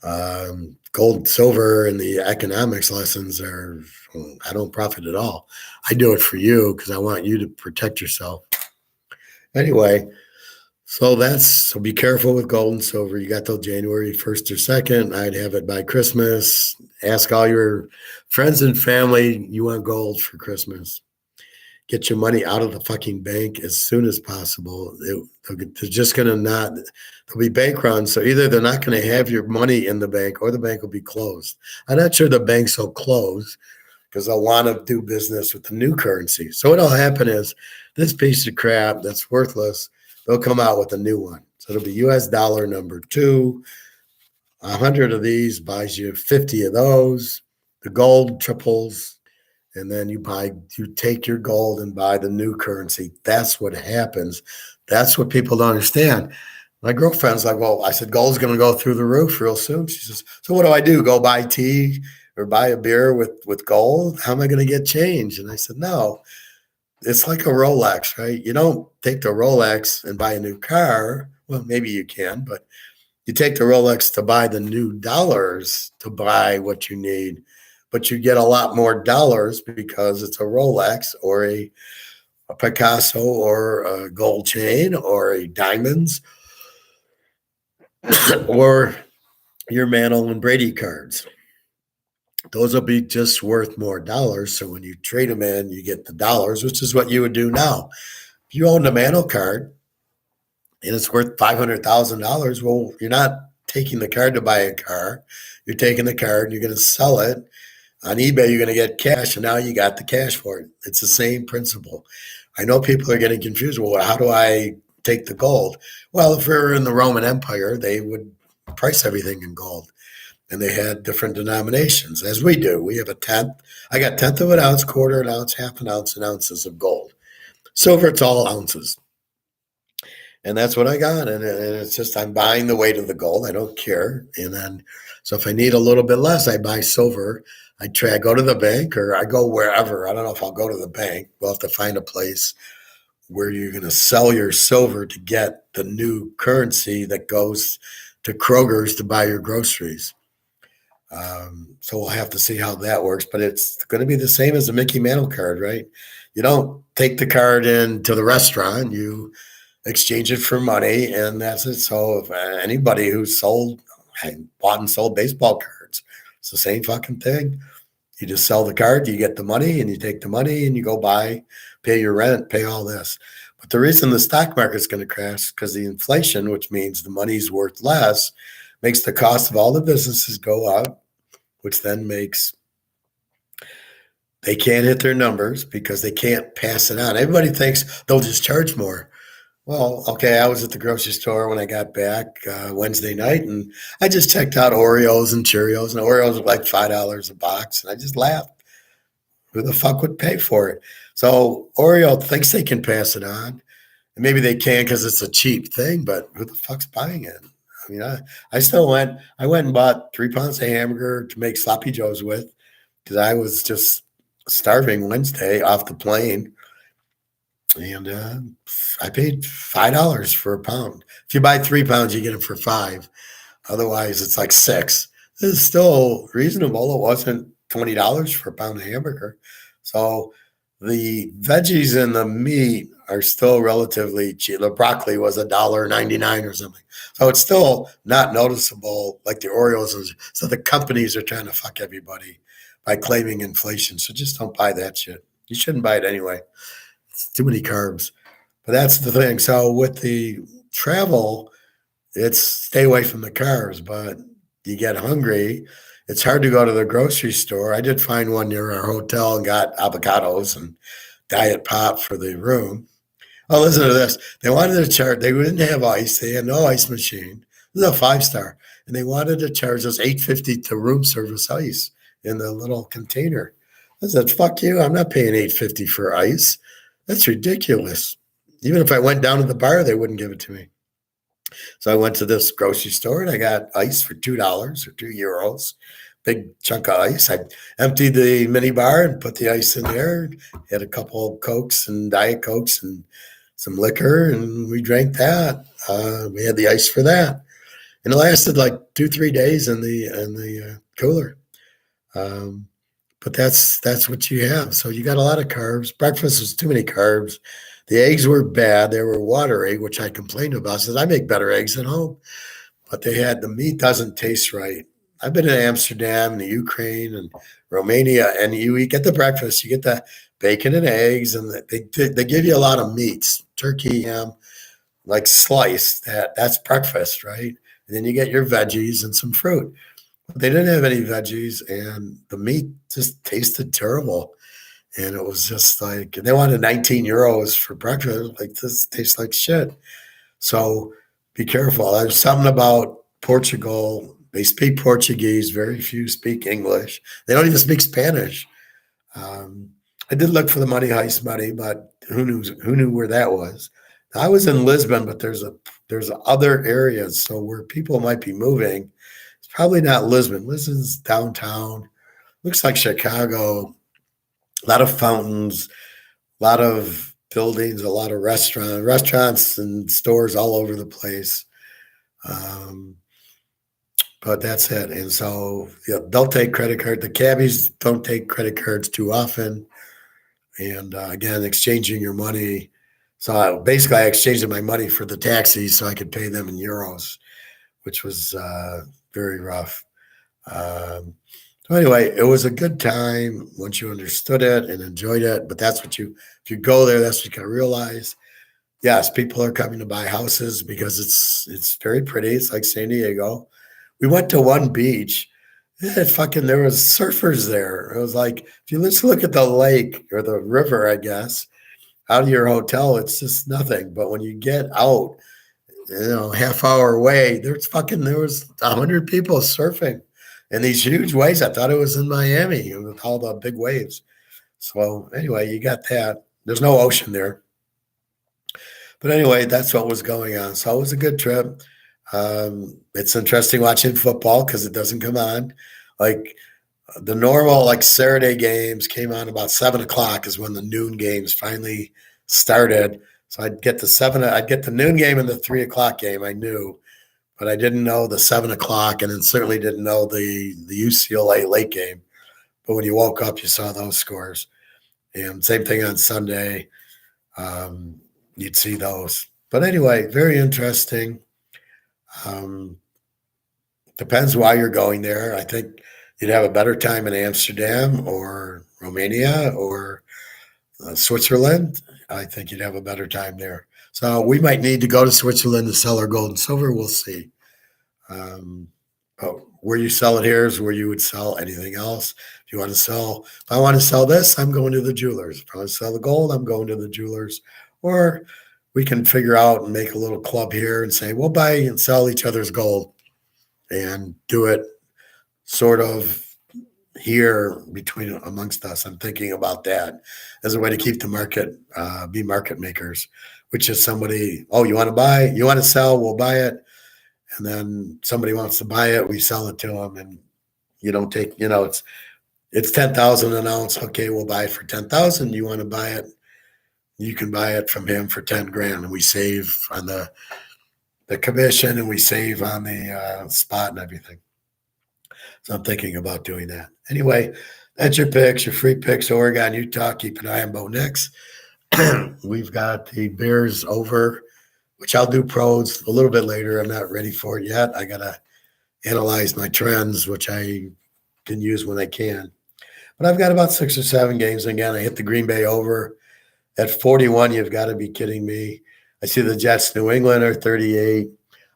Gold, silver, and the economics lessons I don't profit at all. I do it for you because I want you to protect yourself. Anyway, so be careful with gold and silver. You got till January 1st or 2nd. I'd have it by Christmas. Ask all your friends and family you want gold for Christmas. Get your money out of the fucking bank as soon as possible. They're just going to they'll be bank runs. So either they're not going to have your money in the bank or the bank will be closed. I'm not sure the banks will close because they'll want to do business with the new currency. So what'll happen is this piece of crap that's worthless, they'll come out with a new one. So it'll be US dollar number 2. 100 of these buys you 50 of those. The gold triples. And then you take your gold and buy the new currency. That's what happens. That's what people don't understand. My girlfriend's like, well, I said, gold's going to go through the roof real soon. She says, so what do I do? Go buy tea or buy a beer with gold? How am I going to get change? And I said, no, it's like a Rolex, right? You don't take the Rolex and buy a new car. Well, maybe you can, but you take the Rolex to buy the new dollars to buy what you need, but you get a lot more dollars because it's a Rolex or a Picasso or a gold chain or a diamonds or your Mantle and Brady cards. Those will be just worth more dollars. So when you trade them in, you get the dollars, which is what you would do now. If you own a Mantle card and it's worth $500,000, well, you're not taking the card to buy a car. You're taking the card, you're going to sell it. On eBay, you're going to get cash, and now you got the cash for it. It's the same principle. I know people are getting confused. Well, how do I take the gold? Well, if we were in the Roman Empire, they would price everything in gold. And they had different denominations, as we do. We have a tenth. I got tenth of an ounce, quarter an ounce, half an ounce, and ounces of gold. Silver, it's all ounces. And that's what I got. And it's just I'm buying the weight of the gold. I don't care. And then, so if I need a little bit less, I buy silver. I go to the bank or I go wherever. I don't know if I'll go to the bank. We'll have to find a place where you're going to sell your silver to get the new currency that goes to Kroger's to buy your groceries. So we'll have to see how that works, but it's going to be the same as a Mickey Mantle card, right? You don't take the card in to the restaurant, you exchange it for money, and that's it. So if anybody who's bought and sold baseball cards, it's the same fucking thing. You just sell the card, you get the money, and you take the money and you go pay your rent, pay all this. But the reason the stock market's going to crash because the inflation, which means the money's worth less, makes the cost of all the businesses go up, which then makes they can't hit their numbers because they can't pass it on. Everybody thinks they'll just charge more. Well, okay, I was at the grocery store when I got back Wednesday night, and I just checked out Oreos and Cheerios, and Oreos were like $5 a box, and I just laughed. Who the fuck would pay for it? So Oreo thinks they can pass it on, and maybe they can because it's a cheap thing, but who the fuck's buying it? I mean, I went and bought 3 pounds of hamburger to make sloppy joes with because I was just starving Wednesday off the plane. And I paid $5 for a pound. If you buy 3 pounds, you get them for $5. Otherwise, it's like $6. This is still reasonable. It wasn't $20 for a pound of hamburger. So the veggies and the meat are still relatively cheap. The broccoli was $1.99 or something. So it's still not noticeable like the Oreos. So the companies are trying to fuck everybody by claiming inflation. So just don't buy that shit. You shouldn't buy it anyway. It's too many carbs. But that's the thing. So with the travel, it's stay away from the carbs, but you get hungry. It's hard to go to the grocery store. I did find one near our hotel and got avocados and diet pop for the room. Oh, listen to this. They wanted to charge, they didn't have ice. They had no ice machine. This is a 5-star. And they wanted to charge us $8.50 to room service ice in the little container. I said, fuck you. I'm not paying $8.50 for ice. That's ridiculous. Even if I went down to the bar, they wouldn't give it to me. So I went to this grocery store and I got ice for $2 or €2. Big chunk of ice. I emptied the mini bar and put the ice in there. Had a couple of Cokes and Diet Cokes and some liquor, and we drank that. We had the ice for that, and it lasted like 2-3 days in the cooler. But that's what you have. So you got a lot of carbs. Breakfast was too many carbs. The eggs were bad. They were watery, which I complained about. I said, I make better eggs at home. But the meat doesn't taste right. I've been in Amsterdam and the Ukraine and Romania, and you get the breakfast. You get the bacon and eggs, and they give you a lot of meats, turkey, ham, like sliced. That's breakfast, right? And then you get your veggies and some fruit. But they didn't have any veggies, and the meat just tasted terrible. And it was just like, they wanted €19 for breakfast. Like, this tastes like shit. So be careful. There's something about Portugal. They speak Portuguese. Very few speak English. They don't even speak Spanish. I did look for the money heist money, but who knew where that was? I was in Lisbon, but there's other areas. So where people might be moving, it's probably not Lisbon. Lisbon's downtown. Looks like Chicago. A lot of fountains. A lot of buildings, a lot of restaurants and stores all over the place. Um, but that's it. And so yeah, they'll take credit card. The cabbies don't take credit cards too often. And again, exchanging your money. So basically, I exchanged my money for the taxi so I could pay them in euros, which was very rough. Um, so anyway, it was a good time once you understood it and enjoyed it. But that's what if you go there, that's what you can realize. Yes, people are coming to buy houses because it's very pretty. It's like San Diego. We went to one beach. There was surfers there. It was like if you just look at the lake or the river, I guess, out of your hotel, it's just nothing. But when you get out, half hour away, there was 100 people surfing in these huge waves. I thought it was in Miami with all the big waves. So anyway, you got that. There's no ocean there. But anyway, that's what was going on. So it was a good trip. It's interesting watching football because it doesn't come on. Like the normal, like Saturday games came on about 7 o'clock is when the noon games finally started. So I'd get the noon game and the 3 o'clock game. I knew, but I didn't know the 7 o'clock, and then certainly didn't know the UCLA late game. But when you woke up, you saw those scores. And same thing on Sunday. You'd see those. But anyway, very interesting. Depends why you're going there. I think you'd have a better time in Amsterdam or Romania or Switzerland. I think you'd have a better time there. So we might need to go to Switzerland to sell our gold and silver. We'll see. But where you sell it here is where you would sell anything else. If I want to sell this, I'm going to the jewelers. If I want to sell the gold, I'm going to the jewelers. Or we can figure out and make a little club here and say, we'll buy and sell each other's gold and do it sort of here amongst us. I'm thinking about that as a way to keep the market, be market makers, which is somebody, you want to sell, we'll buy it. And then somebody wants to buy it, we sell it to them, and you don't take, it's 10,000 an ounce. Okay, we'll buy it for 10,000. You want to buy it? You can buy it from him for 10 grand, and we save on the commission, and we save on the spot and everything. So I'm thinking about doing that. Anyway, that's your picks, your free picks, Oregon, Utah. Keep an eye on Bo Nix. We've got the Bears over, which I'll do pros a little bit later. I'm not ready for it yet. I got to analyze my trends, which I can use when I can. But I've got about 6 or 7 games. Again, I hit the Green Bay over. At 41, you've got to be kidding me. I see the Jets, New England are 38.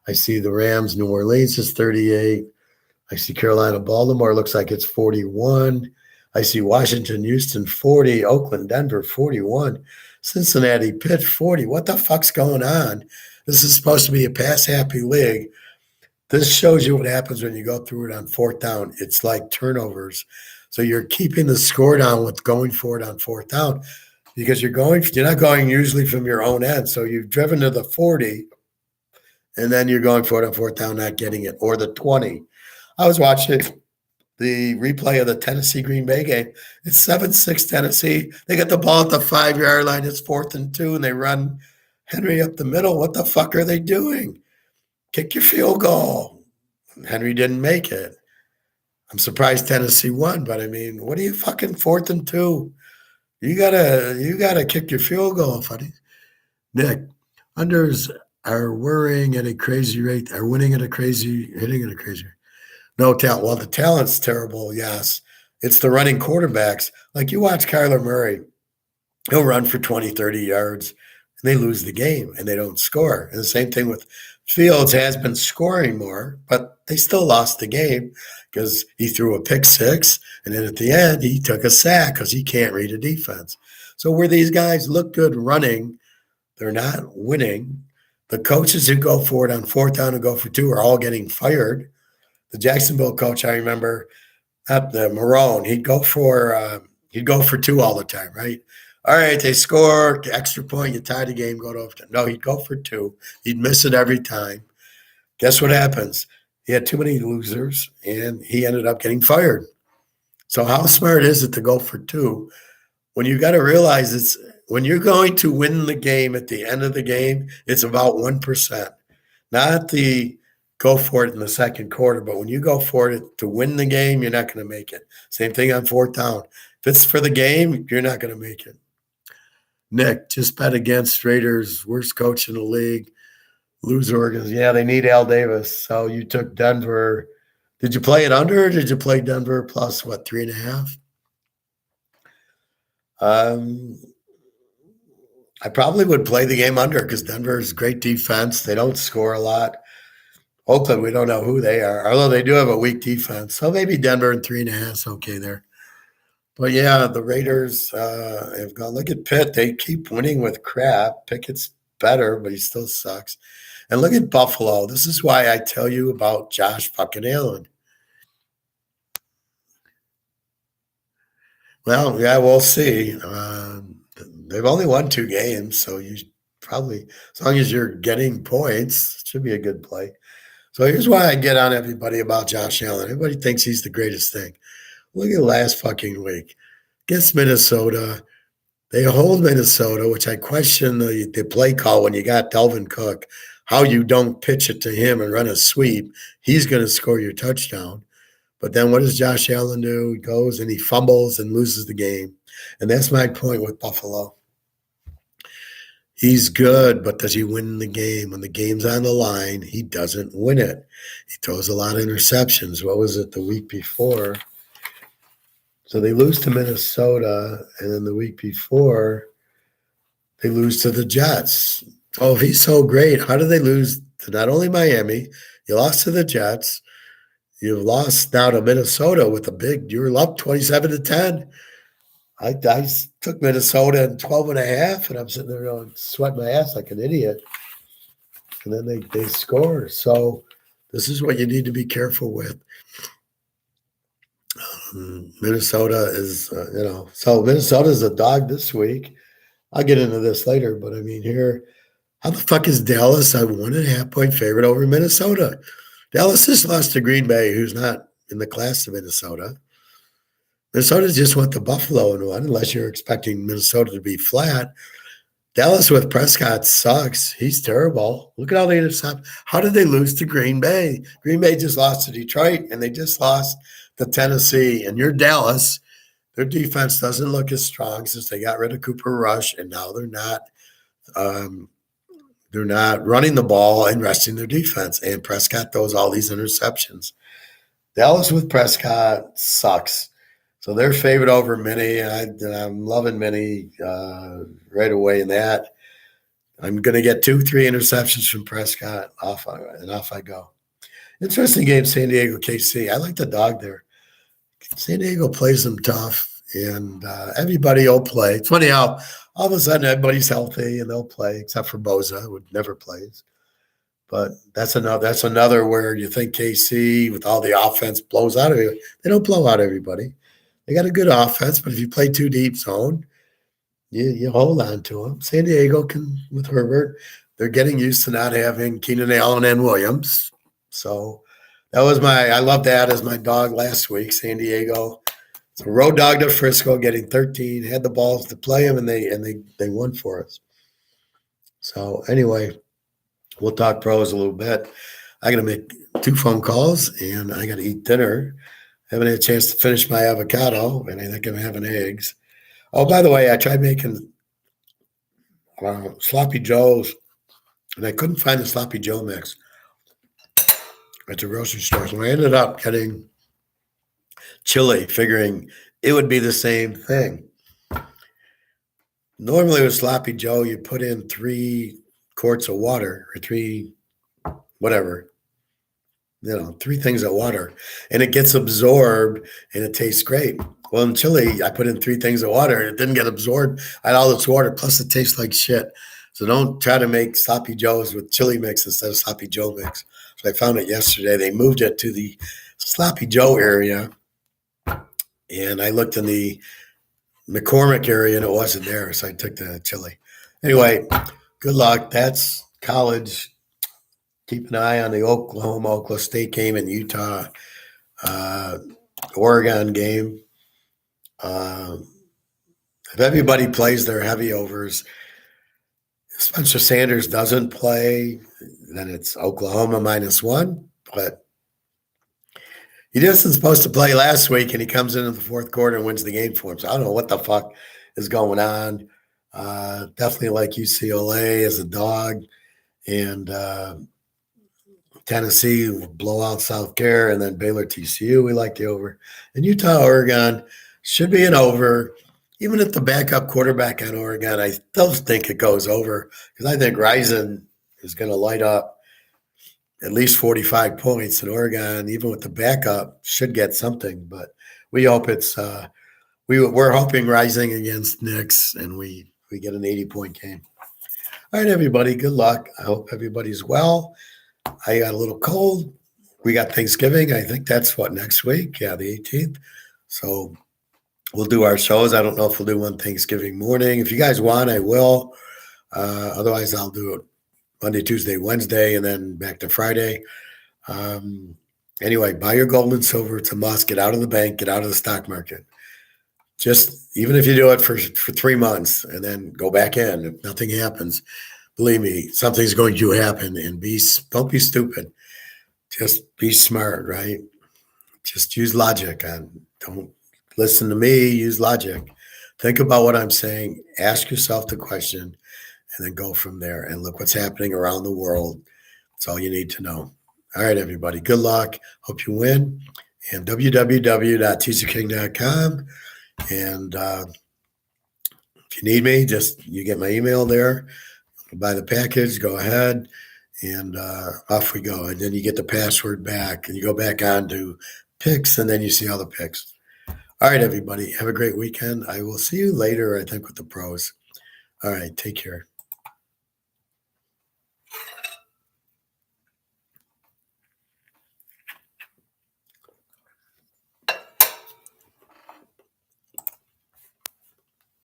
I see the Rams, New Orleans is 38. I see Carolina, Baltimore looks like it's 41. I see Washington, Houston 40. Oakland, Denver 41. Cincinnati, Pitt 40. What the fuck's going on? This is supposed to be a pass-happy league. This shows you what happens when you go through it on fourth down. It's like turnovers. So you're keeping the score down with going for it on fourth down because you're not going usually from your own end. So you've driven to the 40, and then you're going for it on fourth down, not getting it, or the 20. I was watching the replay of the Tennessee Green Bay game. It's 7-6 Tennessee. They get the ball at the 5-yard line. It's 4th and 2, and they run Henry up the middle. What the fuck are they doing? Kick your field goal. Henry didn't make it. I'm surprised Tennessee won, but I mean, what are you fucking 4th and 2? You gotta kick your field goal, buddy. Nick, unders are worrying at a crazy rate, are hitting at a crazy rate. No talent. Well, the talent's terrible, yes. It's the running quarterbacks. Like you watch Kyler Murray, he'll run for 20, 30 yards, and they lose the game, and they don't score. And the same thing with Fields has been scoring more, but they still lost the game because he threw a pick six, and then at the end, he took a sack because he can't read a defense. So where these guys look good running, they're not winning. The coaches who go for it on fourth down and go for 2 are all getting fired. The Jacksonville coach, I remember, at the Marone, he'd go for 2 all the time, right? All right, they score, extra point, you tie the game, go to overtime. No, he'd go for 2. He'd miss it every time. Guess what happens? He had too many losers, and he ended up getting fired. So how smart is it to go for 2 when you got to realize it's when you're going to win the game at the end of the game, it's about 1%. Not the go for it in the second quarter, but when you go for it to win the game, you're not going to make it. Same thing on fourth down. If it's for the game, you're not going to make it. Nick, just bet against Raiders, worst coach in the league. Loser organs. Yeah, they need Al Davis. So you took Denver. Did you play it under or did you play Denver plus, 3.5? I probably would play the game under because Denver's great defense. They don't score a lot. Oakland, we don't know who they are, although they do have a weak defense. So maybe Denver and 3.5 is okay there. But yeah, the Raiders have gone. Look at Pitt. They keep winning with crap. Pickett's better, but he still sucks. And look at Buffalo. This is why I tell you about Josh fucking Allen. Well, yeah, we'll see. They've only won 2 games, so you probably, as long as you're getting points, it should be a good play. So here's why I get on everybody about Josh Allen. Everybody thinks he's the greatest thing. Look at last fucking week. Against Minnesota. They hold Minnesota, which I question the play call when you got Dalvin Cook, how you don't pitch it to him and run a sweep. He's going to score your touchdown. But then what does Josh Allen do? He goes and he fumbles and loses the game. And that's my point with Buffalo. He's good, but does he win the game? When the game's on the line, he doesn't win it. He throws a lot of interceptions. What was it the week before? So they lose to Minnesota, and then the week before, they lose to the Jets. Oh, if he's so great, how did they lose to not only Miami? You lost to the Jets. You've lost now to Minnesota with a big – you were up 27-10. I took Minnesota in 12.5, and I'm sitting there sweating my ass like an idiot. And then they score. So this is what you need to be careful with. Minnesota is, so Minnesota's a dog this week. I'll get into this later, but I mean, here, how the fuck is Dallas a 1.5-point favorite over Minnesota? Dallas just lost to Green Bay, who's not in the class of Minnesota. Minnesota just went to Buffalo and won, unless you're expecting Minnesota to be flat. Dallas with Prescott sucks. He's terrible. Look at all the interceptions. How did they lose to Green Bay? Green Bay just lost to Detroit, and they just lost to Tennessee. And you're Dallas. Their defense doesn't look as strong since they got rid of Cooper Rush, and now they're not running the ball and resting their defense. And Prescott throws all these interceptions. Dallas with Prescott sucks. So they're favored over Minnie. I'm loving Minnie right away in that. I'm going to get 2-3 interceptions from Prescott. Off I go. Interesting game, San Diego KC. I like the dog there. San Diego plays them tough, and everybody will play. It's funny how all of a sudden everybody's healthy and they'll play, except for Boza, who never plays. But that's another where you think KC, with all the offense, blows out of you. They don't blow out everybody. They got a good offense, but if you play too deep zone, you hold on to them. San Diego can, with Herbert, they're getting used to not having Keenan Allen and Williams. So that was I love that as my dog last week, San Diego. It's a road dog to Frisco, getting 13, had the balls to play them, and they won for us. So anyway, we'll talk pros a little bit. I got to make 2 phone calls, and I got to eat dinner. I haven't had a chance to finish my avocado, and I think I'm having eggs. Oh, by the way, I tried making sloppy joes, and I couldn't find the sloppy joe mix at the grocery store. So I ended up getting chili, figuring it would be the same thing. Normally with sloppy joe, you put in 3 quarts of water, or 3 things of water, and it gets absorbed and it tastes great. Well, in chili, I put in 3 things of water and it didn't get absorbed. I had all this water, plus it tastes like shit. So don't try to make sloppy joes with chili mix instead of sloppy joe mix. So I found it yesterday. They moved it to the sloppy joe area, and I looked in the McCormick area and it wasn't there. So I took the chili. Anyway, good luck. That's college. Keep an eye on the Oklahoma State game and Utah, Oregon game. If everybody plays their heavy overs, if Spencer Sanders doesn't play, then it's Oklahoma -1. But he wasn't supposed to play last week, and he comes into the fourth quarter and wins the game for him. So I don't know what the fuck is going on. Definitely like UCLA as a dog, and Tennessee will blow out South Carolina, and then Baylor TCU. We like the over. And Utah Oregon should be an over. Even if the backup quarterback on Oregon, I still think it goes over because I think Ryzen is going to light up at least 45 points in Oregon, even with the backup, should get something. But we hope it's we're hoping Rising against Knicks, and we get an 80-point game. All right, everybody, good luck. I hope everybody's well. I got a little cold. We got Thanksgiving. I think that's next week? Yeah, the 18th. So we'll do our shows. I don't know if we'll do one Thanksgiving morning. If you guys want, I will. Otherwise, I'll do it Monday, Tuesday, Wednesday, and then back to Friday. Anyway, buy your gold and silver. It's a must. Get out of the bank. Get out of the stock market. Just even if you do it for 3 months and then go back in, if nothing happens, believe me, something's going to happen. And don't be stupid. Just be smart, right? Just use logic. Don't listen to me. Use logic. Think about what I'm saying. Ask yourself the question, and then go from there. And look what's happening around the world. That's all you need to know. All right, everybody. Good luck. Hope you win. And www.teaserking.com. And if you need me, you get my email there. Buy the package, go ahead, and off we go. And then you get the password back, and you go back on to picks, and then you see all the picks. All right, everybody. Have a great weekend. I will see you later, I think, with the pros. All right. Take care.